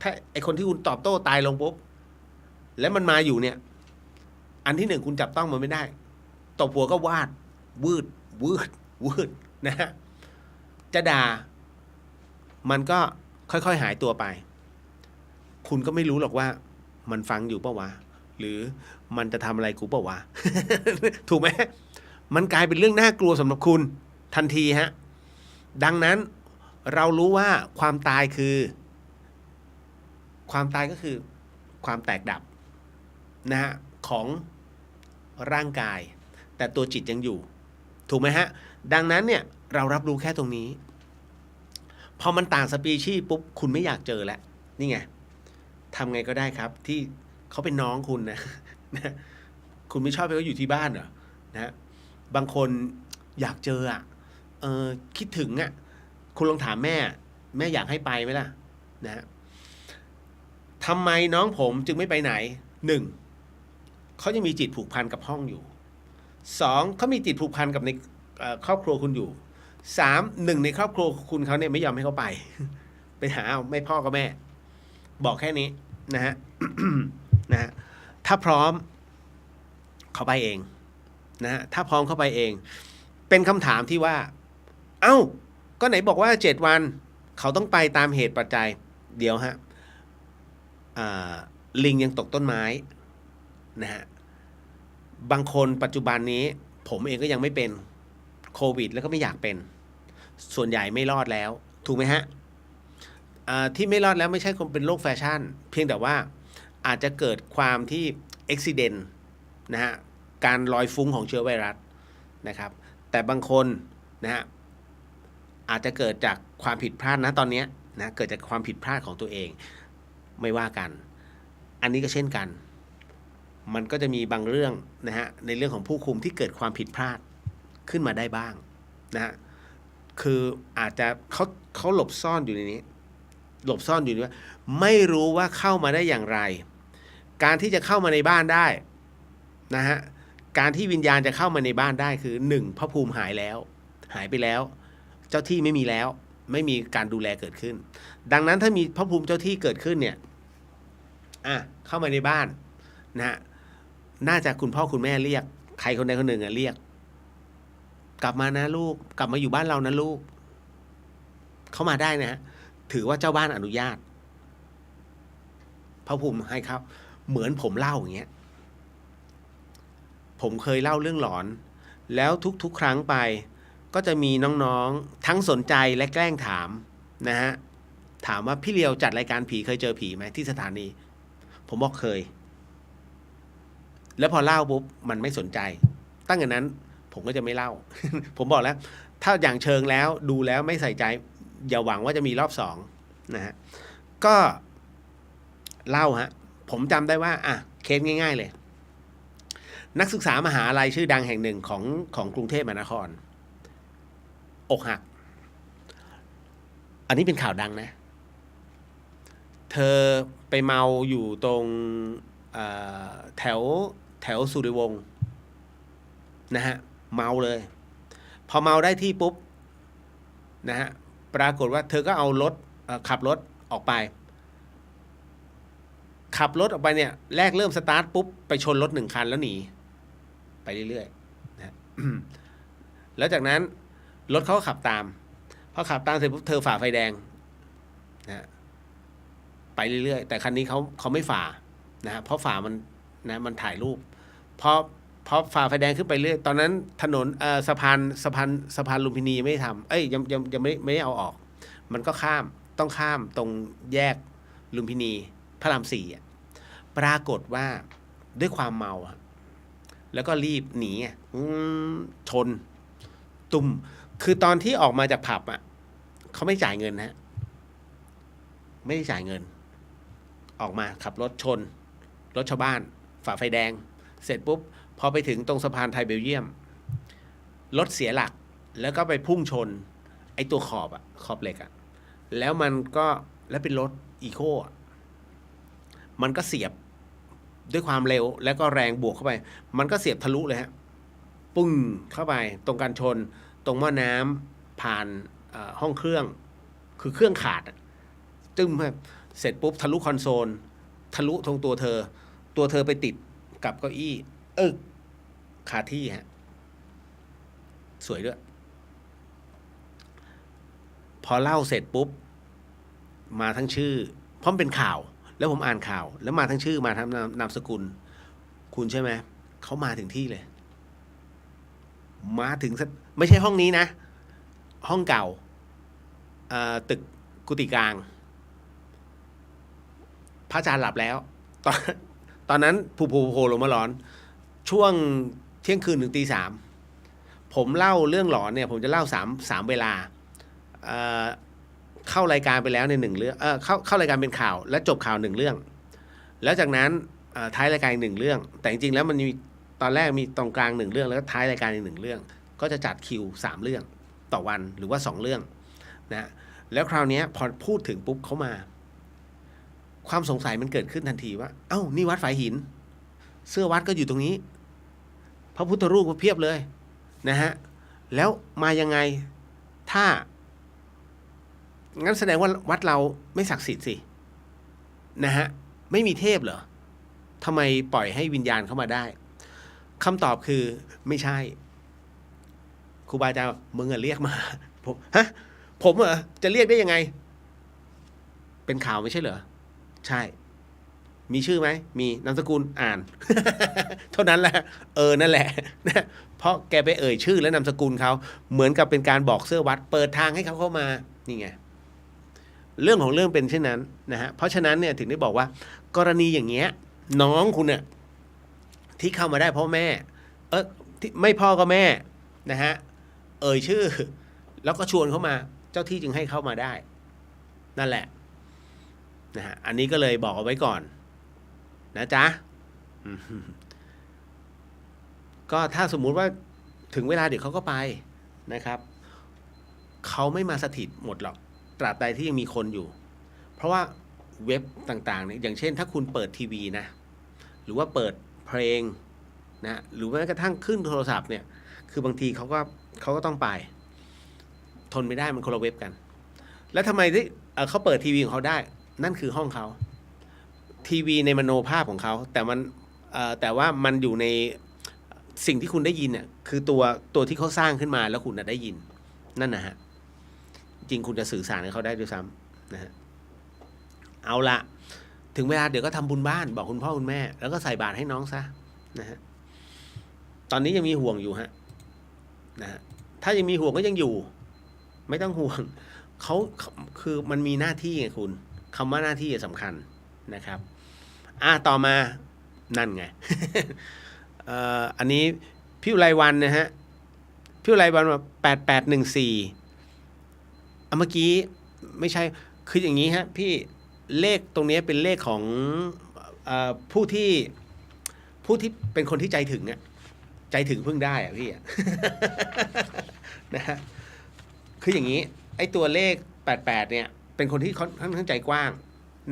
[SPEAKER 1] ถ้าไอคนที่คุณตอบโต้ตายลงปุ๊บแล้วมันมาอยู่เนี่ยอันที่หนึ่งคุณจับต้องมันไม่ได้ตบหัวก็วาดวืดนะฮะจะด่ามันก็ค่อยๆหายตัวไปคุณก็ไม่รู้หรอกว่ามันฟังอยู่ปะวะ หรือมันจะทำอะไรกูเปล่าวะ ถูกไหมมันกลายเป็นเรื่องน่ากลัวสำหรับคุณทันทีฮะดังนั้นเรารู้ว่าความตายคือความตายก็คือความแตกดับนะฮะของร่างกายแต่ตัวจิตยังอยู่ถูกไหมฮะดังนั้นเนี่ยเรารับรู้แค่ตรงนี้พอมันต่างสปีชีส์ปุ๊บคุณไม่อยากเจอแล้วนี่ไงทำไงก็ได้ครับที่เขาเป็นน้องคุณนะ คุณไม่ชอบให้เขาอยู่ที่บ้านเหรอนะบางคนอยากเจออ่ะคิดถึงอ่ะคุณลองถามแม่อยากให้ไปไหมล่ะนะฮะทำไมน้องผมจึงไม่ไปไหนหนึ่งเขายังมีจิตผูกพันกับห้องอยู่สองเขามีจิตผูกพันกับในครอบครัวคุณอยู่สามหนึ่งในครอบครัวคุณเขาเนี่ยไม่ยอมให้เขาไป ไปหาเอาไม่พ่อก็แม่ บอกแค่นี้นะฮะ นะฮะถ้าพร้อมเขาไปเองนะฮะถ้าพร้อมเข้าไปเองเป็นคำถามที่ว่าเอ้าก็ไหนบอกว่า7 วันเขาต้องไปตามเหตุปัจจัยเดี๋ยวฮะลิงยังตกต้นไม้นะฮะบางคนปัจจุบันนี้ผมเองก็ยังไม่เป็นโควิดแล้วก็ไม่อยากเป็นส่วนใหญ่ไม่รอดแล้วถูกไหมฮะที่ไม่รอดแล้วไม่ใช่คนเป็นโรคแฟชั่นเพียงแต่ว่าอาจจะเกิดความที่อุบิเหตุนะฮะการลอยฟุ้งของเชื้อไวรัสนะครับแต่บางคนนะฮะอาจจะเกิดจากความผิดพลาดนะตอนนี้นะเกิดจากความผิดพลาดของตัวเองไม่ว่ากันอันนี้ก็เช่นกันมันก็จะมีบางเรื่องนะฮะในเรื่องของผู้คุมที่เกิดความผิดพลาดขึ้นมาได้บ้างนะฮะคืออาจจะเขาหลบซ่อนอยู่ในนี้หลบซ่อนอยู่นี่ว่าไม่รู้ว่าเข้ามาได้อย่างไรการที่จะเข้ามาในบ้านได้นะฮะการที่วิญญาณจะเข้ามาในบ้านได้คือ1พระภูมิหายไปแล้วเจ้าที่ไม่มีแล้วไม่มีการดูแลเกิดขึ้นดังนั้นถ้ามีพระภูมิเจ้าที่เกิดขึ้นเนี่ยเข้ามาในบ้านนะฮะน่าจะคุณพ่อคุณแม่เรียกใครคนใดคนหนึ่งเรียกกลับมานะลูกกลับมาอยู่บ้านเรานะลูกเข้ามาได้นะฮะถือว่าเจ้าบ้านอนุญาตพระภูมิให้ครับเหมือนผมเล่าอย่างเงี้ยผมเคยเล่าเรื่องหลอนแล้วทุกครั้งไปก็จะมีน้องๆทั้งสนใจและแกล้งถามนะฮะถามว่าพี่เลียวจัดรายการผีเคยเจอผีไหมที่สถานีผมบอกเคยแล้วพอเล่าปุ๊บมันไม่สนใจตั้งแต่นั้นผมก็จะไม่เล่า ผมบอกแล้วถ้าอย่างเชิงแล้วดูแล้วไม่ใส่ใจอย่าหวังว่าจะมีรอบ2นะฮะก็เล่าฮะผมจำได้ว่าเคสง่ายๆเลยนักศึกษามหาลัยชื่อดังแห่งหนึ่งของกรุงเทพมหานครอกหักอันนี้เป็นข่าวดังนะเธอไปเมาอยู่ตรงแถวสุริวงศ์นะฮะเมาเลยพอเมาได้ที่ปุ๊บนะฮะปรากฏว่าเธอก็เอารถขับรถออกไปเนี่ยแรกเริ่มสตาร์ทปุ๊บไปชนรถ1 คันแล้วหนีไปเรื่อยๆนะ แล้วจากนั้นรถเขาก็ขับตามพอขับตามเสร็จปุ๊บเธอฝ่าไฟแดงนะไปเรื่อยๆแต่คันนี้เขาไม่ฝ่านะเพราะฝ่ามันนะมันถ่ายรูปพอฝ่าไฟแดงขึ้นไปเรื่อยตอนนั้นถนนสะพานลุมพินีไม่ได้ทำยังไม่ได้เอาออกมันก็ต้องข้ามตรงแยกลุมพินีพระราม4ปรากฏว่าด้วยความเมาแล้วก็รีบหนีชนตุ่มคือตอนที่ออกมาจากผับเขาไม่จ่ายเงินนะไม่ได้จ่ายเงินออกมาขับรถชนรถชาวบ้านฝ่าไฟแดงเสร็จปุ๊บพอไปถึงตรงสะพานไทยเบลเยียมรถเสียหลักแล้วก็ไปพุ่งชนไอ้ตัวขอบเหล็กแล้วมันก็แล้วเป็นรถอีโคมันก็เสียบด้วยความเร็วแล้วก็แรงบวกเข้าไปมันก็เสียบทะลุเลยฮะปึ้งเข้าไปตรงกันชนตรงหม้อน้ำผ่านห้องเครื่องคือเครื่องขาดจึ้มเสร็จปุ๊บทะลุคอนโซลทะลุตรงตัวเธอไปติดกับเก้าอี้คาที่ฮะสวยด้วยพอเล่าเสร็จปุ๊บมาทั้งชื่อเพราะมันเป็นข่าวแล้วผมอ่านข่าวแล้วมาทั้งชื่อมาทั้งนามสกุล คุณใช่ไหมเขามาถึงที่เลย มาถึงไม่ใช่ห้องนี้นะ ห้องเก่าตึกกุฏิกลางพระอาจารย์หลับแล้ว ตอนตอนนั้นโผล่ลงมาร้อน ช่วงเที่ยงคืนถึงตี 3ผมเล่าเรื่องหลอนเนี่ยผมจะเล่าสามเวลาเข้ารายการไปแล้วใน1 เรื่องเข้ารายการเป็นข่าวและจบข่าว1 เรื่อง แล้วจากนั้นท้ายรายการอีก1 เรื่อง แต่จริงๆแล้วมันมีตอนแรกมีตรงกลาง1 เรื่องแล้วก็ท้ายรายการอีก1 เรื่องก็จะจัดคิว3 เรื่องต่อวันหรือว่า2 เรื่องนะแล้วคราวนี้พอพูดถึงปุ๊บเขามาความสงสัยมันเกิดขึ้นทันทีว่าเอ้านี่วัดฝายหินเสื้อวัดก็อยู่ตรงนี้พระพุทธรูปก็เพียบเลยนะฮะแล้วมายังไงถ้างั้นแสดงว่าวัดเราไม่ศักดิ์สิทธิ์สินะฮะไม่มีเทพเหรอทำไมปล่อยให้วิญญาณเข้ามาได้คำตอบคือไม่ใช่ครูบาอาจารย์มึงเรียกมาผมจะเรียกได้ยังไงเป็นข่าวไม่ใช่เหรอใช่มีชื่อไหมมีนามสกุลอ่าน เท่านั้นแหละนั่นแหละนะเพราะแกไปชื่อและนามสกุลเขาเหมือนกับเป็นการบอกเสื้อวัดเปิดทางให้เขาเข้ามานี่ไงเรื่องของเรื่องเป็นเช่นนั้นนะฮะเพราะฉะนั้นเนี่ยถึงได้บอกว่ากรณีอย่างเงี้ยน้องคุณเนี่ยที่เข้ามาได้เพราะแม่ที่ไม่พ่อก็แม่นะฮะชื่อแล้วก็ชวนเข้ามาเจ้าที่จึงให้เข้ามาได้นั่นแหละนะฮะอันนี้ก็เลยบอกเอาไว้ก่อนนะจ๊ะก็ถ้าสมมุติว่าถึงเวลาเดี๋ยวเขาก็ไปนะครับเขาไม่มาสถิตหมดหรอกตราบใดที่ยังมีคนอยู่เพราะว่าเว็บต่างๆเนี่ยอย่างเช่นถ้าคุณเปิดทีวีนะหรือว่าเปิดเพลงนะหรือแม้กระทั่งขึ้นโทรศัพท์เนี่ยคือบางทีเขาก็ต้องไปทนไม่ได้มันคนละเว็บกันแล้วทำไมที่เขาเปิดทีวีของเขาได้นั่นคือห้องเขาทีวีในมโนภาพของเขาแต่ว่ามันอยู่ในสิ่งที่คุณได้ยินเนี่ยคือตัวที่เขาสร้างขึ้นมาแล้วคุณได้ยินนั่นนะฮะจริงคุณจะสื่อสารกับเขาได้ด้วยซ้ำนะฮะเอาละถึงเวลาเดี๋ยวก็ทำบุญบ้านบอกคุณพ่อคุณแม่แล้วก็ใส่บาตรให้น้องซะนะฮะตอนนี้ยังมีห่วงอยู่ฮะนะฮะถ้ายังมีห่วงก็ยังอยู่ไม่ต้องห่วงเขาคือมันมีหน้าที่ไงคุณคำว่าหน้าที่สำคัญนะครับต่อมานั่นไง อันนี้พี่อุไรวันนะฮะพี่อุไรวันมา8814เมื่อกี้ไม่ใช่คืออย่างนี้ฮะพี่เลขตรงนี้เป็นเลขของผู้ที่เป็นคนที่ใจถึงอะใจถึงเพิ่งได้อะพี่ นะฮะคืออย่างนี้ไอ้ตัวเลข88เนี่ยเป็นคนที่ค่อนข้างใจกว้าง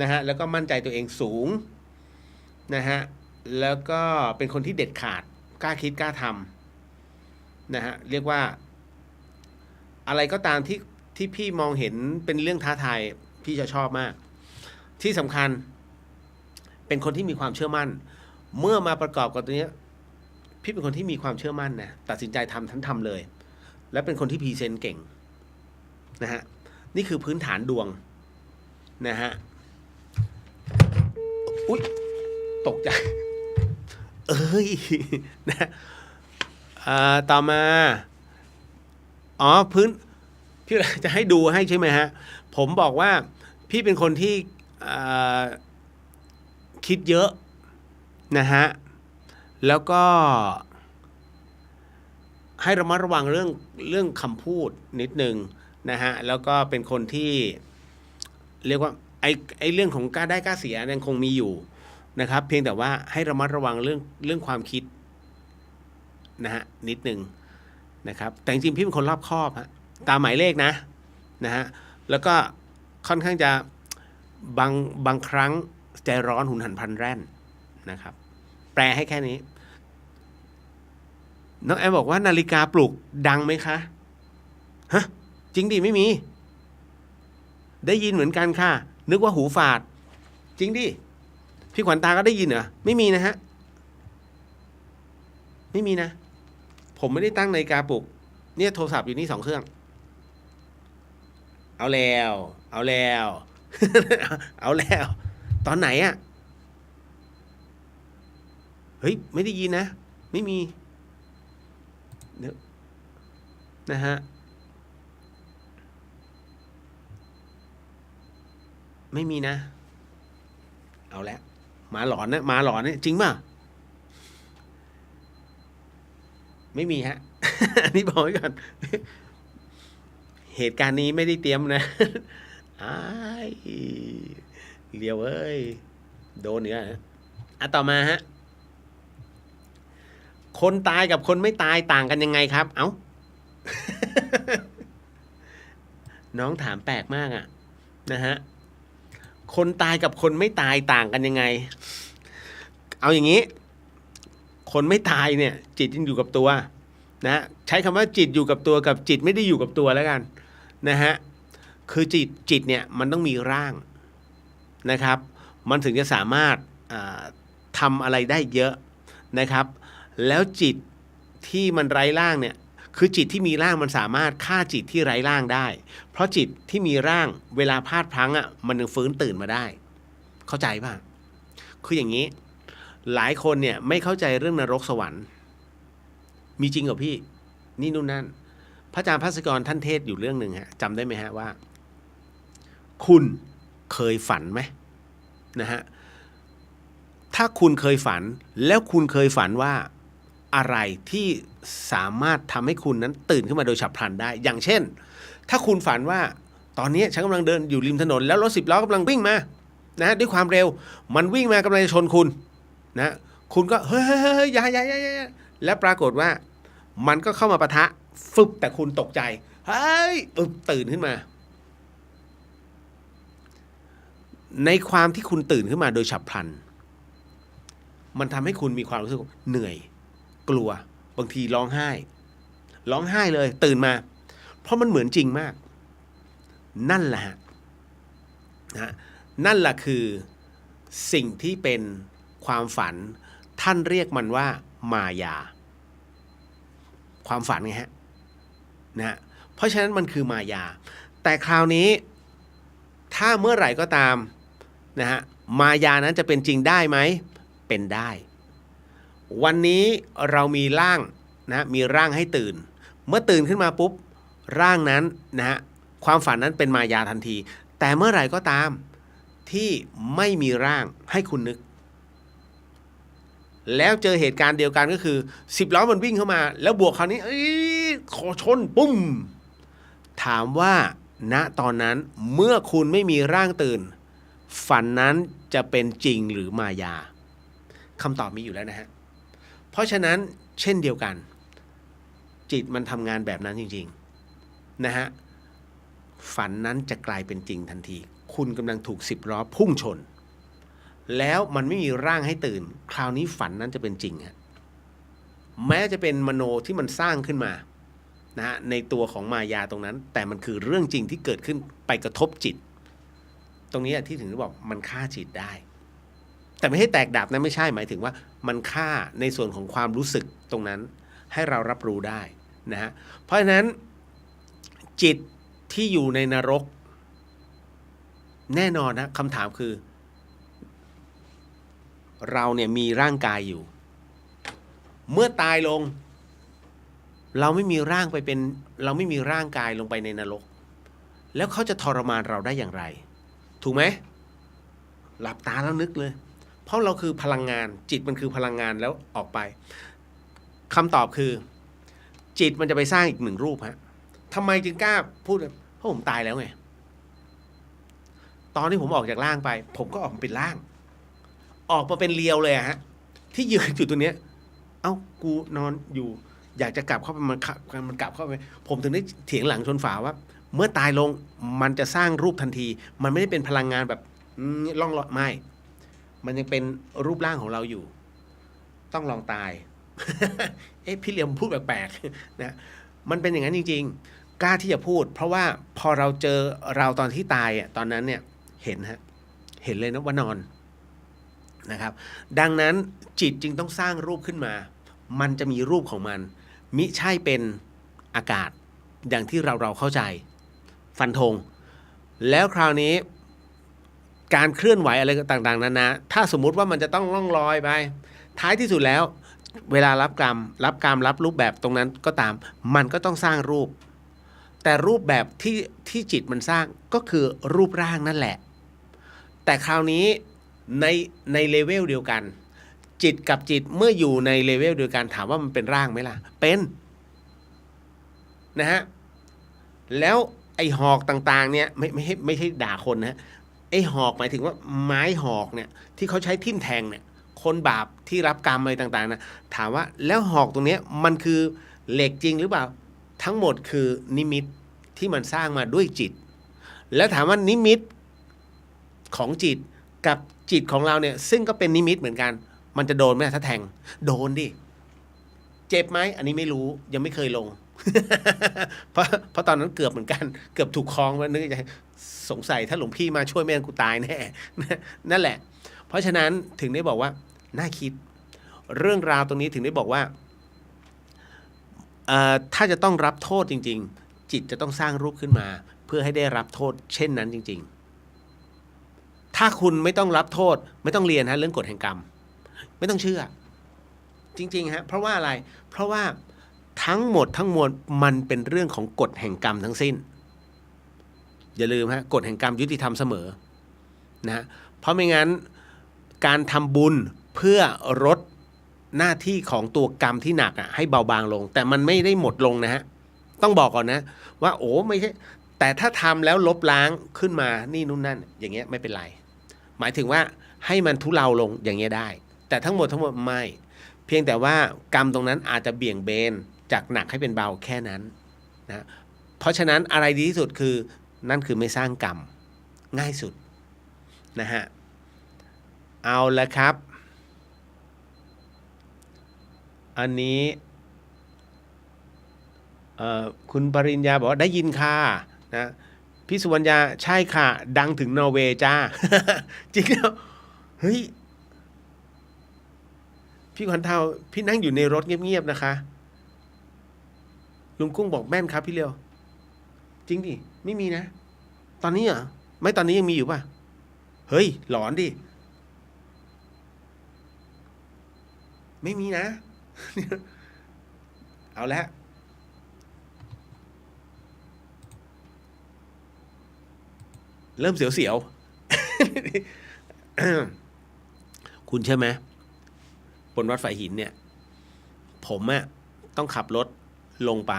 [SPEAKER 1] นะฮะแล้วก็มั่นใจตัวเองสูงนะฮะแล้วก็เป็นคนที่เด็ดขาดกล้าคิดกล้าทำนะฮะเรียกว่าอะไรก็ตามที่พี่มองเห็นเป็นเรื่องท้าทายพี่จะชอบมากที่สำคัญเป็นคนที่มีความเชื่อมั่นเมื่อมาประกอบกับตัวนี้พี่เป็นคนที่มีความเชื่อมั่นนะตัดสินใจทำเลยและเป็นคนที่พรีเซนต์เก่งนะฮะนี่คือพื้นฐานดวงนะฮะอุ๊ยตกใจนะต่อมาพื้นพี่จะให้ดูให้ใช่ไหมฮะผมบอกว่าพี่เป็นคนที่คิดเยอะนะฮะแล้วก็ให้ระมัดระวังเรื่องคำพูดนิดนึงนะฮะแล้วก็เป็นคนที่เรียกว่าไอ้เรื่องของกล้าได้กล้าเสียยังคงมีอยู่นะครับเพียงแต่ว่าให้ระมัดระวังเรื่องความคิดนะฮะนิดนึงนะครับแต่จริงๆพี่เป็นคนรอบคอบฮะตามหมายเลขนะฮะแล้วก็ค่อนข้างจะบางครั้งใจร้อนหุนหันพลันแร่นนะครับแปลให้แค่นี้น้องแอมบอกว่านาฬิกาปลุกดังไหมคะฮะจริงดิไม่มีได้ยินเหมือนกันค่ะนึกว่าหูฝาดจริงดิพี่ขวัญตาก็ได้ยินเหรอไม่มีนะฮะไม่มีนะผมไม่ได้ตั้งนาฬิกาปลุกเนี่ยโทรศัพท์อยู่นี่2 เครื่องเอาแล้ว เอาแล้วตอนไหนอะ เฮ้ยไม่ได้ยินนะไม่มีเดี๋ยวนะฮะไม่มีนะเอาแล้วมาหลอนนะมาหลอนเนี่ยจริงป่ะไม่มีฮะ อันนี้บอกไว้ก่อนเหตุการณ์นี้ไม่ได้เตรียมนะ อ้ายเลียวเอ้ยโดนเนี่ยต่อมาฮะคนตายกับคนไม่ตายต่างกันยังไงครับเอ้า น้องถามแปลกมากอ่ะนะฮะคนตายกับคนไม่ตายต่างกันยังไงเอาอย่างนี้คนไม่ตายเนี่ยจิตยังอยู่กับตัวนะใช้คำว่าจิตอยู่กับตัวกับจิตไม่ได้อยู่กับตัวแล้วกันนะฮะคือจิตเนี่ยมันต้องมีร่างนะครับมันถึงจะสามารถทำอะไรได้เยอะนะครับแล้วจิตที่มันไร้ร่างเนี่ยคือจิตที่มีร่างมันสามารถฆ่าจิตที่ไร้ร่างได้เพราะจิตที่มีร่างเวลาพลาดพลั้งอ่ะมันยังฟื้นตื่นมาได้เข้าใจป่ะคืออย่างนี้หลายคนเนี่ยไม่เข้าใจเรื่องนรกสวรรค์มีจริงเหรอพี่นี่นู่นนั่นพระอาจารย์ภัสกรท่านเทศอยู่เรื่องหนึ่งฮะจำได้ไหมฮะว่าคุณเคยฝันไหมนะฮะถ้าคุณเคยฝันแล้วคุณเคยฝันว่าอะไรที่สามารถทำให้คุณนั้นตื่นขึ้นมาโดยฉับพลันได้อย่างเช่นถ้าคุณฝันว่าตอนนี้ฉันกำลังเดินอยู่ริมถนนแล้วรถ10 ล้อกำลังวิ่งมานะด้วยความเร็วมันวิ่งมากำลังจะชนคุณนะคุณก็เฮ้ยอย่าและปรากฏว่ามันก็เข้ามาปะทะฟึบแต่คุณตกใจเฮ้ยตื่นขึ้นมาในความที่คุณตื่นขึ้นมาโดยฉับพลันมันทำให้คุณมีความรู้สึกเหนื่อยกลัวบางทีร้องไห้เลยตื่นมาเพราะมันเหมือนจริงมากนั่นแหละฮะนั่นแหละคือสิ่งที่เป็นความฝันท่านเรียกมันว่ามายาความฝันไงฮะนะเพราะฉะนั้นมันคือมายาแต่คราวนี้ถ้าเมื่อไหร่ก็ตามนะฮะมายานั้นจะเป็นจริงได้ไหมเป็นได้วันนี้เรามีร่างนะมีร่างให้ตื่นเมื่อตื่นขึ้นมาปุ๊บร่างนั้นนะฮะความฝันนั้นเป็นมายาทันทีแต่เมื่อไหร่ก็ตามที่ไม่มีร่างให้คุณนึกแล้วเจอเหตุการณ์เดียวกันก็คือ10 ล้อมันวิ่งเข้ามาแล้วบวกคราวนี้ขอชนปุ้มถามว่าณตอนนั้นเมื่อคุณไม่มีร่างตื่นฝันนั้นจะเป็นจริงหรือมายาคำตอบมีอยู่แล้วนะฮะเพราะฉะนั้นเช่นเดียวกันจิตมันทำงานแบบนั้นจริงๆนะฮะฝันนั้นจะกลายเป็นจริงทันทีคุณกำลังถูก10 ล้อพุ่งชนแล้วมันไม่มีร่างให้ตื่นคราวนี้ฝันนั้นจะเป็นจริงฮะแม้จะเป็นมโนที่มันสร้างขึ้นมานะฮะในตัวของมายาตรงนั้นแต่มันคือเรื่องจริงที่เกิดขึ้นไปกระทบจิตตรงนี้ที่ถึงได้บอกมันฆ่าจิตได้แต่ไม่ให้แตกดับนะไม่ใช่หมายถึงว่ามันฆ่าในส่วนของความรู้สึกตรงนั้นให้เรารับรู้ได้นะฮะเพราะฉะนั้นจิตที่อยู่ในนรกแน่นอนนะคำถามคือเราเนี่ยมีร่างกายอยู่เมื่อตายลงเราไม่มีร่างไปเป็นเราไม่มีร่างกายลงไปในนรกแล้วเขาจะทรมานเราได้อย่างไรถูกไหมหลับตาแล้วนึกเลยเพราะเราคือพลังงานจิตมันคือพลังงานแล้วออกไปคำตอบคือจิตมันจะไปสร้างอีก1 รูปฮะทำไมจึงกล้าพูดเพราะผมตายแล้วไงตอนที่ผมออกจากร่างไปผมก็ออกมาเป็นร่างออกมาเป็นเรียวเลยฮะที่ยืนอยู่ตัวเนี้ยเอ้ากูนอนอยู่อยากจะกลับเข้าไปมันกลับเข้าไปผมถึงได้เถียงหลังชนฝาว่าเมื่อตายลงมันจะสร้างรูปทันทีมันไม่ได้เป็นพลังงานแบบล่องลอยไม่มันยังเป็นรูปร่างของเราอยู่ต้องลองตาย พี่เหลียมพูดแปลกๆนะมันเป็นอย่างนั้นจริงๆกล้าที่จะพูดเพราะว่าพอเราเจอเราตอนที่ตายอ่ะตอนนั้นเนี่ยเห็นเลยนะว่านอนนะครับดังนั้นจิตจึงต้องสร้างรูปขึ้นมามันจะมีรูปของมันมิใช่เป็นอากาศอย่างที่เราเข้าใจฟันธงแล้วคราวนี้การเคลื่อนไหวอะไรต่างๆนานาถ้าสมมุติว่ามันจะต้องล่องลอยไป ท้ายที่สุดแล้วเวลารับกรรมรับรูปแบบตรงนั้นก็ตามมันก็ต้องสร้างรูปแต่รูปแบบที่จิตมันสร้างก็คือรูปร่างนั่นแหละแต่คราวนี้ในเลเวลเดียวกันจิตกับจิตเมื่ออยู่ในเลเวลเดียวกันถามว่ามันเป็นร่างไหมล่ะเป็นนะฮะแล้วไอ้หอกต่างๆเนี่ยไม่ใช่ด่าคนนะไอ้หอกหมายถึงว่าไม้หอกเนี่ยที่เขาใช้ทิ่มแทงเนี่ยคนบาปที่รับกรรมอะไรต่างๆนะถามว่าแล้วหอกตรงนี้มันคือเหล็กจริงหรือเปล่าทั้งหมดคือนิมิตที่มันสร้างมาด้วยจิตแล้วถามว่านิมิตของจิตกับจิตของเราเนี่ยซึ่งก็เป็นนิมิตเหมือนกันมันจะโดนไหมถ้าแทงโดนดิเจ็บไหมอันนี้ไม่รู้ยังไม่เคยลง เพราะตอนนั้นเกือบเหมือนกันเกือบถูกคล้องแล้วนึกจะสงสัยถ้าหลวงพี่มาช่วยแม่กูตายแน่ นั่นแหละเพราะฉะนั้นถึงได้บอกว่าน่าคิดเรื่องราวตรงนี้ถึงได้บอกว่าถ้าจะต้องรับโทษจริงๆจิตจะต้องสร้างรูปขึ้นมาเพื่อให้ได้รับโทษเช่นนั้นจริงๆถ้าคุณไม่ต้องรับโทษไม่ต้องเรียนเรื่องกฎแห่งกรรมไม่ต้องเชื่อจริงๆฮะเพราะว่าอะไรเพราะว่าทั้งหมดทั้งมวลมันเป็นเรื่องของกฎแห่งกรรมทั้งสิ้นอย่าลืมฮะกฎแห่งกรรมยุติธรรมเสมอนะเพราะไม่งั้นการทำบุญเพื่อลดหน้าที่ของตัวกรรมที่หนักให้เบาบางลงแต่มันไม่ได้หมดลงนะฮะต้องบอกก่อนนะว่าโอ้ไม่ใช่แต่ถ้าทำแล้วลบล้างขึ้นมานี่นู่นนั่นอย่างเงี้ยไม่เป็นไรหมายถึงว่าให้มันทุเลาลงอย่างเงี้ยได้แต่ทั้งหมดไม่เพียงแต่ว่ากรรมตรงนั้นอาจจะเบี่ยงเบนจากหนักให้เป็นเบาแค่นั้นนะเพราะฉะนั้นอะไรดีที่สุดคือนั่นคือไม่สร้างกรรมง่ายสุดนะฮะเอาละครับอันนี้คุณปริญญาบอกว่าได้ยินค่ะนะพี่สุวรรณยาใช่ค่ะดังถึงนอร์เวย์จ้า จริงแล้วเฮ้ยพี่ขวัญเทาพี่นั่งอยู่ในรถเงียบๆนะคะลุงกุ้งบอกแม่นครับพี่เลียวจริงดิไม่มีนะตอนนี้เหรอไม่ตอนนี้ยังมีอยู่ป่ะเฮ้ยหลอนดิไม่มีนะ เอาละเริ่มเสียวๆ คุณใช่ไหมบนวัดฝายหินเนี่ยผมต้องขับรถลงไป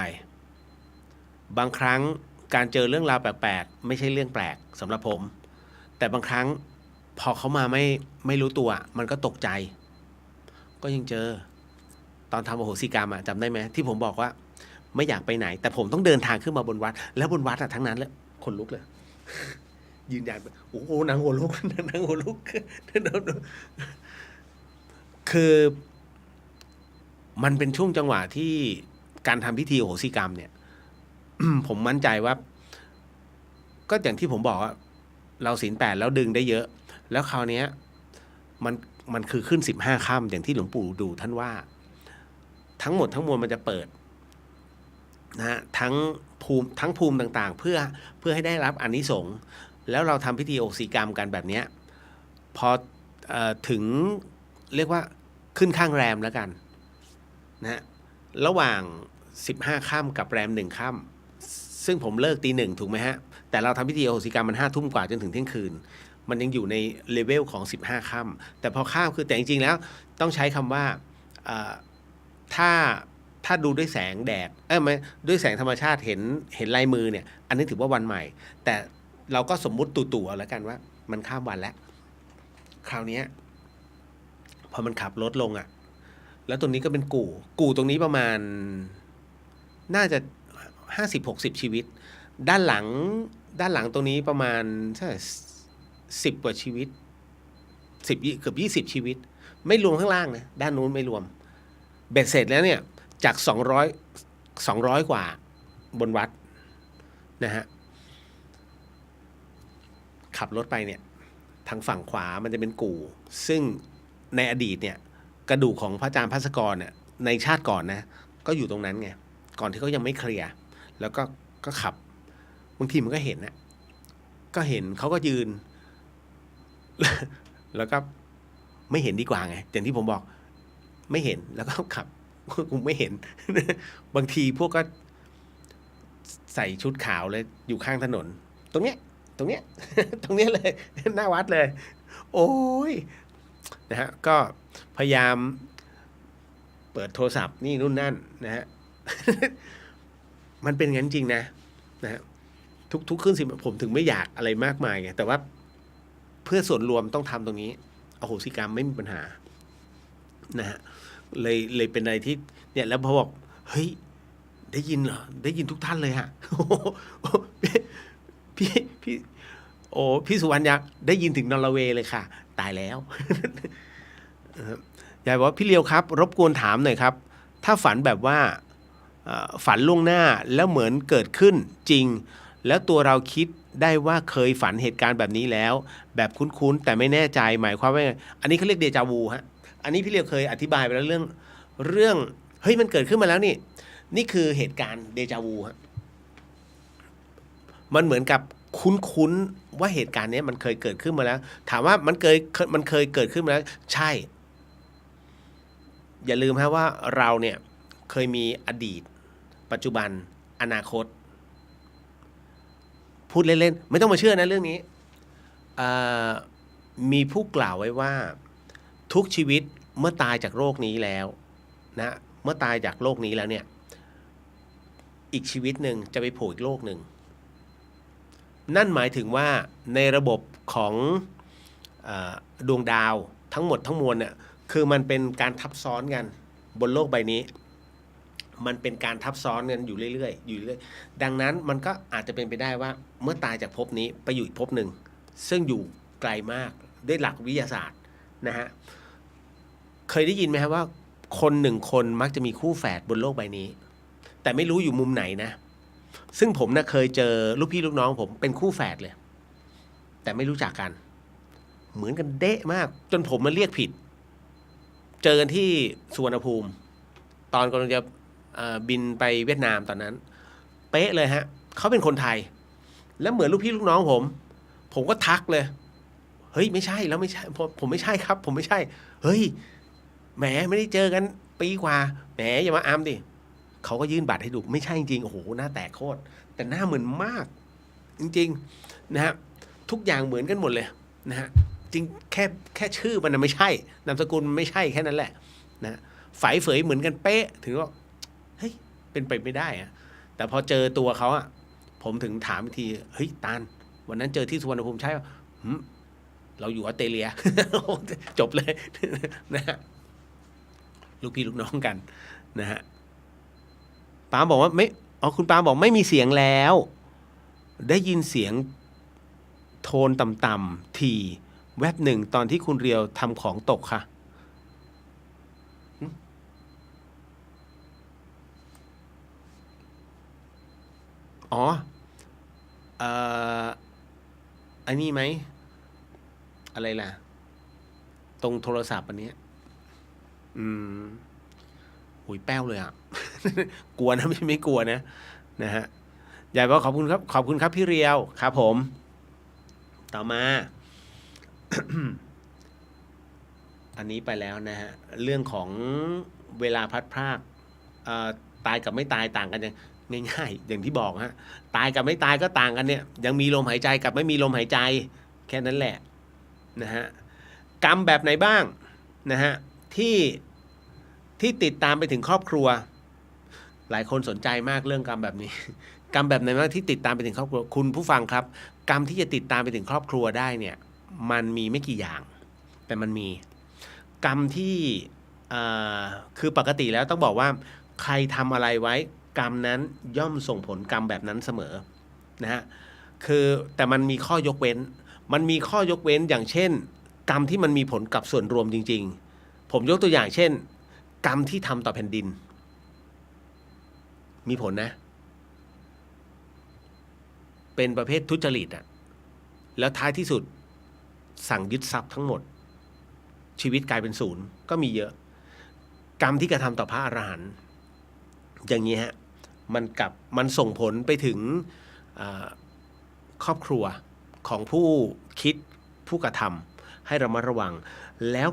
[SPEAKER 1] บางครั้งการเจอเรื่องราวแปลกๆไม่ใช่เรื่องแปลกสำหรับผมแต่บางครั้งพอเขามาไม่รู้ตัวมันก็ตกใจก็ยังเจอตอนทำอโหสิกรรมจำได้ไหมที่ผมบอกว่าไม่อยากไปไหนแต่ผมต้องเดินทางขึ้นมาบนวัดแล้วบนวัดทั้งนั้นแล้วขนลุกเลยยืนยันโอ้โหนางหัวลุกนางหัวลุกคือมันเป็นช่วงจังหวะที่การทำพิธีอโหสิกรรมเนี่ย ผมมั่นใจว่าก็อย่างที่ผมบอกว่าเราศีล 8แล้วดึงได้เยอะแล้วคราวนี้มันคือขึ้น15 ค่ำอย่างที่หลวงปู่ดูท่านว่าทั้งหมดทั้งมวลมันจะเปิดนะฮะทั้งภูมิต่างๆเพื่อให้ได้รับอานิสงส์แล้วเราทำพิธีอโหสิกรรมกันแบบนี้พอถึงเรียกว่าขึ้นข้างแรมแล้วกันนะระหว่าง15 ค่ำกับแรม1 ค่ำซึ่งผมเลิกตี 1ถูกไหมฮะแต่เราทำพิธีอโหสิกรรมมัน5 ทุ่มกว่าจนถึงเที่ยงคืนมันยังอยู่ในเลเวลของ15 ค่ำแต่พอข้ามคือแต่จริงๆแล้วต้องใช้คำว่าถ้าดูด้วยแสงแดดไม่ด้วยแสงธรรมชาติเห็นลายมือเนี่ยอันนี้ถือว่าวันใหม่แต่เราก็สมมุติตู่ๆเอาแล้วกันว่ามันข้ามวันแล้วคราวนี้พอมันขับรถลงแล้วตรงนี้ก็เป็นกู่ตรงนี้ประมาณน่าจะ50-60 ชีวิตด้านหลังตรงนี้ประมาณ10 กว่าชีวิตเกือบ20 ชีวิตไม่รวมข้างล่างนะด้านนู้นไม่รวมเบ็ดเสร็จแล้วเนี่ยจาก200 กว่าบนวัดนะฮะขับรถไปเนี่ยทางฝั่งขวามันจะเป็นกู่ซึ่งในอดีตเนี่ยกระดูกของพระอาจารย์ภัสกรเนี่ยในชาติก่อนนะก็อยู่ตรงนั้นไงก่อนที่เขายังไม่เคลียร์แล้วก็ขับบางทีมันก็เห็นก็เห็นเขาก็ยืน แล้วก็ไม่เห็นดีกว่าไงอย่างที่ผมบอก ไม่เห็นแล้วก็ขับกูไม่เห็น บางทีพวกก็ใส่ชุดขาวเลยอยู่ข้างถนน ตรงเนี้ย ตรงเนี้ย ตรงเนี้ยเลย หน้าวัดเลย โอ้ยนะฮะก็พยายามเปิดโทรศัพท์นี่นู่นนั่นนะฮะ มันเป็นงั้นจริงนะฮะทุกขึ้นสิผมถึงไม่อยากอะไรมากมายไงแต่ว่าเพื่อส่วนรวมต้องทำตรงนี้อโหสิกรรมไม่มีปัญหานะฮะเลยเป็นอะไรที่เนี่ยแล้วพอบอกเฮ้ยได้ยินเหรอได้ยินทุกท่านเลยฮะ พี่พี่โอ้พี่สุวรรณยักษ์ได้ยินถึงนอร์เวย์เลยค่ะ ตายแล้ว ยายบอกว่าพี่เลียวครับรบกวนถามหน่อยครับ ถ้าฝันแบบว่าฝันล่วงหน้าแล้วเหมือนเกิดขึ้นจริง แล้วตัวเราคิดได้ว่าเคยฝันเหตุการณ์แบบนี้แล้ว แบบคุ้นๆแต่ไม่แน่ใจหมายความว่าไงอันนี้เขาเรียกเดจาวูฮะอันนี้พี่เลียวเคยอธิบายไปแล้วเรื่องเฮ้ยมันเกิดขึ้นมาแล้วนี่คือเหตุการณ์เดจาวูฮะมันเหมือนกับคุ้นๆว่าเหตุการณ์นี้มันเคยเกิดขึ้นมาแล้วถามว่ามันเคยเกิดขึ้นมาแล้วใช่อย่าลืมฮะว่าเราเนี่ยเคยมีอดีตปัจจุบันอนาคตพูดเล่นๆไม่ต้องมาเชื่อนะเรื่องนี้มีผู้กล่าวไว้ว่าทุกชีวิตเมื่อตายจากโรคนี้แล้วนะเมื่อตายจากโรคนี้แล้วเนี่ยอีกชีวิตหนึ่งจะไปโผล่อีกโลกหนึ่งนั่นหมายถึงว่าในระบบของดวงดาวทั้งหมดทั้งมวลเนี่ยคือมันเป็นการทับซ้อนกันบนโลกใบนี้มันเป็นการทับซ้อนกันอยู่เรื่อยๆดังนั้นมันก็อาจจะเป็นไปได้ว่าเมื่อตายจากภพนี้ไปอยู่อีกภพหนึ่งซึ่งอยู่ไกลมากด้วยหลักวิทยาศาสตร์นะฮะเคยได้ยินไหมครับว่าคนหนึ่งคนมักจะมีคู่แฝดบนโลกใบนี้แต่ไม่รู้อยู่มุมไหนนะซึ่งผมนะเคยเจอลูกพี่ลูกน้องผมเป็นคู่แฝดเลยแต่ไม่รู้จักกันเหมือนกันเด๊ะมากจนผมมาเรียกผิดเจอกันที่สุวรรณภูมิตอนกำลังจะบินไปเวียดนามตอนนั้นเป๊ะเลยฮะเขาเป็นคนไทยแล้วเหมือนลูกพี่ลูกน้องผมก็ทักเลยเฮ้ยไม่ใช่แล้วไม่ใช่ผมไม่ใช่ครับผมไม่ใช่เฮ้ยแหมไม่ได้เจอกันปีกว่าแหมอย่ามาอ้ำดิเขาก็ยื่นบัตรให้ดูไม่ใช่จริงโอ้โหหน้าแตกโคตรแต่หน้าเหมือนมากจริงๆนะฮะทุกอย่างเหมือนกันหมดเลยนะฮะจริงแค่ชื่อมันไม่ใช่นามสกุลมันไม่ใช่แค่นั้นแหละนะฝ่ายเฝยเหมือนกันเป๊ะถึงว่าเฮ้ยเป็นไปไม่ได้อะแต่พอเจอตัวเขาอะผมถึงถามอีกทีเฮ้ยตาลวันนั้นเจอที่สุวรรณภูมิใช่ป่ะเราอยู่ออสเตรเลีย จบเลยนะฮะลูกพี่ลูกน้องกันนะฮะปาบอกว่าไม่คุณปาบอกไม่มีเสียงแล้วได้ยินเสียงโทนต่ำๆทีแวบหนึ่งตอนที่คุณเรียวทำของตกค่ะอ๋ออันนี้ไหมอะไรล่ะตรงโทรศัพท์อันนี้หุยแป้วเลยอ่ะ กลัวนะไม่กลัวนะฮะยายบอกขอบคุณครับพี่เรียวครับผมต่อมา อันนี้ไปแล้วนะฮะเรื่องของเวลาพัดพรากตายกับไม่ตายต่างกันยังง่ายๆอย่างที่บอกฮะตายกับไม่ตายก็ต่างกันเนี่ยยังมีลมหายใจกับไม่มีลมหายใจแค่นั้นแหละนะฮะกรรมแบบไหนบ้างนะฮะที่ติดตามไปถึงครอบครัวหลายคนสนใจมากเรื่องกรรมแบบนี้ กรรมแบบไหนบ้างที่ติดตามไปถึงครอบครัวคุณผู้ฟังครับกรรมที่จะติดตามไปถึงครอบครัวได้เนี่ยมันมีไม่กี่อย่างแต่มันมีกรรมที่คือปกติแล้วต้องบอกว่าใครทำอะไรไว้กรรมนั้นย่อมส่งผลกรรมแบบนั้นเสมอนะฮะคือแต่มันมีข้อยกเว้นอย่างเช่นกรรมที่มันมีผลกับส่วนรวมจริงๆผมยกตัวอย่างเช่นกรรมที่ทำต่อแผ่นดินมีผลนะเป็นประเภททุจริตอ่ะแล้วท้ายที่สุดสั่งยึดทรัพย์ทั้งหมดชีวิตกลายเป็นศูนย์ก็มีเยอะกรรมที่กระทำต่อพระอรหันต์อย่างนี้ฮะมันส่งผลไปถึงครอบครัวของผู้คิดผู้กระทำให้ระมัดระวังแล้ว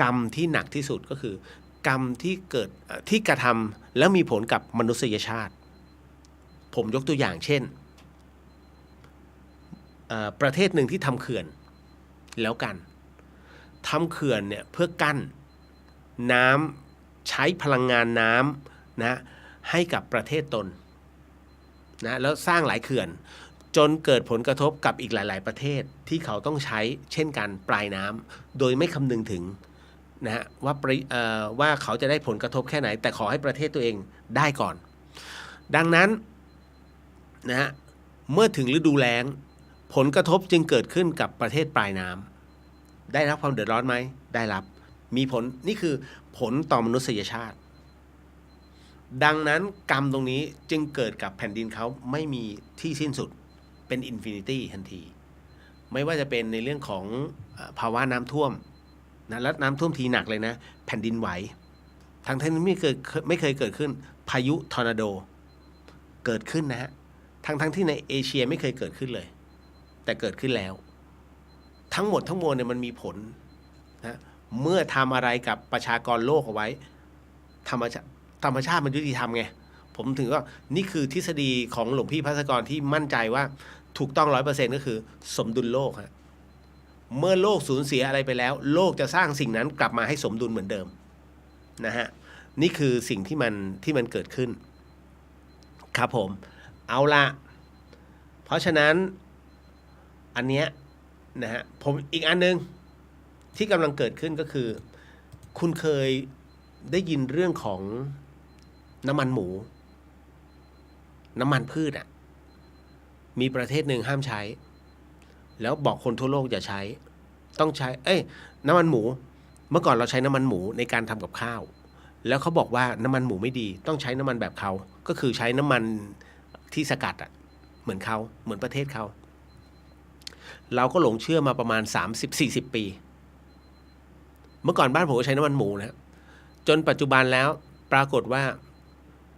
[SPEAKER 1] กรรมที่หนักที่สุดก็คือก กรรมที่เกิดที่กระทำแล้วมีผลกับมนุษยชาติผมยกตัวอย่างเช่นประเทศหนึ่งที่ทำเขื่อนแล้วกันทำเขื่อนเนี่ยเพื่อกั้นน้ำใช้พลังงานน้ำนะให้กับประเทศตนนะแล้วสร้างหลายเขื่อนจนเกิดผลกระทบกับอีกหลายๆประเทศที่เขาต้องใช้เช่นกันปลายน้ำโดยไม่คำนึงถึงนะฮะว่าเขาจะได้ผลกระทบแค่ไหนแต่ขอให้ประเทศตัวเองได้ก่อนดังนั้นนะฮะเมื่อถึงฤดูแล้งผลกระทบจึงเกิดขึ้นกับประเทศปลายน้ำได้รับความเดือดร้อนไหมได้รับมีผลนี่คือผลต่อมนุษยชาติดังนั้นกรรมตรงนี้จึงเกิดกับแผ่นดินเขาไม่มีที่สิ้นสุดเป็นอินฟินิตี้ทันทีไม่ว่าจะเป็นในเรื่องของภาวะน้ำท่วมนะแล้วน้ำท่วมทีหนักเลยนะแผ่นดินไหวทั้งที่ไม่เคยเกิดขึ้นพายุทอร์นาโดเกิดขึ้นนะฮะทั้งที่ในเอเชียไม่เคยเกิดขึ้นเลยแต่เกิดขึ้นแล้วทั้งหมดทั้งมวลเนี่ยมันมีผลนะเมื่อทำอะไรกับประชากรโลกเอาไว้ธรรมชาติมันยุติธรรมไงผมถึงว่านี่คือทฤษฎีของหลวงพี่ภัสกรที่มั่นใจว่าถูกต้อง 100% ก็คือสมดุลโลกฮะเมื่อโลกสูญเสียอะไรไปแล้วโลกจะสร้างสิ่งนั้นกลับมาให้สมดุลเหมือนเดิมนะฮะนี่คือสิ่งที่มันเกิดขึ้นครับผมเอาละเพราะฉะนั้นอันเนี้ยนะฮะผมอีกอันนึงที่กำลังเกิดขึ้นก็คือคุณเคยได้ยินเรื่องของน้ำมันหมูน้ำมันพืชอ่ะมีประเทศหนึ่งห้ามใช้แล้วบอกคนทั่วโลกอย่าใช้ต้องใช้น้ำมันหมูเมื่อก่อนเราใช้น้ำมันหมูในการทำกับข้าวแล้วเขาบอกว่าน้ำมันหมูไม่ดีต้องใช้น้ำมันแบบเขาก็คือใช้น้ำมันที่สกัดอ่ะเหมือนเขาเหมือนประเทศเขาเราก็หลงเชื่อมาประมาณ 30-40 ปีเมื่อก่อนบ้านผมก็ใช้น้ำมันหมูนะจนปัจจุบันแล้วปรากฏว่า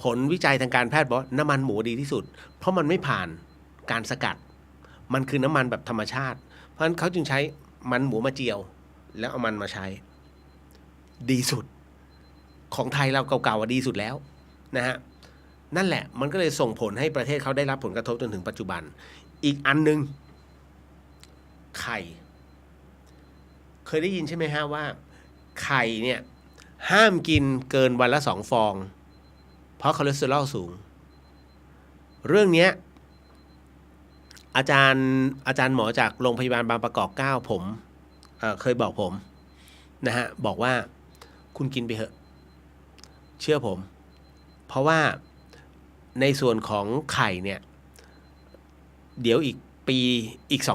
[SPEAKER 1] ผลวิจัยทางการแพทย์บอกน้ำมันหมูดีที่สุดเพราะมันไม่ผ่านการสกัดมันคือน้ำมันแบบธรรมชาติเพราะฉะนั้นเขาจึงใช้มันหมูมาเจียวแล้วเอามันมาใช้ดีสุดของไทยเราเก่าๆดีสุดแล้วนะฮะนั่นแหละมันก็เลยส่งผลให้ประเทศเขาได้รับผลกระทบจนถึงปัจจุบันอีกอันนึงไข่เคยได้ยินใช่ไหมฮะว่าไข่เนี่ยห้ามกินเกินวันละ2 ฟองเพราะคอเลสเตอรอลสูงเรื่องนี้อาจารย์หมอจากโรงพยาบาลบางประกอบ9ผมเคยบอกผมนะฮะบอกว่าคุณกินไปเถอะเชื่อผมเพราะว่าในส่วนของไข่เนี่ยเดี๋ยวอีก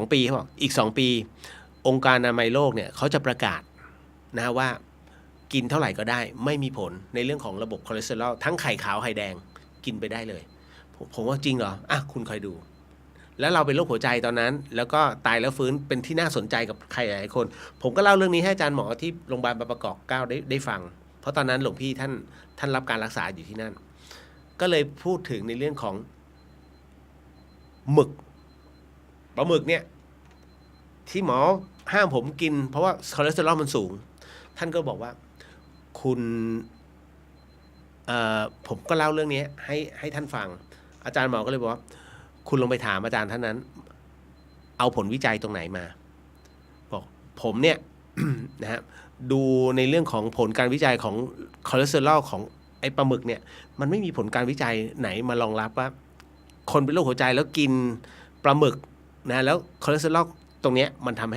[SPEAKER 1] 2 ปีเขาบอกอีก2 ปีองค์การอนามัยโลกเนี่ยเขาจะประกาศนะว่ากินเท่าไหร่ก็ได้ไม่มีผลในเรื่องของระบบคอเลสเตอรอลทั้งไข่ขาวไข่แดงกินไปได้เลยผมว่าจริงเหรอคุณคอยดูแล้วเราเป็นโรคหัวใจตอนนั้นแล้วก็ตายแล้วฟื้นเป็นที่น่าสนใจกับใครหลายคนผมก็เล่าเรื่องนี้ให้อาจารย์หมอที่โรงพยาบาลบางประกอบ9ได้ฟังเพราะตอนนั้นหลวงพี่ท่านรับการรักษาอยู่ที่นั่นก็เลยพูดถึงในเรื่องของปลาหมึกเนี่ยที่หมอห้ามผมกินเพราะว่าคอเลสเตอรอลมันสูงท่านก็บอกว่าคุณผมก็เล่าเรื่องนี้ให้ท่านฟังอาจารย์หมอก็เลยบอกว่าคุณลงไปถามอาจารย์ท่านนั้นเอาผลวิจัยตรงไหนมาบอกผมเนี่ย นะฮะดูในเรื่องของผลการวิจัยของคอเลสเตอรอลของไอ้ปลาหมึกเนี่ยมันไม่มีผลการวิจัยไหนมารองรับว่าคนเป็นโรคหัวใจแล้วกินปลาหมึกนะแล้วคอเลสเตอรอลตรงเนี้ยมันทำใ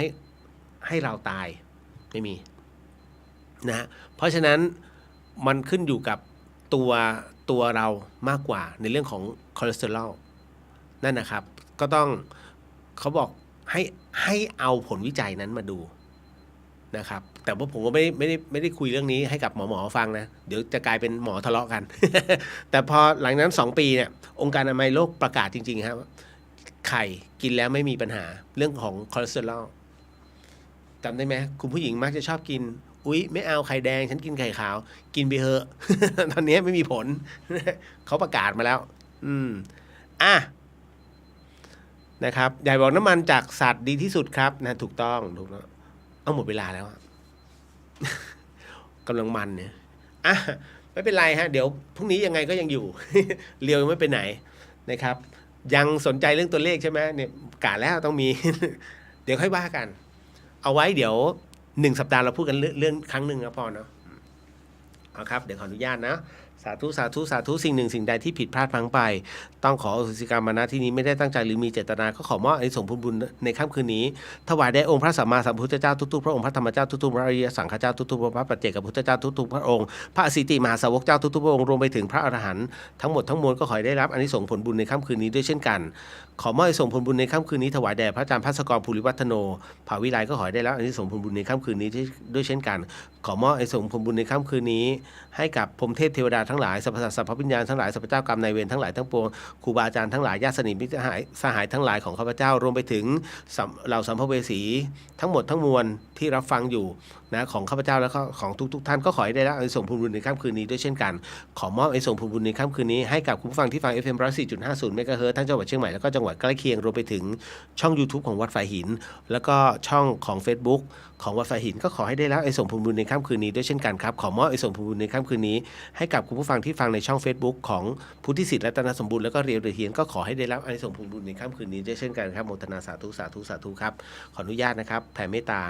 [SPEAKER 1] ห้เราตายไม่มีนะเพราะฉะนั้นมันขึ้นอยู่กับตัวเรามากกว่าในเรื่องของคอเลสเตอรอลนั่นนะครับก็ต้องเขาบอกให้เอาผลวิจัยนั้นมาดูนะครับแต่ว่าผมก็ไม่ได้คุยเรื่องนี้ให้กับหมอฟังนะเดี๋ยวจะกลายเป็นหมอทะเลาะกัน แต่พอหลังนั้น2 ปีเนี่ยองค์การอนามัยโลกประกาศจริงๆครับไข่กินแล้วไม่มีปัญหาเรื่องของคอเลสเตอรอลจำได้ไหมคุณผู้หญิงมักจะชอบกินอุ๊ยไม่เอาไข่แดงฉันกินไข่ขาวกินไปเถอะ ตอนนี้ไม่มีผล เขาประกาศมาแล้วนะครับยายบอกน้ำมันจากสัตว์ดีที่สุดครับนะถูกต้องเอาหมดเวลาแล้ว กำลังมันเนี่ย อ่ะไม่เป็นไรฮะเดี๋ยวพรุ่งนี้ยังไงก็ยังอยู่ เรียวยังไม่ไปไหนนะครับ ยังสนใจเรื่องตัวเลขใช่ไหมเนี่ยกะแล้วต้องมี เดี๋ยวค่อยว่ากัน เอาไว้เดี๋ยว1 สัปดาห์เราพูดกันเรื่องครั้งหนึ่งนะพอเนาะเอาครับเดี๋ยวขออนุญาตนะสาธุสาธุสาธุสิ่งหนึ่งสิ่งใดที่ผิดพลาดพลั้งไป ต้องขออโหสิกรรมมาณที่นี้ไม่ได้ตั้งใจหรือมีเจตนาก็ขอมอบอานิสงส์ผลบุญในค่ำคืนนี้ถวายแด่องค์พระสัมมาสัมพุทธเจ้าทุกๆพระองค์พระธรรมเจ้าทุกๆพระอริยสังฆเจ้าทุกๆพระปัจเจกพุทธเจ้าทุกๆพระองค์พระอสิติมหาสาวกเจ้าทุกๆพระองค์รวมไปถึงพระอรหันต์ทั้งหมดทั้งมวลก็ขอให้ได้รับอานิสงส์ผลบุญในค่ำคืนนี้ด้วยเช่นกันขอมอบอานิสงส์ผลบุญในค่ำคืนนี้ถวายแด่พระอาจารย์ภัสกรภูริวัฒโนภาวิไลก็ขอให้ได้รับอานิสงส์ผลบุญในค่ำคืนนี้ด้วยเช่นกันขอมอบอานิสงส์ผลบุญในค่ำคืนนี้ให้กับพรหมเทพเทวดาทั้งหลายสรรพสัตว์สรรพวิญญาณทั้งหลายสรรพเจ้ากรรมนายเวรทั้งหลายทั้งปวงครูบาอาจารย์ทั้งหลายญาติสนิทมิตรสหายทั้งหลายของข้าพเจ้ารวมไปถึงเหล่าสัมภเวสีทั้งหมดทั้งมวลที่รับฟังอยู่นะของข้าพเจ้าและของทุกท่านก็ขอให้ได้รับอานิสงส์ผลบุญในค่ำคืนนี้ด้วยเช่นกันขอมอบอานิสงส์ผลบุญในค่ำคืนนี้ให้กับคุณผู้ฟังที่ฟัง FM 104.50 เมกะเฮิรตซ์ทั้งจังหวัดเชียงใหม่แล้วก็จังหวัดใกล้เคียงรวมไปถึงช่อง YouTube ของวัดฝายหินแล้วก็ช่องของ Facebook ของวัดฝายหินก็ขอให้ได้รับอานิสงส์ผลบุญในค่ำคืนนี้ด้วยเช่นกันครับขอมอบอานิสงส์ผลบุญในค่ำคืนนี้ให้กับคุณผู้ฟังที่ฟังในช่อง Facebook ของพุทธิสิทธิ์รัตนสมบูรณ์แล้วก็เรียวเดเฮียนก็ขอให้ได้รับอานิสงส์ผลบุญในค่ำคืนนี้ด้วยเช่นกันครับโมทนาสาธุสาธุสาธุครับขออนุญาตนะครับแผ่เมตตา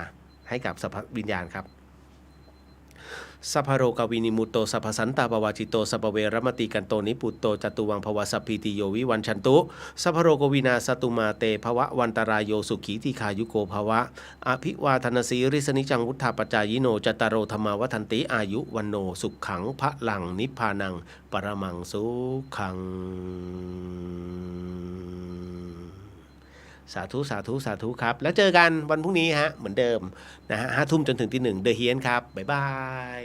[SPEAKER 1] ให้กับสรรพวิญญาณครับสัพพโรกวินิมุตโตสัพพสันตาปวาจิโตสัพพเวรมติกันโตนิปุตโตจตุวังภวสัพพิติโยวิวันชันตุสัพพโรกวินาสตุมาเตภวะวันตรายโยสุขีติคายุโกภวะอภิวาทนาสีริสนิจังวุฒาปจายโนจตารโรธรรมาวัฏันติอายุวันโนสุขขังพระลังนิพพานังปรมังสุขังสาธุสาธุสาธุครับแล้วเจอกันวันพรุ่งนี้ฮะเหมือนเดิมนะฮะ 5 ทุ่มจนถึงตี 1เดอะเฮียนครับบ๊ายบาย